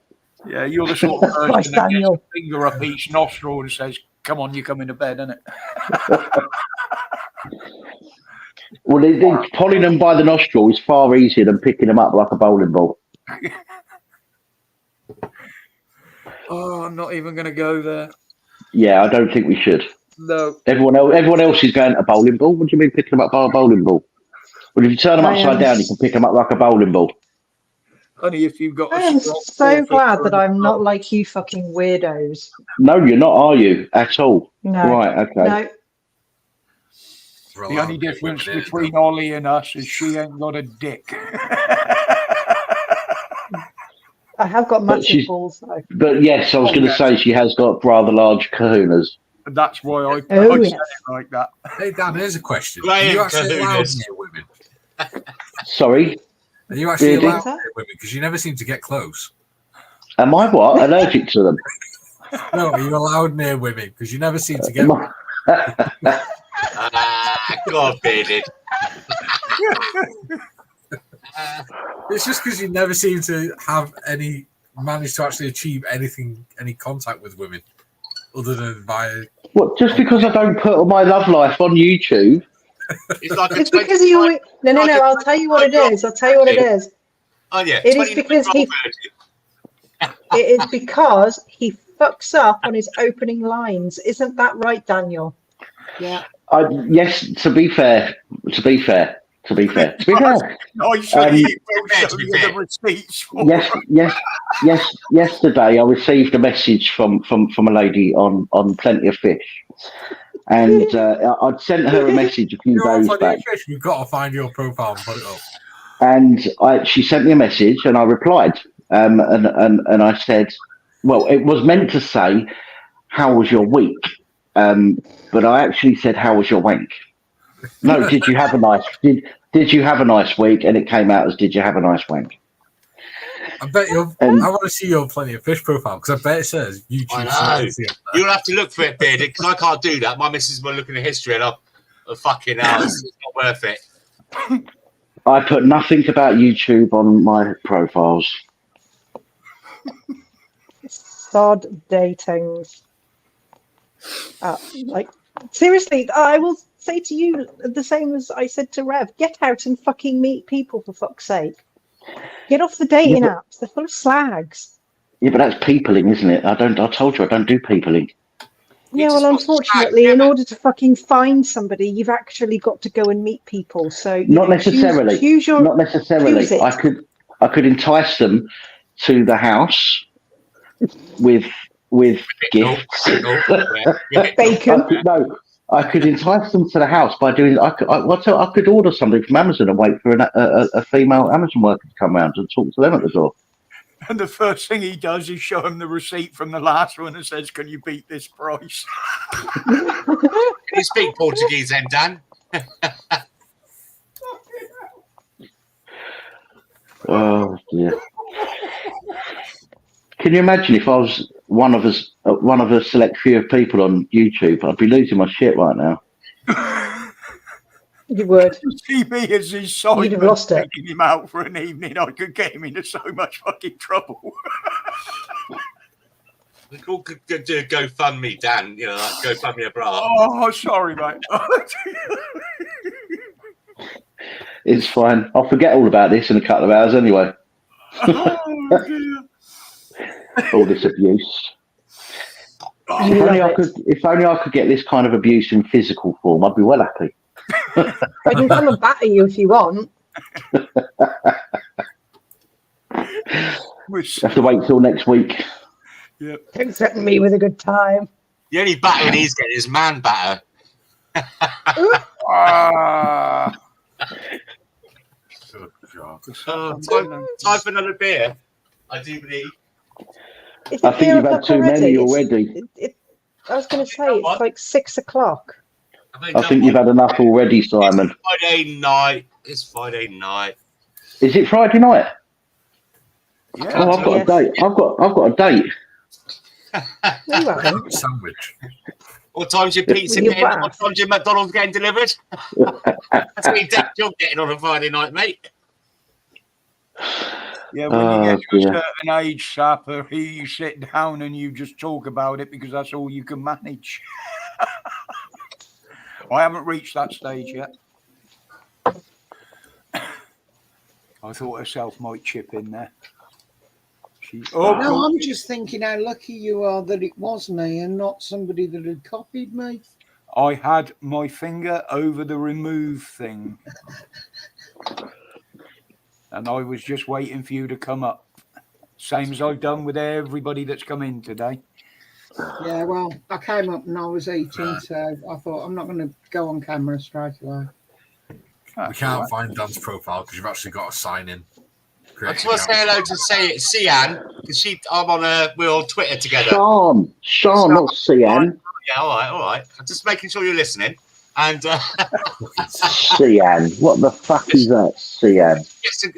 Yeah, you're the sort of person Christ, that gets Daniel. a finger up each nostril and says, come on, you come into bed, innit? Well, pulling them by the nostril is far easier than picking them up like a bowling ball. Oh, I'm not even going to go there. Yeah, I don't think we should. No. Everyone else is going a bowling ball. What do you mean picking them up by a bowling ball? Well, if you turn them upside down, you can pick them up like a bowling ball. Only if you've got I a am strong so four glad footer that I'm and a not like you fucking weirdos. No, you're not, are you? At all? No. Right, okay. No. We're The allowed only to get difference women in it, between though. Ollie and us is she ain't got a dick. I have got But massive balls though. But yes, I was going to say she has got rather large kahunas. That's why I Oh, said yes. it like that. Hey, Dan, here's a question. Are Graham you actually allowed Cahunas. near women? Sorry, Are you actually Really? allowed near women? Because you never seem to get close. am I what? Allergic to them? No, are you allowed near women? Because you never seem to get. Am I- God, Bearded. It's just because you never seem to have manage to actually achieve any contact with women, other than via. What? Just because I don't put my love life on YouTube? It's like a It's because he always... No, I'll tell you what it is. Oh, yeah. It is because he... It is because he fucks up on his opening lines. Isn't that right, Daniel? Yeah. Yes. To be fair. Nice of you will show me the receipts. for Yes. Yesterday, I received a message from a lady on Plenty of Fish, and I'd sent her a message a few You're on days Plenty back, of Fish. We've got to find your profile and put it up. and she sent me a message, and I replied, and I said, well, it was meant to say, "How was your week?" But I actually said, "How was your wank?" No, did you have a nice? did you have a nice week? And it came out as did you have a nice wank? I bet you'll. I want to see your Plenty of Fish profile because I bet it says YouTube. I know. You'll have to look for it, Bearded, because I can't do that. My missus will look in the history and I'll fucking hell, it's not worth it. I put nothing about YouTube on my profiles. Sod dating. Like, seriously, I will say to you the same as I said to Rev. Get out and fucking meet people, for fuck's sake. Get off the dating apps. They're full of slags. Yeah, but that's peopling, isn't it? I told you I don't do peopling. Yeah, well, unfortunately, in order to fucking find somebody, you've actually got to go and meet people. So not necessarily. Not necessarily. I could entice them to the house with gifts. Bacon. I could entice them to the house by doing. I could order something from Amazon and wait for a female Amazon worker to come round and talk to them at the door. And the first thing he does is show him the receipt from the last one and says, "Can you beat this price?" Can you speak Portuguese then, Dan? Oh dear. Can you imagine if I was one of a select few of people on YouTube? I'd be losing my shit right now. You would. See me as his side. You'd have lost it. Taking him out for an evening, I could get him into so much fucking trouble. We all could do a GoFundMe, Dan. You know, like GoFundMe a bra. Oh, sorry, mate. It's fine. I'll forget all about this in a couple of hours anyway. Oh, dear. All this abuse. If only I could get this kind of abuse in physical form, I'd be well happy. I can come and batter you if you want. Have to wait till next week. Yep. Don't threaten me with a good time. The only battering he's getting is man batter. Time for another beer. I do believe. I think you've had too many already. I was going to say, it's like 6 o'clock. I think you've had enough already, Simon. It's Friday night. Is it Friday night? Yeah. Oh, I've got a date. I've got a date. No, you haven't. Sandwich. What time's your pizza getting? What time's your McDonald's getting delivered? That's what you're getting on a Friday night, mate. Yeah, when you get to a certain age, Sapper, you sit down and you just talk about it because that's all you can manage. I haven't reached that stage yet. I thought herself might chip in there. No, I'm just thinking how lucky you are that it was me and not somebody that had copied me. I had my finger over the remove thing. And I was just waiting for you to come up. Same as I've done with everybody that's come in today. Yeah, well, I came up and I was eating, so I thought I'm not going to go on camera straight away. We can't find Dan's profile because you've actually got to sign in. I just want to say hello to Sian because we're on Twitter together. Sean, not Sian. Yeah, all right. I'm just making sure you're listening. And Sian, what the fuck is that, Sian?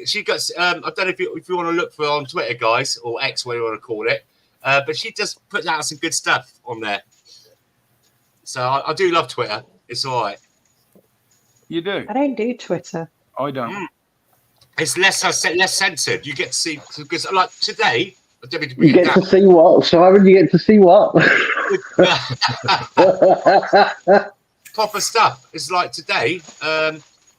She got. I don't know if you want to look for her on Twitter, guys, or X, whatever you want to call it. But she just puts out some good stuff on there. So I do love Twitter. It's all right. You do? I don't do Twitter. I don't. It's less censored. You get to see because like today. You get to see what, Simon? You get to see what? Proper stuff. It's like today.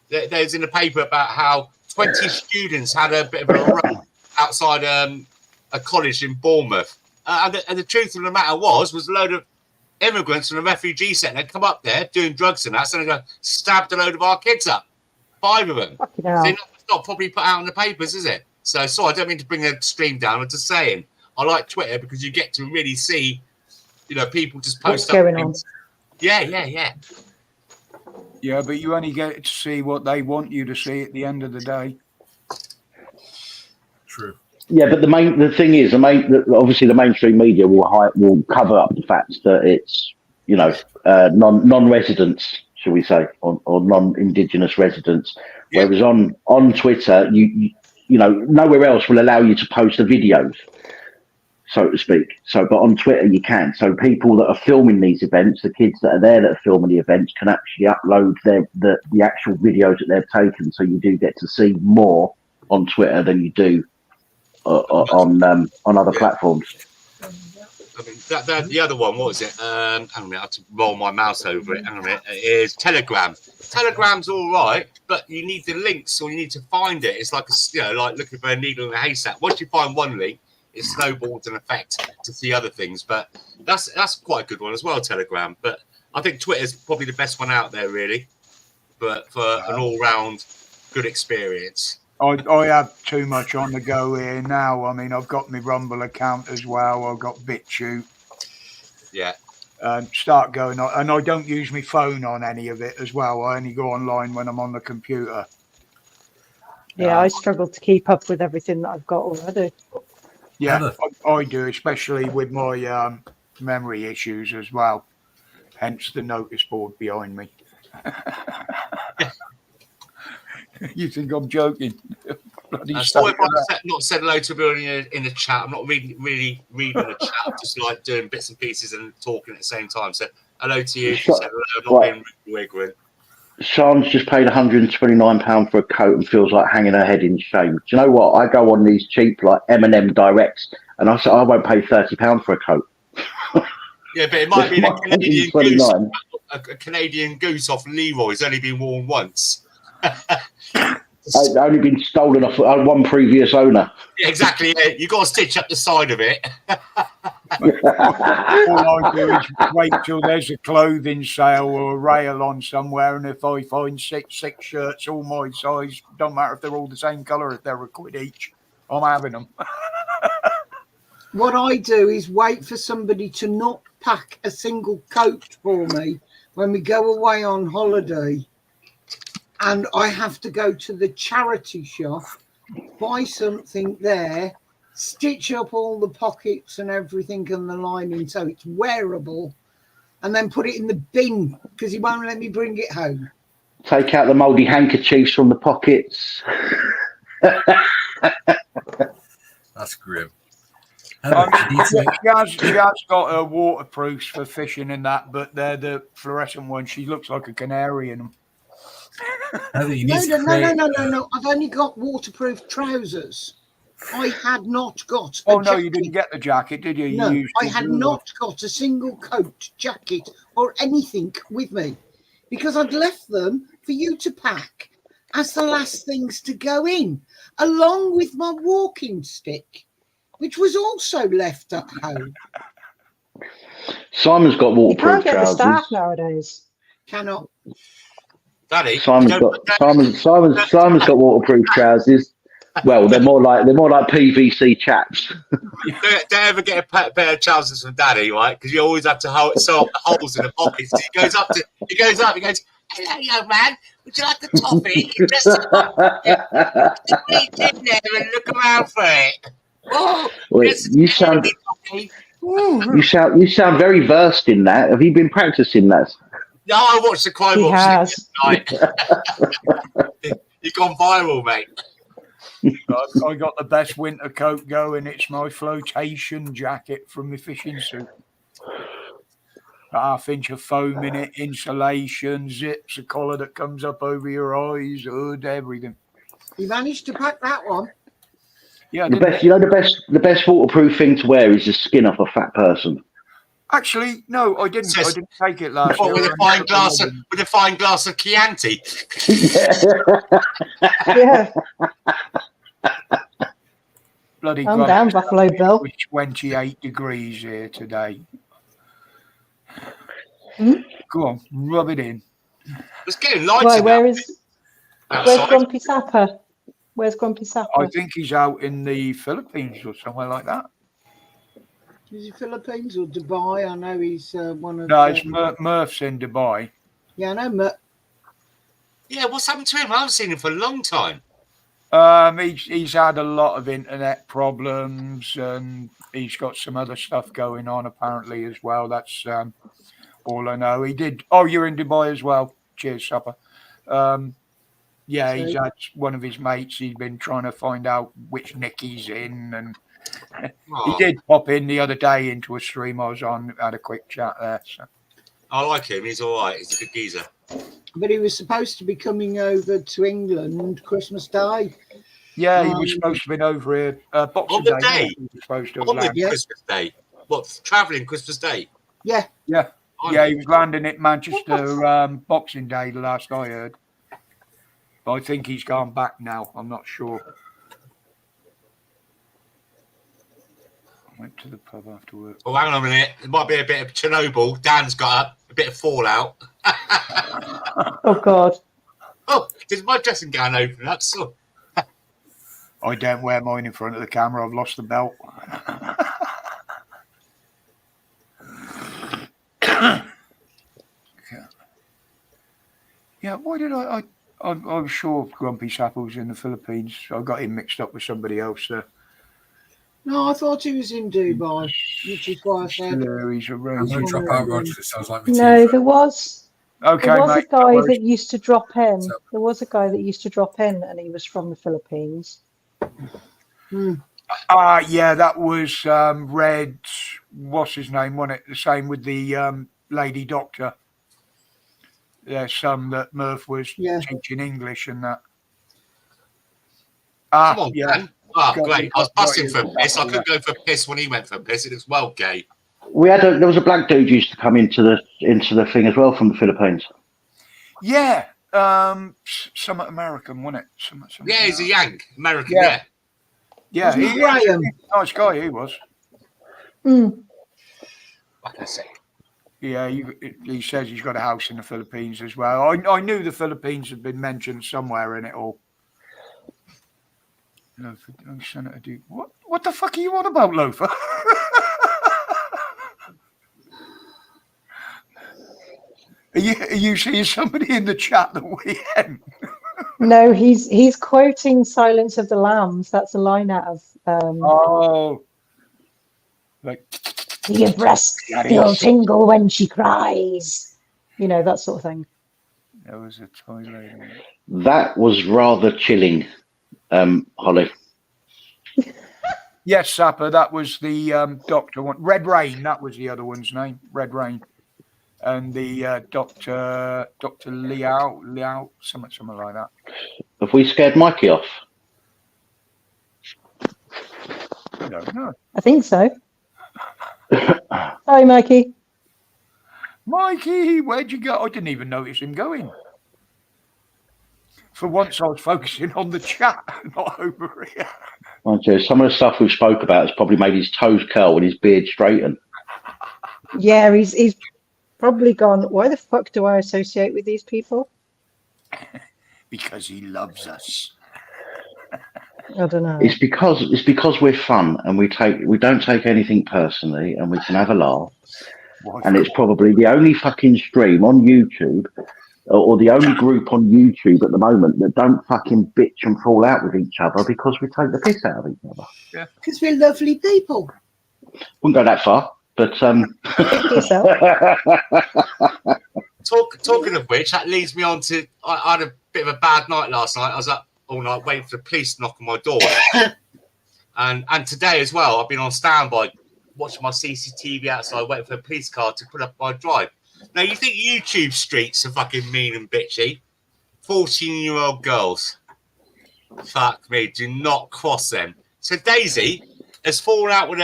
There's in the paper about how 20 students had a bit of a run outside a college in Bournemouth, and the truth of the matter was a load of immigrants from a refugee centre come up there doing drugs and that, so they stabbed a load of our kids up. 5 of them. So it's not probably put out in the papers, is it? So I don't mean to bring the stream down. I'm just saying I like Twitter because you get to really see, people just post what's going on. Yeah. Yeah, but you only get to see what they want you to see at the end of the day. True. Yeah, but the thing is, obviously the mainstream media will cover up the fact that it's non-residents, shall we say, or non-Indigenous residents. Yeah. Whereas on Twitter, you know, nowhere else will allow you to post the videos, so to speak. So, but on Twitter you can. So people that are filming these events, the kids that are there that are filming the events, can actually upload the actual videos that they've taken. So you do get to see more on Twitter than you do on other platforms. I mean, the other one, what was it? Hang on a minute, I have to roll my mouse over it. Hang on a minute. It is Telegram. Telegram's all right, but you need the links, or you need to find it. It's like like looking for a needle in a haystack. Once you find one link, it snowballs an effect to see other things. But that's quite a good one as well, Telegram. But I think Twitter's probably the best one out there, really, but for an all-round good experience. I have too much on the go here now. I mean, I've got my Rumble account as well. I've got BitChute. Yeah. Start going on, and I don't use my phone on any of it as well. I only go online when I'm on the computer. Yeah, I struggle to keep up with everything that I've got already. Yeah, I do, especially with my memory issues as well. Hence the notice board behind me. You think I'm joking? Sorry if I've not said hello to everyone in the chat. I'm not really reading the chat. I'm just like doing bits and pieces and talking at the same time. So hello to you. Hello. I'm not being really ignorant. Sean's just paid £129 for a coat and feels like hanging her head in shame. Do you know what? I go on these cheap like M&M directs, and I say I won't pay £30 for a coat. Yeah, but it might be a Canadian goose. A Canadian goose off Leroy's only been worn once. It's only been stolen off one previous owner. Yeah, exactly. Yeah. You've got to stitch up the side of it. All I do is wait till there's a clothing sale or a rail on somewhere, and if I find six shirts all my size, don't matter if they're all the same colour, if they're £1 each, I'm having them. What I do is wait for somebody to not pack a single coat for me when we go away on holiday, and I have to go to the charity shop, buy something there, stitch up all the pockets and everything and the lining so it's wearable, and then put it in the bin because he won't let me bring it home. Take out the mouldy handkerchiefs from the pockets. That's grim. She has got her waterproofs for fishing and that, but they're the fluorescent ones. She looks like a canary in them. No. I've only got waterproof trousers. I had not got a jacket. You didn't get the jacket, did you? No, I had not got a single coat, jacket, or anything with me because I'd left them for you to pack as the last things to go in, along with my walking stick, which was also left at home. Simon's got waterproof trousers. You can't get the staff nowadays. Cannot. Daddy, Simon's got waterproof trousers. Well, they're more like PVC chaps. Don't ever get a pair of trousers from Daddy, right? Because you always have to sew up the holes in the pockets. He goes up. He goes, "Hello, young man. Would you like a toffee?" You just reach in there and look around for it. Oh, you sound very versed in that. Have you been practicing that? No, I watched the crime watch tonight. You've gone viral, mate. I got the best winter coat going. It's my flotation jacket from my fishing suit. Half inch of foam in it, insulation, zips, a collar that comes up over your eyes, hood, everything. You managed to pack that one. Yeah, the best waterproof thing to wear is the skin off a fat person. Actually, no, I didn't. I didn't take it last year. With a fine glass of Chianti. Yeah. Bloody I'm down, Buffalo Bill. 28 degrees here today. Go on, rub it in. It's getting lighter. Where's Grumpy Sapper? Where's Grumpy Sapper? I think he's out in the Philippines or somewhere like that. Is it Philippines or Dubai? I know he's one of. No, it's Murph's in Dubai. Yeah, I know Murph. Yeah, what's happened to him? I haven't seen him for a long time. He's had a lot of internet problems, and he's got some other stuff going on apparently as well. That's all I know. He did. Oh, you're in Dubai as well. Cheers, supper. Yeah, he's had one of his mates. He's been trying to find out which nick he's in, and he did pop in the other day into a stream I was on. Had a quick chat there. So. I like him. He's all right. He's a good geezer. But he was supposed to be coming over to England Christmas Day. Yeah, he was supposed to have been over here Boxing on the Day. day. He was supposed to have On the landed. Christmas Day. What, travelling Christmas Day? Yeah. Yeah, he was landing at Manchester Boxing Day, the last I heard. But I think he's gone back now. I'm not sure. I went to the pub after work. Oh, hang on a minute. It might be a bit of Chernobyl. Dan's got a bit of fallout. Oh, God. Oh, did my dressing gown open up? So. I don't wear mine in front of the camera. I've lost the belt. Yeah, why did I was sure Grumpy Sapple was in the Philippines. I got him mixed up with somebody else there. No, I thought he was in Dubai, which is why I said. He's a I'm road. going to drop out, Roger. It sounds like me No, too. there was Okay, there was mate. a guy no worries. that used to drop in. There was a guy that used to drop in, and he was from the Philippines. Yeah, that was Red. What's his name? Wasn't it the same with the lady doctor? There's some that Murph was teaching English and that. Come on, yeah. Dan. Great. I was busting for a piss. I couldn't go for a piss when he went for a piss. It was well gay. There was a black dude used to come into the thing as well from the Philippines. Yeah, somewhat American, wasn't it? Somewhat Yeah, he's a Yank, American. Yeah. Yeah. Yeah, he Graham. nice guy. He was. Like I said. Yeah, he says he's got a house in the Philippines as well. I knew the Philippines had been mentioned somewhere in it all. Loafer, Senator Duke. What the fuck are you on about, Loafer? Are you seeing somebody in the chat that we ain't? No, he's quoting Silence of the Lambs. That's a line out of like your breasts still tingle when she cries. You know, that sort of thing. There was a toy lady. That was rather chilling, Holly. Yes, Sapper, that was the doctor one. Red Rain, that was the other one's name. Red Rain. And the Dr. Liao, something like that. Have we scared Mikey off? I don't know. I think so. Hi, Mikey. Mikey, where'd you go? I didn't even notice him going. For once, I was focusing on the chat, not over here. Some of the stuff we spoke about has probably made his toes curl and his beard straighten. Yeah, he's probably gone, why the fuck do I associate with these people? Because he loves us. I don't know. It's because we're fun and we don't take anything personally and we can have a laugh. And it's probably the only fucking stream on YouTube or the only group on YouTube at the moment that don't fucking bitch and fall out with each other because we take the piss out of each other. Yeah. Because we're lovely people. Wouldn't go that far, but Talking of which, that leads me on to I had a bit of a bad night last night. I was up all night waiting for the police to knock on my door. and today as well, I've been on standby watching my CCTV outside waiting for a police car to put up my drive. Now, you think YouTube streets are fucking mean and bitchy? 14-year-old girls. Fuck me, do not cross them. So Daisy has fallen out with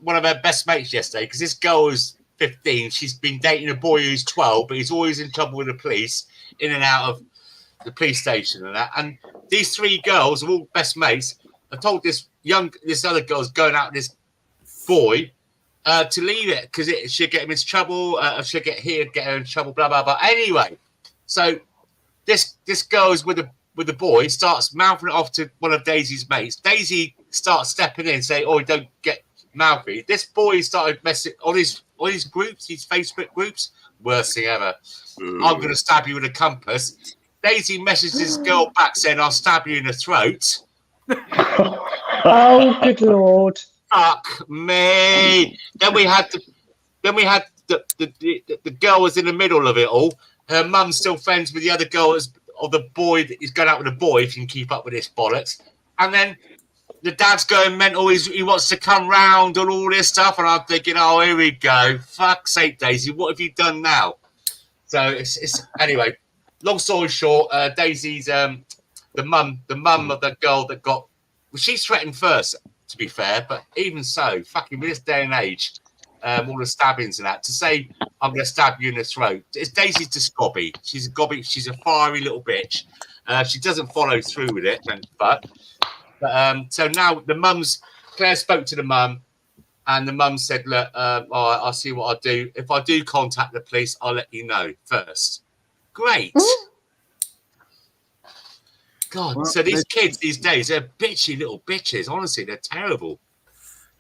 one of her best mates yesterday because this girl is 15. She's been dating a boy who's 12, but he's always in trouble with the police, in and out of the police station and that. And these three girls are all best mates. I told this other girl's going out with this boy to leave it because it should get him into trouble. She'll get her in trouble, blah blah blah. Anyway, so this girl is with the boy, starts mouthing it off to one of Daisy's mates. Daisy starts stepping in, saying, "Oh, don't get mouthy." This boy started messing on his groups, his Facebook groups. Worst thing ever. I'm going to stab you with a compass. Daisy messages this girl back saying, "I'll stab you in the throat." Oh, good Lord. Fuck me. Then we had the girl was in the middle of it all, her mum's still friends with the other girl or the boy that he's going out with a boy, if you can keep up with this bollocks. And then the dad's going mental. He wants to come round and all this stuff. And I'm thinking, oh, here we go. Fuck's sake, Daisy, what have you done now? So it's anyway, long story short, Daisy's the mum of the girl that got, well, she's threatened first, to be fair, but even so, fucking with this day and age, all the stabbings and that, to say I'm going to stab you in the throat, it's Daisy's just gobby. She's a gobby. She's a fiery little bitch. She doesn't follow through with it, thank fuck. But so now Claire spoke to the mum, and the mum said, look, all right, I'll see what I'll do. If I do contact the police, I'll let you know first. Great. God, well, so these kids these days, they're bitchy little bitches. Honestly, they're terrible.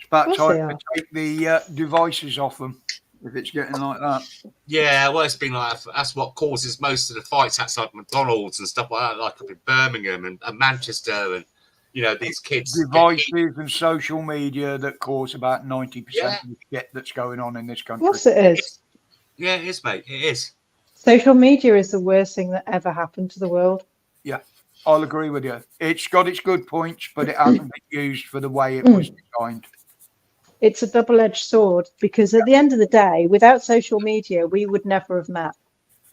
It's about time to take the devices off them if it's getting like that. Yeah, well, it's been like that's what causes most of the fights outside McDonald's and stuff like that, like up in Birmingham and Manchester, and you know these kids. Devices and social media that cause about 90% of the shit that's going on in this country. Yes, it is. Yeah, it is, mate. It is. Social media is the worst thing that ever happened to the world. Yeah, I'll agree with you. It's got its good points, but it hasn't been used for the way it was designed. It's a double-edged sword, because at the end of the day, without social media, we would never have met.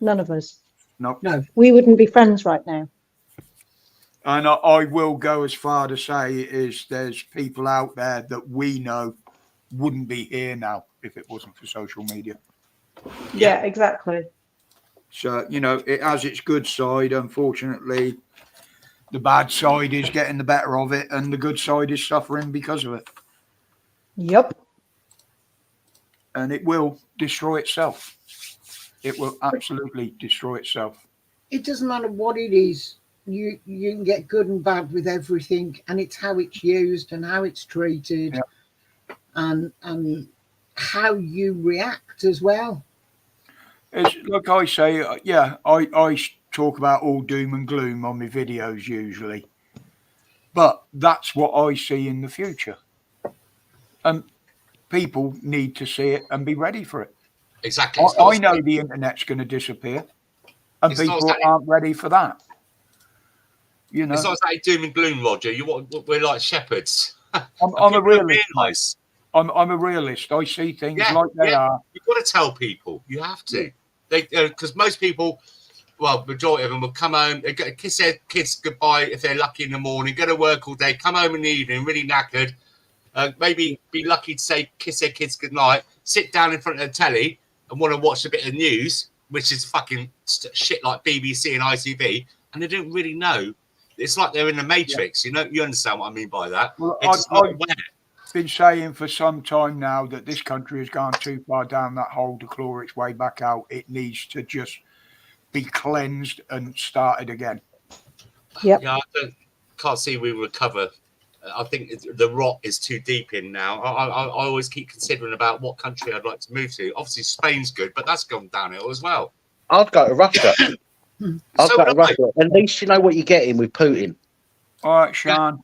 None of us. No. We wouldn't be friends right now. And I will go as far to say is there's people out there that we know wouldn't be here now if it wasn't for social media. Yeah, exactly. So, you know, it has its good side. Unfortunately, the bad side is getting the better of it, and the good side is suffering because of it. Yep. And it will destroy itself. It will absolutely destroy itself. It doesn't matter what it is. You can get good and bad with everything, and it's how it's used and how it's treated, and how you react as well. It's like I say, I talk about all doom and gloom on my videos usually, but that's what I see in the future. And people need to see it and be ready for it. Exactly. I know the internet's going to disappear, and people aren't ready for that. You know, it's not exactly doom and gloom, Roger. We're like shepherds. I'm a realist. I'm a realist. I see things like they are. You've got to tell people. You have to. Because most people, well, majority of them will come home, they kiss their kids goodbye if they're lucky in the morning, go to work all day, come home in the evening really knackered, maybe be lucky to say kiss their kids goodnight, sit down in front of the telly and want to watch a bit of news, which is fucking shit like BBC and ITV, and they don't really know. It's like they're in the Matrix. You know, you understand what I mean by that. Well, I've been saying for some time now that this country has gone too far down that hole to claw its way back out. It needs to just be cleansed and started again. Yep. Yeah, I can't see we recover. I think the rot is too deep in now. I always keep considering about what country I'd like to move to. Obviously, Spain's good, but that's gone downhill as well. I'd go to Russia. I'd go to Russia. At least you know what you're getting with Putin. All right, Sean.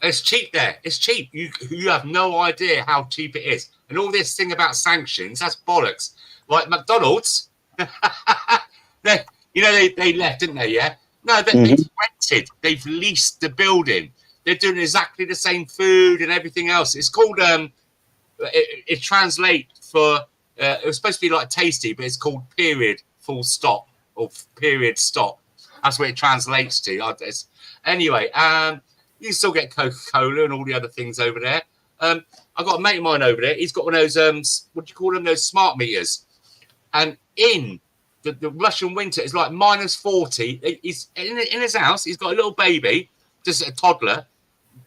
It's cheap there. It's cheap. You have no idea how cheap it is. And all this thing about sanctions, that's bollocks. Like McDonald's, they left, didn't they? Yeah. No, they've rented. They've leased the building. They're doing exactly the same food and everything else. It's called it translates for it was supposed to be like tasty, but it's called period full stop or period stop. That's what it translates to. Anyway, you can still get Coca-Cola and all the other things over there. I've got a mate of mine over there. He's got one of those what do you call them? Those smart meters. And in the Russian winter, it's like -40. He's in his house. He's got a little baby, just a toddler,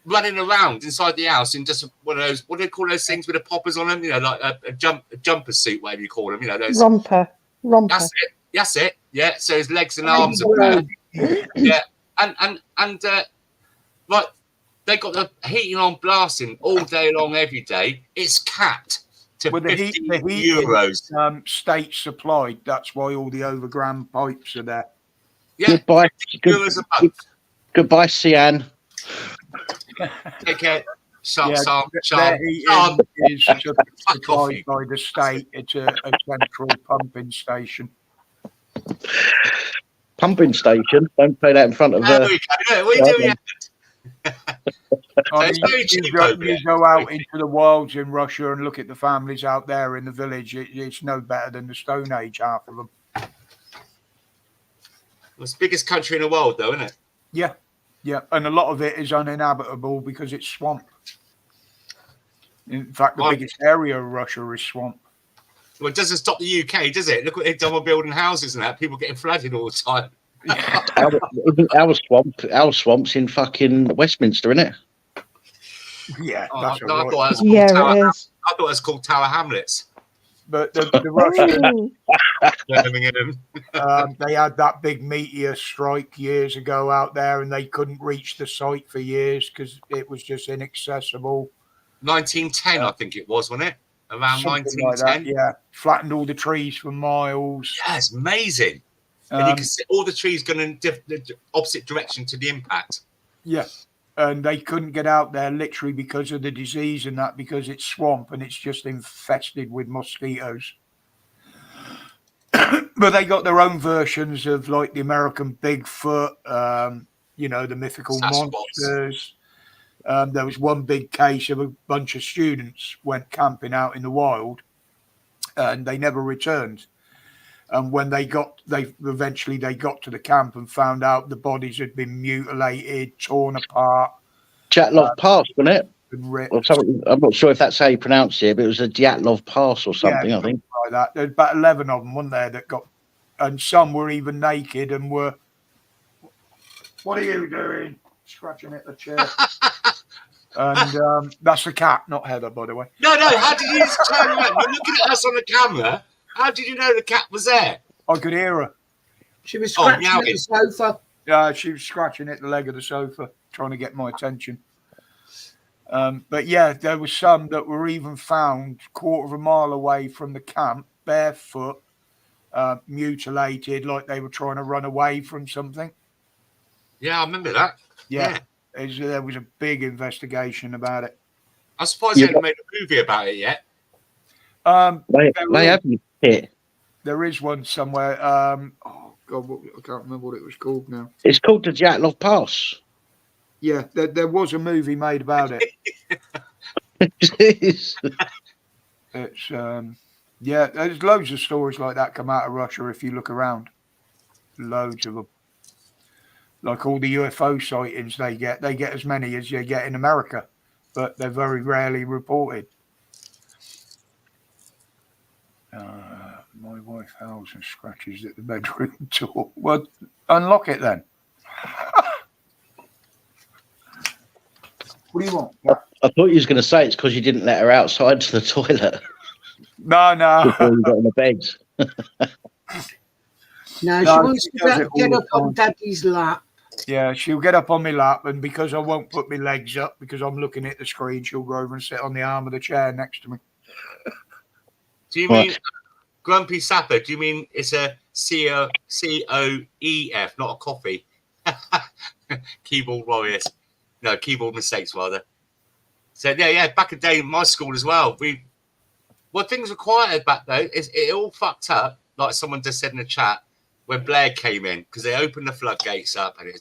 running around inside the house in just one of those, what do they call those things with the poppers on them? You know, like a jumper suit, whatever you call them. You know, those romper. That's it. Yeah. So his legs and arms are there. Yeah. And like they got the heating on blasting all day long, every day. It's capped to With the heat €50. Is, state supplied. That's why all the overground pipes are there. Yeah. Goodbye. €50 a month. Goodbye, Sian. Take care. Sean. Is supplied by the state. It's a central pumping station. Pumping station. Don't play that in front of. There we go. We do. Yeah. I It's mean, very cheap you go, over there. you go out into the wilds in Russia and look at the families out there in the village. It's no better than the Stone Age, half of them. It's the biggest country in the world, though, isn't it? Yeah, yeah, and a lot of it is uninhabitable because it's swamp. In fact, the biggest area of Russia is swamp. Well, it doesn't stop the UK, does it? Look what they've done with building houses and that. People getting flooded all the time. Our swamp's in fucking Westminster, isn't it? Yeah, Oh, that's I all right. thought it was Yeah, called it Tower. is. I thought it was called Tower Hamlets. But the Russians, Birmingham. they had that big meteor strike years ago out there, and they couldn't reach the site for years because it was just inaccessible. 1910, I think it was, wasn't it? Around Something 1910. like that, yeah. Flattened all the trees for miles. Yeah, it's amazing. And you can see all the trees going in the opposite direction to the impact. Yeah. And they couldn't get out there literally because of the disease and that, because it's swamp and it's just infested with mosquitoes. But they got their own versions of like the American Bigfoot, you know, the mythical Sasquatch. monsters. There was one big case of a bunch of students went camping out in the wild and they never returned. And when they eventually got to the camp and found out the bodies had been mutilated, torn apart. Dyatlov Pass, wasn't it? And ripped. Or something. I'm not sure if that's how you pronounce it, but it was a Dyatlov Pass or something, I think. Like that. There's about 11 of them, weren't there, that got, and some were even naked and were, what are you doing? Scratching at the chair. And that's the cat, not Heather, by the way. No, how did you just turn around? You're looking at us on the camera. How did you know the cat was there? I could hear her. She was scratching at meowing. the sofa. Yeah, she was scratching at the leg of the sofa, trying to get my attention. But yeah, there were some that were even found quarter of a mile away from the camp, barefoot, mutilated, like they were trying to run away from something. Yeah, I remember that. Yeah. There was a big investigation about it. I'm surprised they haven't made a movie about it yet. They haven't hit. There is one somewhere. Oh God, I can't remember what it was called now. It's called the Dyatlov Pass. Yeah, there was a movie made about it. It's yeah, there's loads of stories like that come out of Russia if you look around. Loads of them. Like all the UFO sightings they get as many as you get in America, but they're very rarely reported. My wife howls and scratches at the bedroom door. Well, unlock it then. What do you want? I thought you was going to say it's because you didn't let her outside to the toilet No. before you got in the bed. No, she wants she to does it get all up the on time. Daddy's lap. Yeah, she'll get up on my lap, and because I won't put my legs up because I'm looking at the screen, she'll go over and sit on the arm of the chair next to me. Do you mean Grumpy Sapper? Do you mean it's a COEF, not a coffee? Keyboard warriors. No, keyboard mistakes, rather. So, yeah, back in the day in my school as well. Things were quieter back though. It all fucked up, like someone just said in the chat, when Blair came in, because they opened the floodgates up and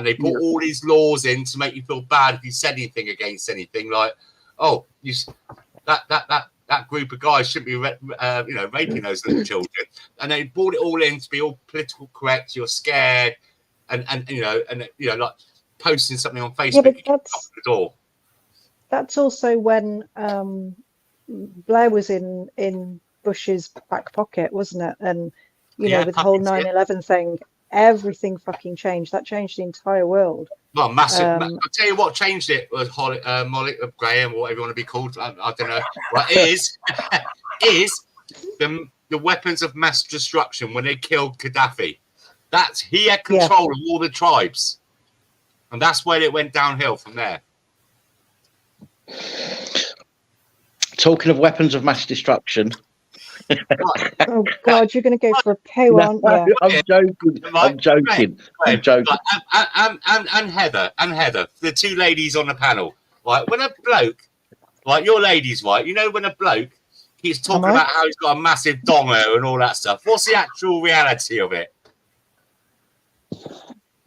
they put all these laws in to make you feel bad if you said anything against anything, like, oh, that group of guys shouldn't be raping those little children, and they brought it all in to be all political correct. You're scared, and like posting something on Facebook. Yeah, but the door. That's also when Blair was in Bush's back pocket, wasn't it? And with the whole 9/11 thing, everything fucking changed. That changed the entire world. Well, massive. I'll tell you what changed it was Molly, Graham, or whatever you want to be called. I don't know. What is the weapons of mass destruction when they killed Gaddafi? He had control of all the tribes, and that's where it went downhill from there. Talking of weapons of mass destruction. Oh God, you're going to go for a poo, aren't you? I'm joking. And Heather, the two ladies on the panel. Right, when a bloke, like your ladies, right, when a bloke He's talking Am I? about how he's got a massive donger and all that stuff. What's the actual reality of it?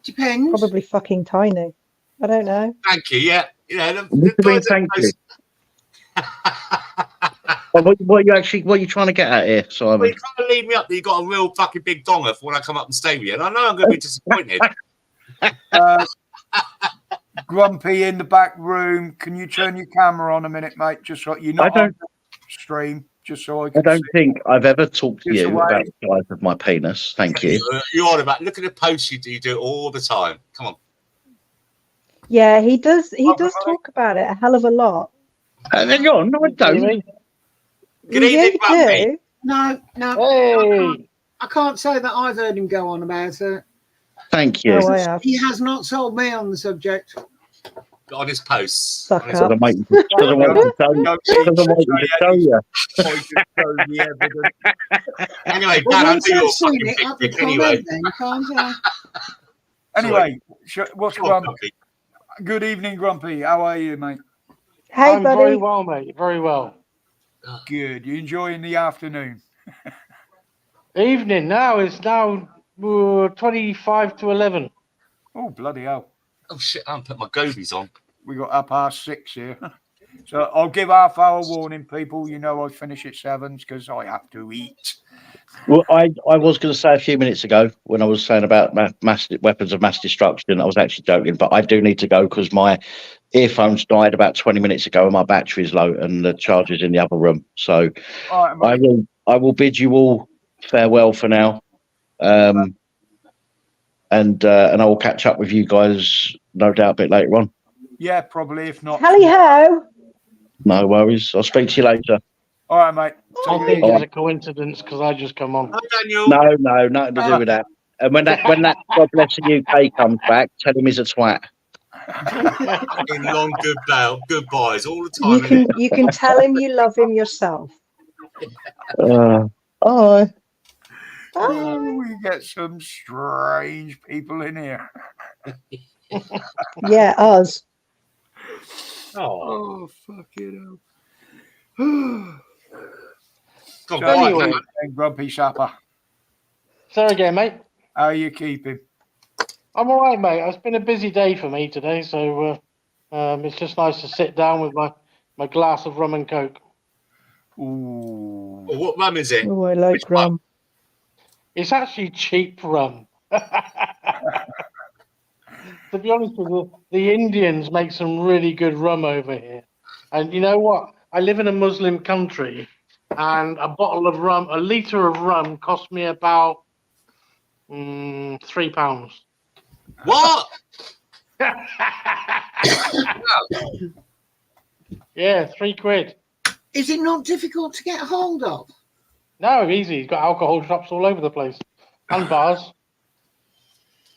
Depends. Probably fucking tiny. I don't know. Thank you. Yeah, you know the What do you mean, guys that thank you? post- Well, what are you trying to get at here, Well, Simon? you can't leave me up that you got a real fucking big donger for when I come up and stay with you. And I know I'm going to be disappointed. Grumpy in the back room. Can you turn your camera on a minute, mate? Just so you're not on the stream, just so I I can don't see. think I've ever talked to Just you away. about the size of my penis. Thank you. You're on about. Look at the posts you do. You do it all the time. Come on. Yeah, he does. He does Everybody? talk about it a hell of a lot. Hang on, no, I don't. Good evening, You Grumpy. do. No, Hey, I can't say that I've heard him go on about it. Thank you. Oh, I have. He has not sold me on the subject. On his posts. Suck On his- up. Doesn't want to tell you. Don't Doesn't want me to tell you. I can show the evidence. Anyway, Well, Dan, I'll once do your I've seen fucking it, I big can dick anyway. comment then, can't I? Anyway, what's Come on, Grumpy? Grumpy. Good evening, Grumpy. How are you, mate? Hey, I'm very buddy. well, mate. Very well. Good. You enjoying the afternoon? Evening now. It's now 25 to 11. Oh, bloody hell. Oh shit! I haven't put my gobies on. We got up past 6 here. So I'll give half-hour warning, people. You know I finish at 7 because I have to eat. Well, I was going to say a few minutes ago when I was saying about mass weapons of mass destruction, I was actually joking, but I do need to go because my earphones died about 20 minutes ago and my battery's low and the charger's in the other room. So All right, mate. I will bid you all farewell for now. And I will catch up with you guys, no doubt, a bit later on. Yeah, probably. If not, Tally ho. No worries. I'll speak to you later. all right, mate. I Take think it easy. it's a coincidence because I just come on. Hi, Daniel. No, nothing to do with that. And when that God bless the UK comes back, tell him he's a twat. In long goodbyes all the You time. can you can tell him you love him yourself. Bye. Bye. Oh, we get some strange people in here. Yeah, us. Oh, Oh, fucking hell. God, So, why, Anyway. man? Grumpy Sapper, So again, mate. how are you keeping? I'm all right, mate. It's been a busy day for me today, so it's just nice to sit down with my glass of rum and coke. Ooh. Oh, what rum is it? Oh, I like Which one? rum. It's actually cheap rum. To be honest with you, the Indians make some really good rum over here. And you know what? I live in a Muslim country, and a bottle of rum, a litre of rum, cost me about £3. What? Yeah, £3. Is it not difficult to get hold of? No, easy. You've got alcohol shops all over the place and bars.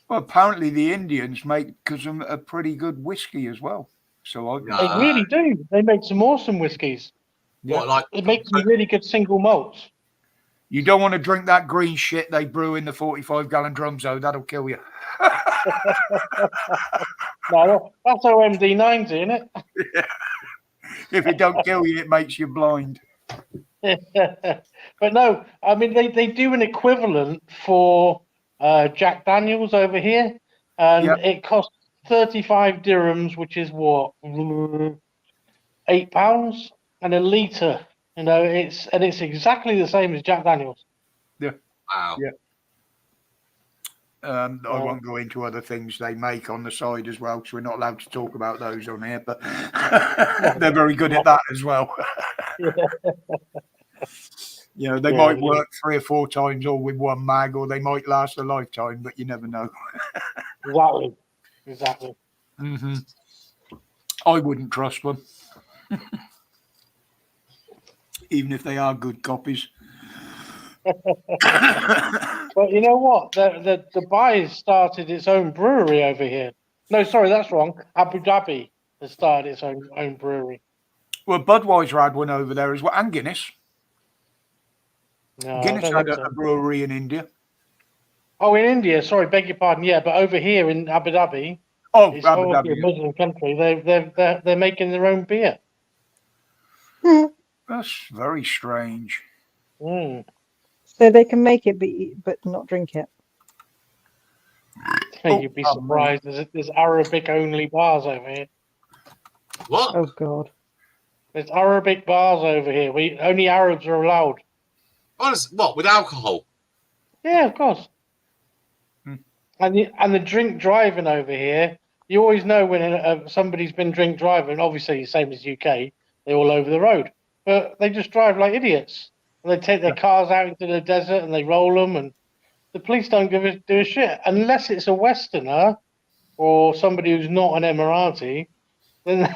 Well, apparently the Indians make a pretty good whiskey as well. So I They really do. They make some awesome whiskies. What, like They make some really good single malts. You don't want to drink that green shit they brew in the 45-gallon drums, though. That'll kill you. No, that's OMD 90, isn't it? If it don't kill you, it makes you blind. But no, I mean they do an equivalent for Jack Daniels over here, and Yep. it costs 35 dirhams, which is what, £8 and a litre. You know, it's exactly the same as Jack Daniels. wow. Yeah. I won't go into other things they make on the side as well, because we're not allowed to talk about those on here, but they're very good at that as well. You know, they might work 3 or 4 times all with one mag, or they might last a lifetime, but you never know. Exactly. Mm-hmm. I wouldn't trust them. Even if they are good copies. But you know what? The Dubai has started its own brewery over here. No, sorry, that's wrong. Abu Dhabi has started its own brewery. Well, Budweiser had one over there as well, and Guinness. No, I Guinness don't had think a so. brewery in India. Oh, in India. Sorry, beg your pardon. Yeah, but over here in Abu Dhabi, Oh, it's Abu obviously Dhabi. a Muslim country. They're making their own beer. Oh, That's very strange. Mm. So they can make it, but not drink it. Oh, You'd be pardon me. surprised. There's Arabic-only bars over here. What? Oh God. There's Arabic bars over here. Only Arabs are allowed. Honest, what, with alcohol? Yeah, of course. Hmm. And the drink driving over here, you always know when somebody's been drink driving. Obviously, same as UK, they're all over the road, but they just drive like idiots. And they take their cars out into the desert and they roll them, and the police don't do a shit unless it's a Westerner or somebody who's not an Emirati. Then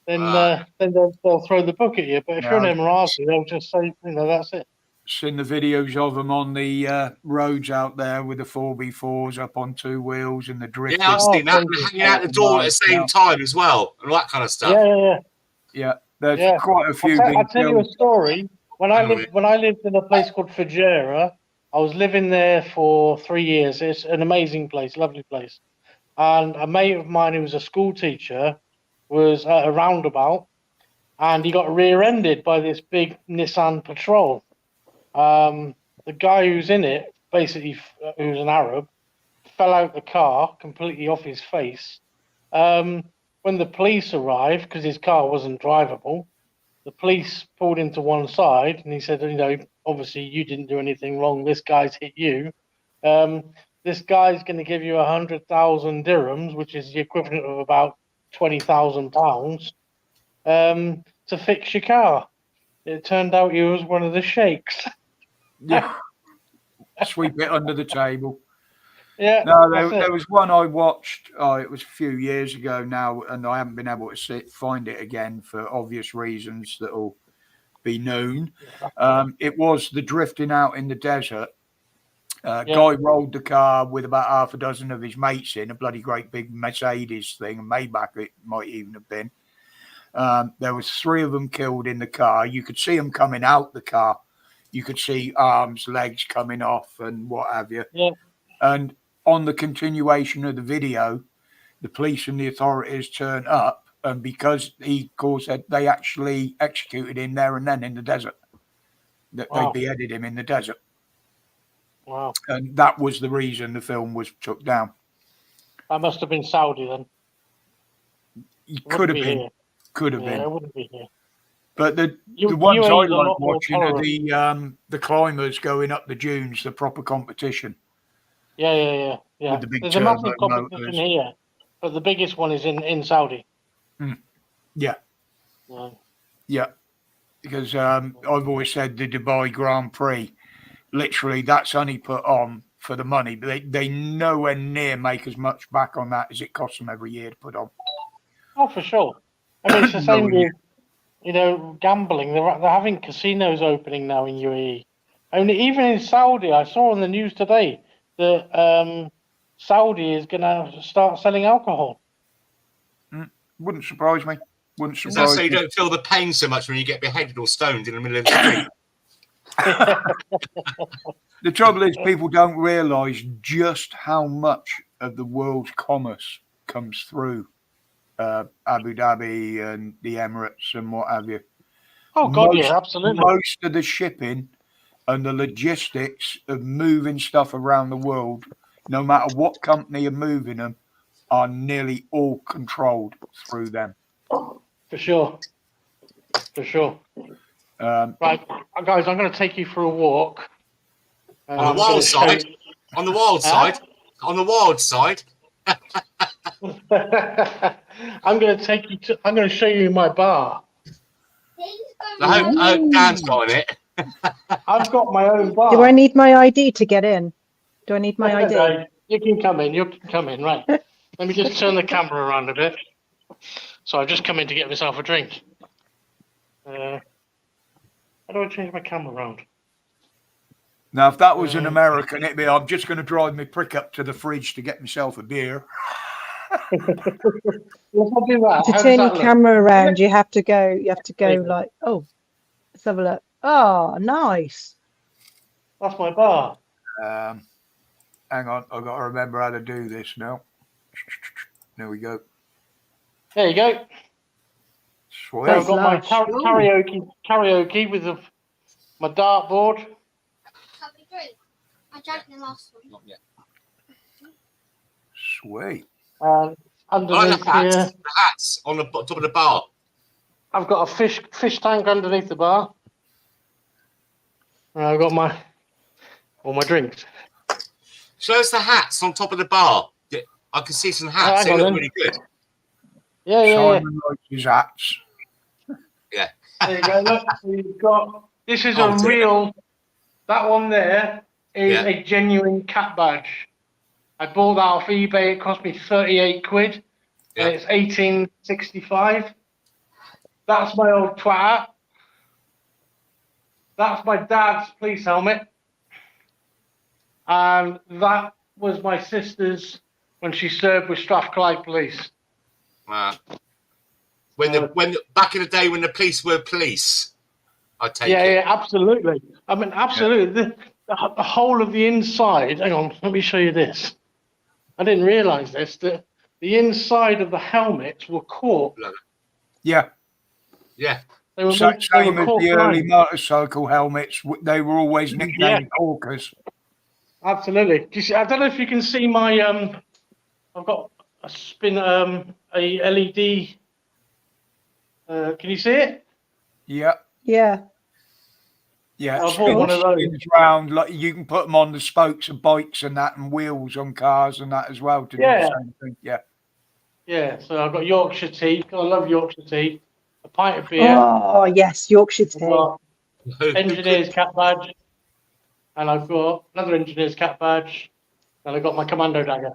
they'll throw the book at you. But if you're Yeah, an Emirati, they'll just say, that's it. seen the videos of them on the roads out there with the 4x4s up on two wheels and the drifting. Yeah, I've Oh, seen that. crazy. Hanging out the door at the same time as well, and all that kind of stuff. Yeah. There's Yeah. quite a few I'll being tell you a killed. story. When I lived in a place called Fujairah, I was living there for 3 years. It's an amazing place, lovely place. And a mate of mine who was a school teacher was at a roundabout, and he got rear-ended by this big Nissan Patrol. The guy who's in it, basically, who's an Arab, fell out the car completely off his face. When the police arrived, because his car wasn't drivable, the police pulled him to one side and he said, obviously you didn't do anything wrong. This guy's hit you. This guy's going to give you 100,000 dirhams, which is the equivalent of about £20,000, to fix your car. It turned out he was one of the sheikhs. Yeah. Sweep it under the table. Yeah. No, there was one I watched. It was a few years ago now, and I haven't been able to find it again for obvious reasons that will be known. It was the drifting out in the desert. Guy rolled the car with about half a dozen of his mates in a bloody great big Mercedes thing, a Maybach it might even have been. There was 3 of them killed in the car. You could see them coming out the car. You could see arms, legs coming off and what have you. Yeah. And on the continuation of the video, the police and the authorities turn up, and because he caused that, they actually executed him there and then in the desert. They beheaded him in the desert. Wow. And that was the reason the film was took down. That must have been Saudi then. It could have been. Here. Could have been. It wouldn't be here. But the ones I UAE's like watching are the climbers going up the dunes, the proper competition. Yeah. With the big There's a turbo massive competition motors. here, but the biggest one is in Saudi. Yeah. Because I've always said the Dubai Grand Prix, literally that's only put on for the money, but they nowhere near make as much back on that as it costs them every year to put on. Oh, for sure. I mean, it's the same with, gambling. They're having casinos opening now in UAE. I mean, even in Saudi, I saw on the news today that Saudi is going to start selling alcohol. Wouldn't surprise me. Wouldn't Is surprise that so you me. don't feel the pain so much when you get beheaded or stoned in the middle of the street? The trouble is people don't realise just how much of the world's commerce comes through Abu Dhabi and the Emirates and what have you. Oh, God, yeah, absolutely. Most of the shipping and the logistics of moving stuff around the world, no matter what company are moving them, are nearly all controlled through them. For sure. Right, guys, I'm going to take you for a walk. On the wild side. On the wild side. On the wild side. I'm going to show you my bar. I hope Dan's got it. I've got my own bar. Do I need my ID to get in? Do I need my ID? No, you can come in. Right. Let me just turn the camera around a bit. So I've just come in to get myself a drink. How do I change my camera around? Now, if that was an American, it'd be, I'm just going to drive my prick up to the fridge to get myself a beer. To turn your camera around, you have to go like, let's have a look. Oh, nice. That's my bar. Hang on, I've got to remember how to do this now. There we go. There you go. Sweet. So I've got my Lush. karaoke with my dartboard. Have a drink. I drank the last one. Not yet. Sweet. And I like underneath the hats. here, The hats on the top of the bar. I've got a fish tank underneath the bar. And I've got all my drinks. Show us the hats on top of the bar. Yeah, I can see some hats. hang They on look then. really good. Yeah. Simon likes his hats. Yeah. There you go. Look, we've got. This is Oh, a dear. real. That one there is Yeah. a genuine cat badge. I bought that off eBay. It cost me 38 quid, Yeah. and it's 1865. That's my old twat. That's my dad's police helmet, and that was my sister's when she served with Strathclyde Police. When back in the day when the police were police, I take Yeah, it. yeah, absolutely. I mean, absolutely. The whole of the inside. Hang on, let me show you this. I didn't realise this. That the inside of the helmets were cork. Yeah. Yeah. They were, Same they were as cork the early lined. motorcycle helmets. They were always nicknamed corkers. Absolutely. Do you see, I don't know if you can see my I've got a spin a LED. Can you see it? Yeah. Yeah. Yeah. I bought one of those. Spins round, like you can put them on the spokes of bikes and that, and wheels on cars and that as well to do Yeah. the same thing. Yeah. Yeah. So I've got Yorkshire tea. I love Yorkshire tea. A pint of beer. Oh yes, Yorkshire I've tea. got engineer's cat badge, and I've got another engineer's cat badge, and I've got my commando dagger.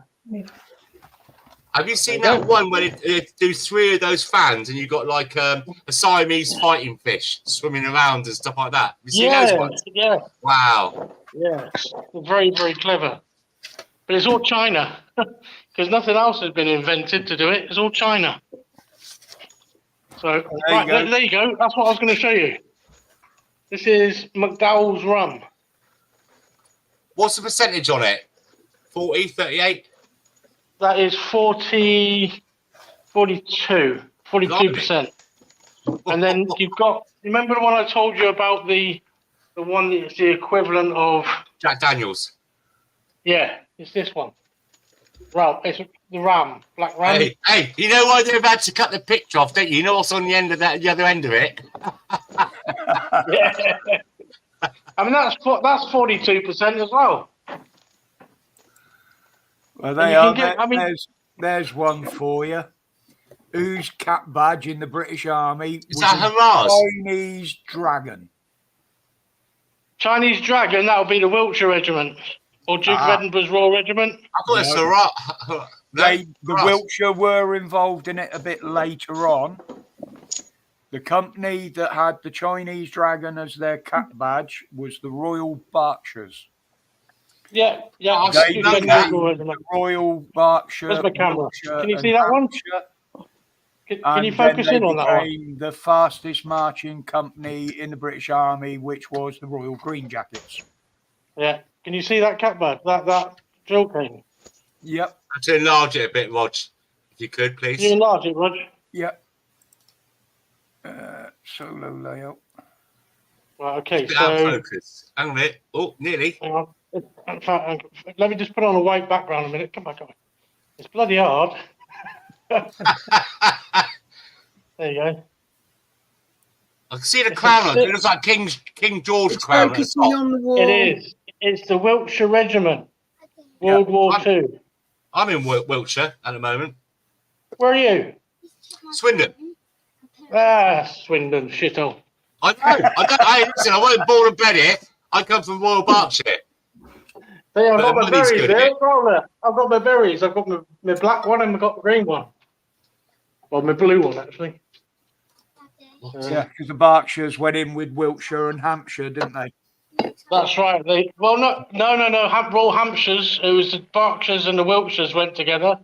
Have you seen There you that one where they do 3 of those fans and you got like a Siamese fighting fish swimming around and stuff like that? Have you seen those ones? Yeah, Wow. yeah. They're very, very clever. But it's all China because nothing else has been invented to do it. It's all China. So there you go. That's what I was going to show you. This is McDowell's rum. What's the percentage on it? 40, 38? That is 42%. And then you've got, remember the one I told you about, the one that's the equivalent of, Jack Daniels. yeah, it's this one. It's the ram, black ram. Hey, you know why they're about to cut the picture off, don't you? You know what's on the end of that, the other end of it? Yeah. I mean, that's 42% as well. Well, And they you are. can get- There's one for you. Whose cap badge in the British Army Is was that a Hamas? Chinese dragon? Chinese Dragon, that would be the Wiltshire Regiment. Or Duke of Edinburgh's Royal Regiment. I thought it's No. Haras. The Wiltshire were involved in it a bit later on. The company that had the Chinese dragon as their cap badge was the Royal Berkshires. Yeah. Oh, They Duke of know Edinburgh's that. Royal the Regiment. Royal Berkshire. Where's my camera? Wiltshire Can you and see that one? Hampshire, Can you and focus then in on they that one? became the fastest marching company in the British Army, which was the Royal Green Jackets. Yeah. Can you see that cap badge? That drill cane? Yep, To enlarge it a bit, Rog, if you could, please. Can you enlarge it, Rog? yep. Solo layout. Right, okay, Get out of so focus. Hang on a minute. Oh, nearly. hang on. In fact, let me just put on a white background a minute. Come back on. It's bloody hard. There you go. I can see the crown on it. It looks like King George It's crown. at the focusing top. on the wall. It is. It's the Wiltshire Regiment, World War II. I'm in Wiltshire at the moment. Where are you? Swindon. Swindon, shithole. I know. Hey, listen, I wasn't born and bred here. I come from Royal Berkshire. Hey, I've But got the my money's berries good, there. innit? Roll there. I've got my berries. I've got my black one and I've got the green one. Well, my blue one, actually. Yeah, because the Berkshires went in with Wiltshire and Hampshire, didn't they? That's right. No. Royal Hampshires. It was the Berkshires and the Wiltshires went together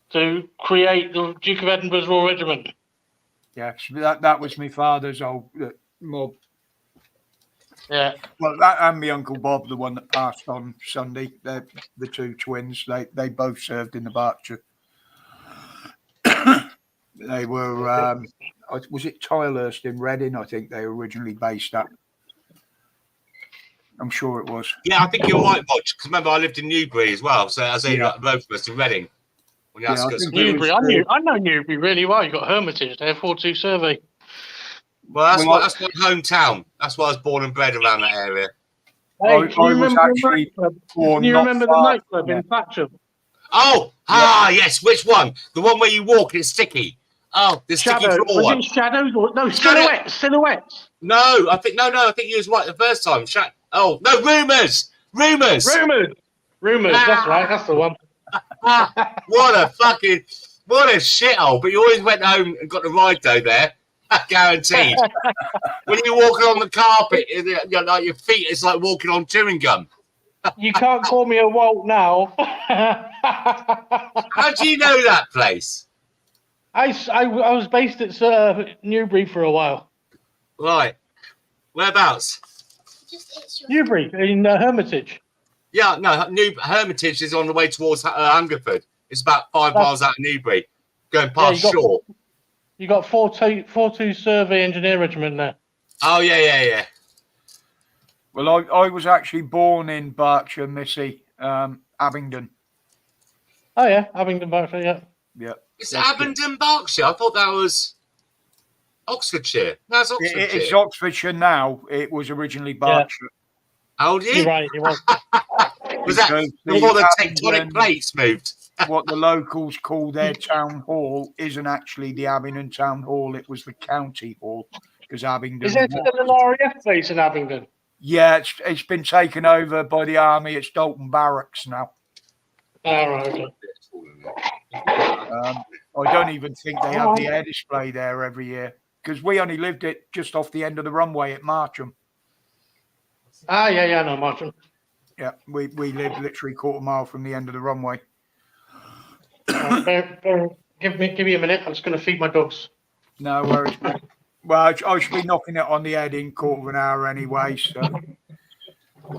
to create the Duke of Edinburgh's Royal Regiment. Yeah, so that was my father's old mob. Yeah. Well, that and my Uncle Bob, the one that passed on Sunday, they're the two twins. They both served in the Berkshire. They were, was it Tilehurst in Reading? I think they were originally based at. I'm sure it was. Yeah, I think you're right, Bodge. Because remember, I lived in Newbury as well. So I was Yeah. both of us in Reading. When you Yeah, ask I us. think it Newbury, was, I know Newbury really well. You got Hermitage there, 42 survey. Well, that's Well, that's my hometown. That's why I was born and bred around that area. Hey, I was actually born Can you not remember the far nightclub from in Thatcham? Oh, yes. Which one? The one where you walk and it's sticky. Oh, the sticky Shadow. floor Was one. it Shadows? Or, no, Shadow. Silhouettes. No, I think I think you was right the first time. Oh no, rumours. Rumors. That's right. That's the one. What a shithole! But you always went home and got the ride though there, guaranteed. When you're walking on the carpet, like your feet, it's like walking on chewing gum. You can't call me a Walt now. How do you know that place? I was based at Newbury for a while. Right, whereabouts? Newbury in Hermitage. Yeah, no, Hermitage is on the way towards Hungerford. It's about 5 miles out of Newbury, going past Shore. You got 42 Survey Engineer Regiment there. Oh yeah. Well, I was actually born in Berkshire, Missy, Abingdon. Oh yeah, Abingdon, Berkshire. Yeah. Yeah. It's Abingdon, Berkshire. I thought that was Oxfordshire. That's Oxfordshire. It's Oxfordshire now. It was originally Berkshire. How old are you? You're right. It was. Was that before the tectonic plates moved? What the locals call their town hall isn't actually the Abingdon Town Hall. It was the county hall because Abingdon. Is there still an RAF base in Abingdon? Yeah, it's been taken over by the army. It's Dalton Barracks now. Oh, right, okay. I don't even think they have the air display there every year because we only lived it just off the end of the runway at Marcham. Ah, yeah, no, Martin. Yeah, we lived literally 1/4 mile from the end of the runway. Give me a minute. I'm just going to feed my dogs. No worries. Well, I should be knocking it on the head in 1/4 of an hour anyway, so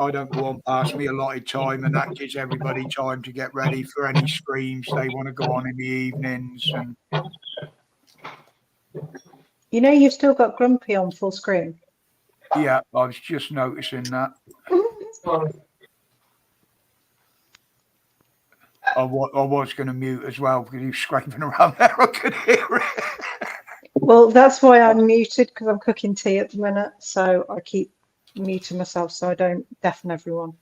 I don't go on past me allotted time, and that gives everybody time to get ready for any streams they want to go on in the evenings. And You know, you've still got Grumpy on full screen. yeah, I was just noticing that. I was going to mute as well because he was scraping around there. I could hear it. Well, that's why I'm muted because I'm cooking tea at the minute. So I keep muting myself so I don't deafen everyone.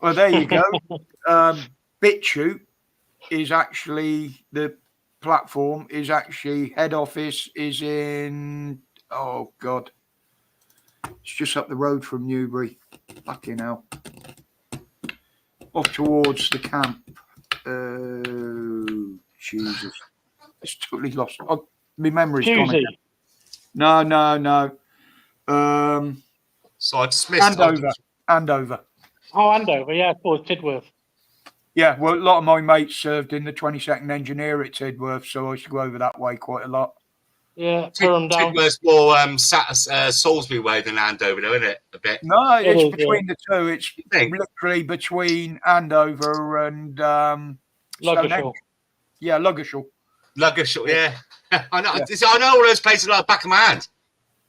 Well, there you go. BitChute is actually the platform. Is actually head office is in. Oh God, it's just up the road from Newbury. Fucking hell. Off towards the camp. Oh Jesus! It's totally lost. Oh, my memory's gone again. No. So I dismissed Andover. Oh, Andover, yeah, of course, Tidworth. Yeah, well, a lot of my mates served in the 22nd Engineer at Tidworth, so I used to go over that way quite a lot. Yeah, Durham down. Tidworth's more Salisbury way than Andover, though, isn't it? A bit. No, it's between the two. It's literally between Andover and Ludgershall. Yeah, Ludgershall. Ludgershall, yeah. I know. Yeah. I know all those places like the back of my hand.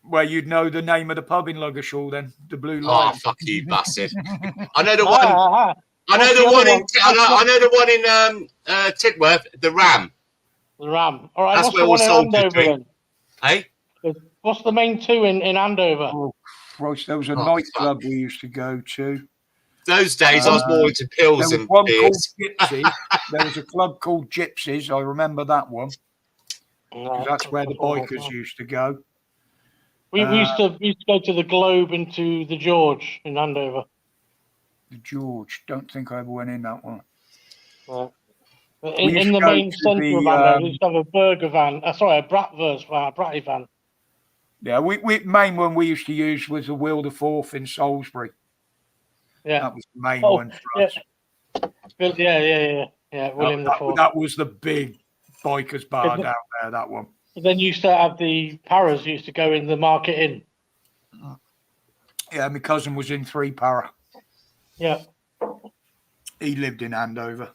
Well, you'd know the name of the pub in Ludgershall then, the Blue Lion. Oh, fuck you, bastard! I know the one. I know the one in Tidworth, the Ram. The Ram. All right, that's what's where the one in soldiers Andover then? Hey? What's the main two in Andover? Oh, Christ, there was a nightclub we used to go to. Those days, I was more into pills and beers. Gypsy. There was a club called Gypsies. I remember that one. That's where the bikers used to go. We used to go to the Globe into the George in Andover. The George. Don't think I ever went in that one. In the main centre of Andover, we used to have a burger van. Sorry, a Bratty van. Yeah, we main one we used to use was the Wilderforth in Salisbury. Yeah, that was the main one for us. Yeah. William the Fourth. That was the big bikers bar down there. That one. Then you used to have the Paras used to go in the Market Inn. Yeah, my cousin was in 3 Para. Yeah. He lived in Andover.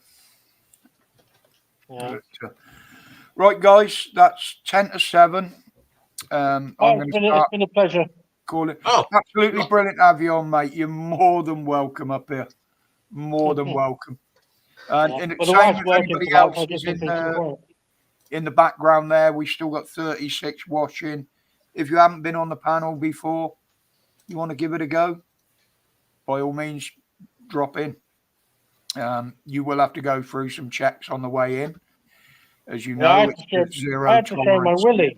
Yeah. But, Right, guys, that's 10 to 7. I'm going to It's start been a pleasure. calling. Oh, Absolutely brilliant to have you on, mate. You're more than welcome up here. More than welcome. And Yeah. and But the same wife's if working anybody tonight, else so I guess is it'll be too quiet. in the background there, we still got 36 watching. If you haven't been on the panel before, you want to give it a go, by all means, drop in. You will have to go through some checks on the way in. As you know, it's I had to show my willy.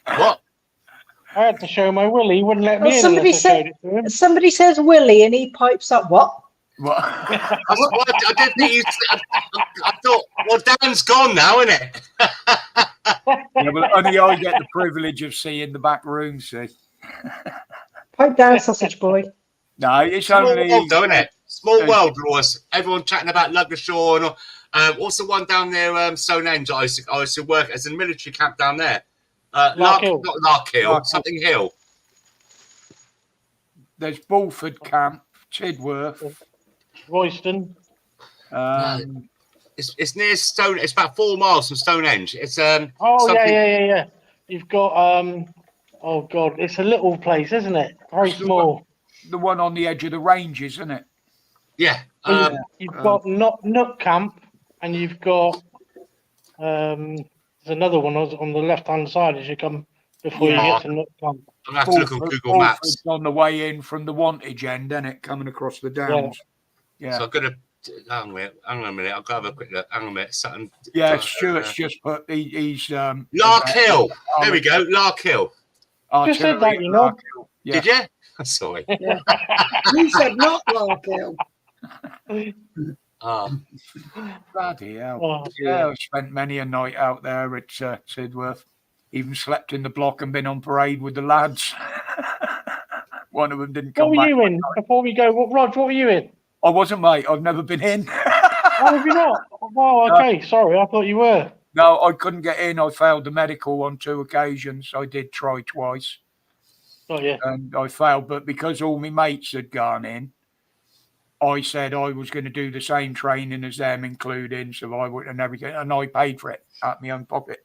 what? I had to show my willy. He wouldn't let me in somebody unless I showed it to him. somebody says Willie, and he pipes up what? What? I didn't think you. I thought, well, Dan's gone now, isn't it? Yeah, but only I get the privilege of seeing the back room, see. Pipe down, sausage boy. No, it's Small only... world, though, isn't it? Small world, Ross. Everyone chatting about Ludgershore. And also one down there, Stonehenge. I used to work as a military camp down there. Not Larkhill, something Hill. There's Bulford Camp, Tidworth. Royston. It's near Stone. It's about 4 miles from Stonehenge. It's yeah. You've got oh god, it's a little place, isn't it? Very small. The one on the edge of the ranges, isn't it? Yeah. You've got Nook Camp, and you've got there's another one on the left hand side as you come before you get to Nook Camp. I'm gonna have to look on Google Maps. On the way in from the Wantage end, isn't it? Coming across the downs. Yeah. So I'm gonna hang on a minute. I'll go have a quick look. Hang on a minute. Something. Yeah, Stuart's just put he's Larkhill. There we go. Larkhill. Just said that, you know. Did you? Sorry. Yeah. You said not Larkhill. Bloody hell. Oh, yeah, I've spent many a night out there at Tidworth. Even slept in the block and been on parade with the lads. One of them didn't come back. What were you in? Before we go, Rog, what were you in? I wasn't, mate. I've never been in. Oh, have you not? Wow, okay. Sorry, I thought you were. No, I couldn't get in. I failed the medical on 2 occasions. I did try twice. Oh, yeah. And I failed. But because all my mates had gone in, I said I was going to do the same training as them, including survival and everything. And I paid for it out of my own pocket.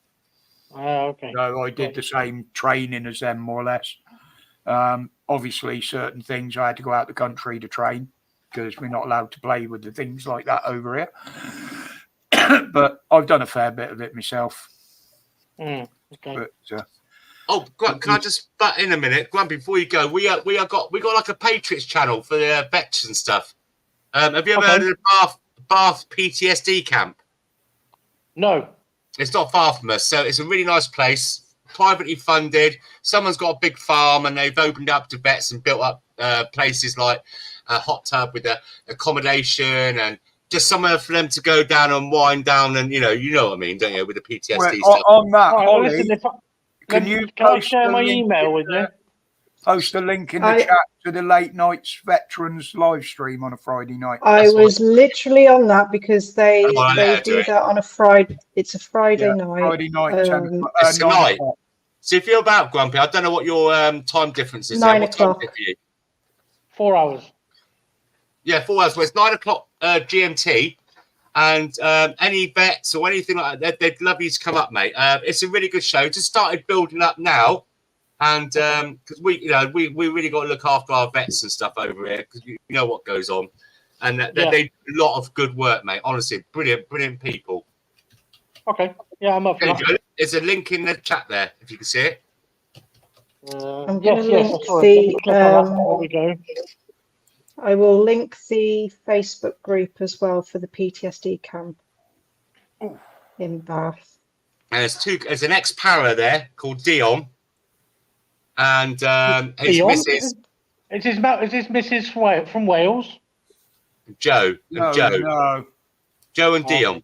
Oh, okay. So I did the same training as them, more or less. Obviously, certain things I had to go out the country to train because we're not allowed to play with the things like that over here. But I've done a fair bit of it myself. Okay. But, Grant, can I just butt in a minute? Grant, before you go, we got like a Patriots channel for the vets and stuff. Have you ever heard of the Bath PTSD camp? No. It's not far from us, so it's a really nice place, privately funded. Someone's got a big farm and they've opened up to vets and built up places like a hot tub with accommodation and just somewhere for them to go down and wind down and you know what I mean, don't you? With the PTSD stuff. On that, Right, Holly, listen, can I share my email with you? Post a link in the chat to the late nights veterans live stream on a Friday night. I was literally on that because they do it. that on a Friday. It's a Friday night. Friday night, it's tonight. So if you're about, Grumpy, I don't know what your time difference is. 9 there. o'clock. What time is it for you? 4 hours. Yeah, 4 hours. Well, it's 9 o'clock GMT. And any vets or anything like that, they'd love you to come up, mate. It's a really good show. Just started building up now. And because we really got to look after our vets and stuff over here because you know what goes on. And they do a lot of good work, mate. Honestly, brilliant people. Okay. Yeah, I'm up for that. There's a link in the chat there, if you can see it. I'm going to link the. There we go. I will link the Facebook group as well for the PTSD camp in Bath. And there's an ex-para there called Dion. And his Dion? missus. Is his Mrs. from Wales? Joe. No. Joe and Dion.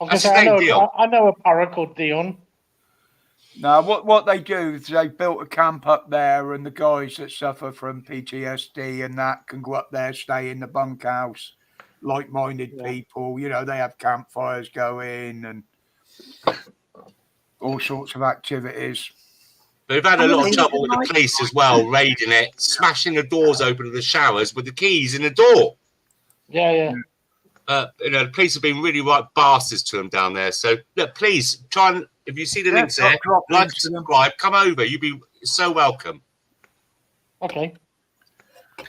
I know a para called Dion. Now, what they do is they built a camp up there, and the guys that suffer from PTSD and that can go up there, stay in the bunkhouse, like-minded people. You know, they have campfires going and all sorts of activities. They've had a lot of trouble with the police as well, raiding it, smashing the doors open to the showers with the keys in the door. Yeah. the police have been really right bastards to them down there. So look, please try and if you see the links there, like and subscribe, come over. You'd be so welcome. Okay.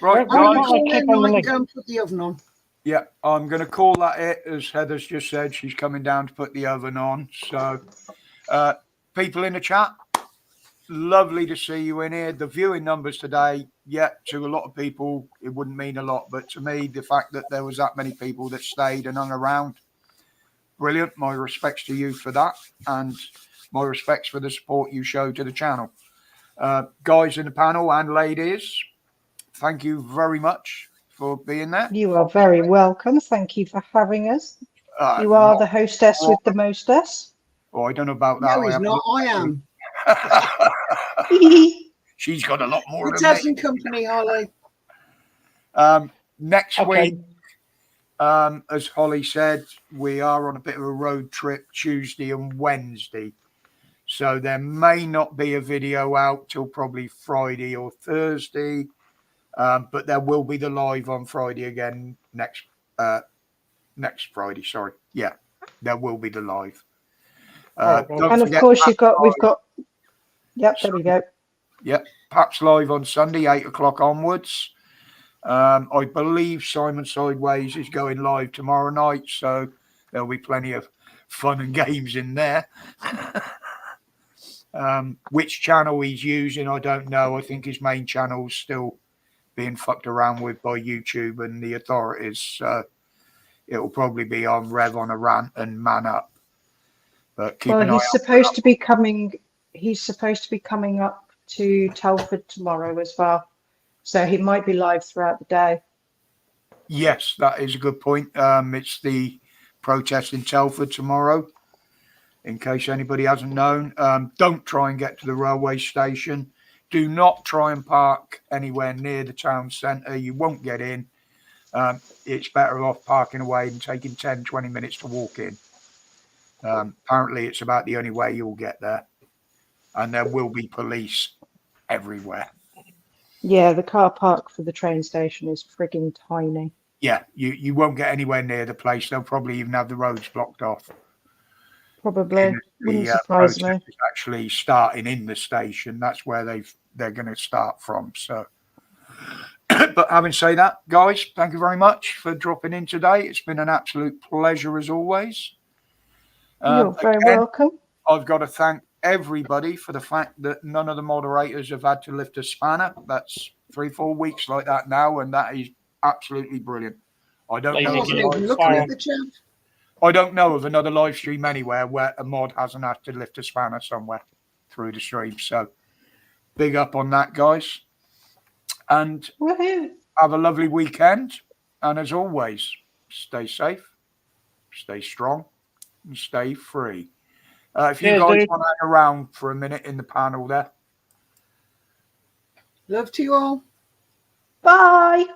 Right, Where I'm can guys. I click on the link? go and put the oven on. Yeah, I'm going to call that it, as Heather's just said. She's coming down to put the oven on. So, people in the chat, lovely to see you in here. The viewing numbers today, yeah, to a lot of people, it wouldn't mean a lot. But to me, the fact that there was that many people that stayed and hung around, brilliant. My respects to you for that. And my respects for the support you show to the channel. Guys in the panel and ladies, thank you very much for being there. You are very welcome. Thank you for having us. You Not- are the hostess with the mostess. Oh, I don't know about that. No, he's not. I am. She's got a lot more Let's than have me. some company, Holly. Next Okay. week, as Holly said, we are on a bit of a road trip Tuesday and Wednesday. So there may not be a video out till probably Friday or Thursday. But there will be the live on Friday again next Friday. Sorry. Yeah, there will be the live. Don't And of course, we've got. Yep, there we go. Yep, perhaps live on Sunday, 8 o'clock onwards. I believe Simon Sideways is going live tomorrow night, so there'll be plenty of fun and games in there. Which channel he's using, I don't know. I think his main channel's still being fucked around with by YouTube and the authorities. So it'll probably be on Rev on a Rant and Man Up. But keep an eye He's supposed to be coming. He's supposed to be coming up to Telford tomorrow as well, so he might be live throughout the day. Yes, that is a good point. It's the protest in Telford tomorrow. In case anybody hasn't known, don't try and get to the railway station. Do not try and park anywhere near the town centre. You won't get in. It's better off parking away and taking 10, 20 minutes to walk in. Apparently, it's about the only way you'll get there. And there will be police everywhere. Yeah, the car park for the train station is frigging tiny. Yeah, you won't get anywhere near the place. They'll probably even have the roads blocked off. Probably. Wouldn't The surprise me. protest is actually starting in the station. That's where they're going to start from. So, but having said that, guys, thank you very much for dropping in today. It's been an absolute pleasure as always. You're very Again, welcome. I've got to thank everybody for the fact that none of the moderators have had to lift a spanner. That's 3-4 weeks like that now, and that is absolutely brilliant. I don't know. I don't know of another live stream anywhere where a mod hasn't had to lift a spanner somewhere through the stream. So big up on that, guys. And Woohoo. have a lovely weekend. And as always, stay safe, stay strong, and stay free. If you guys want to hang around for a minute in the panel there. Love to you all. Bye.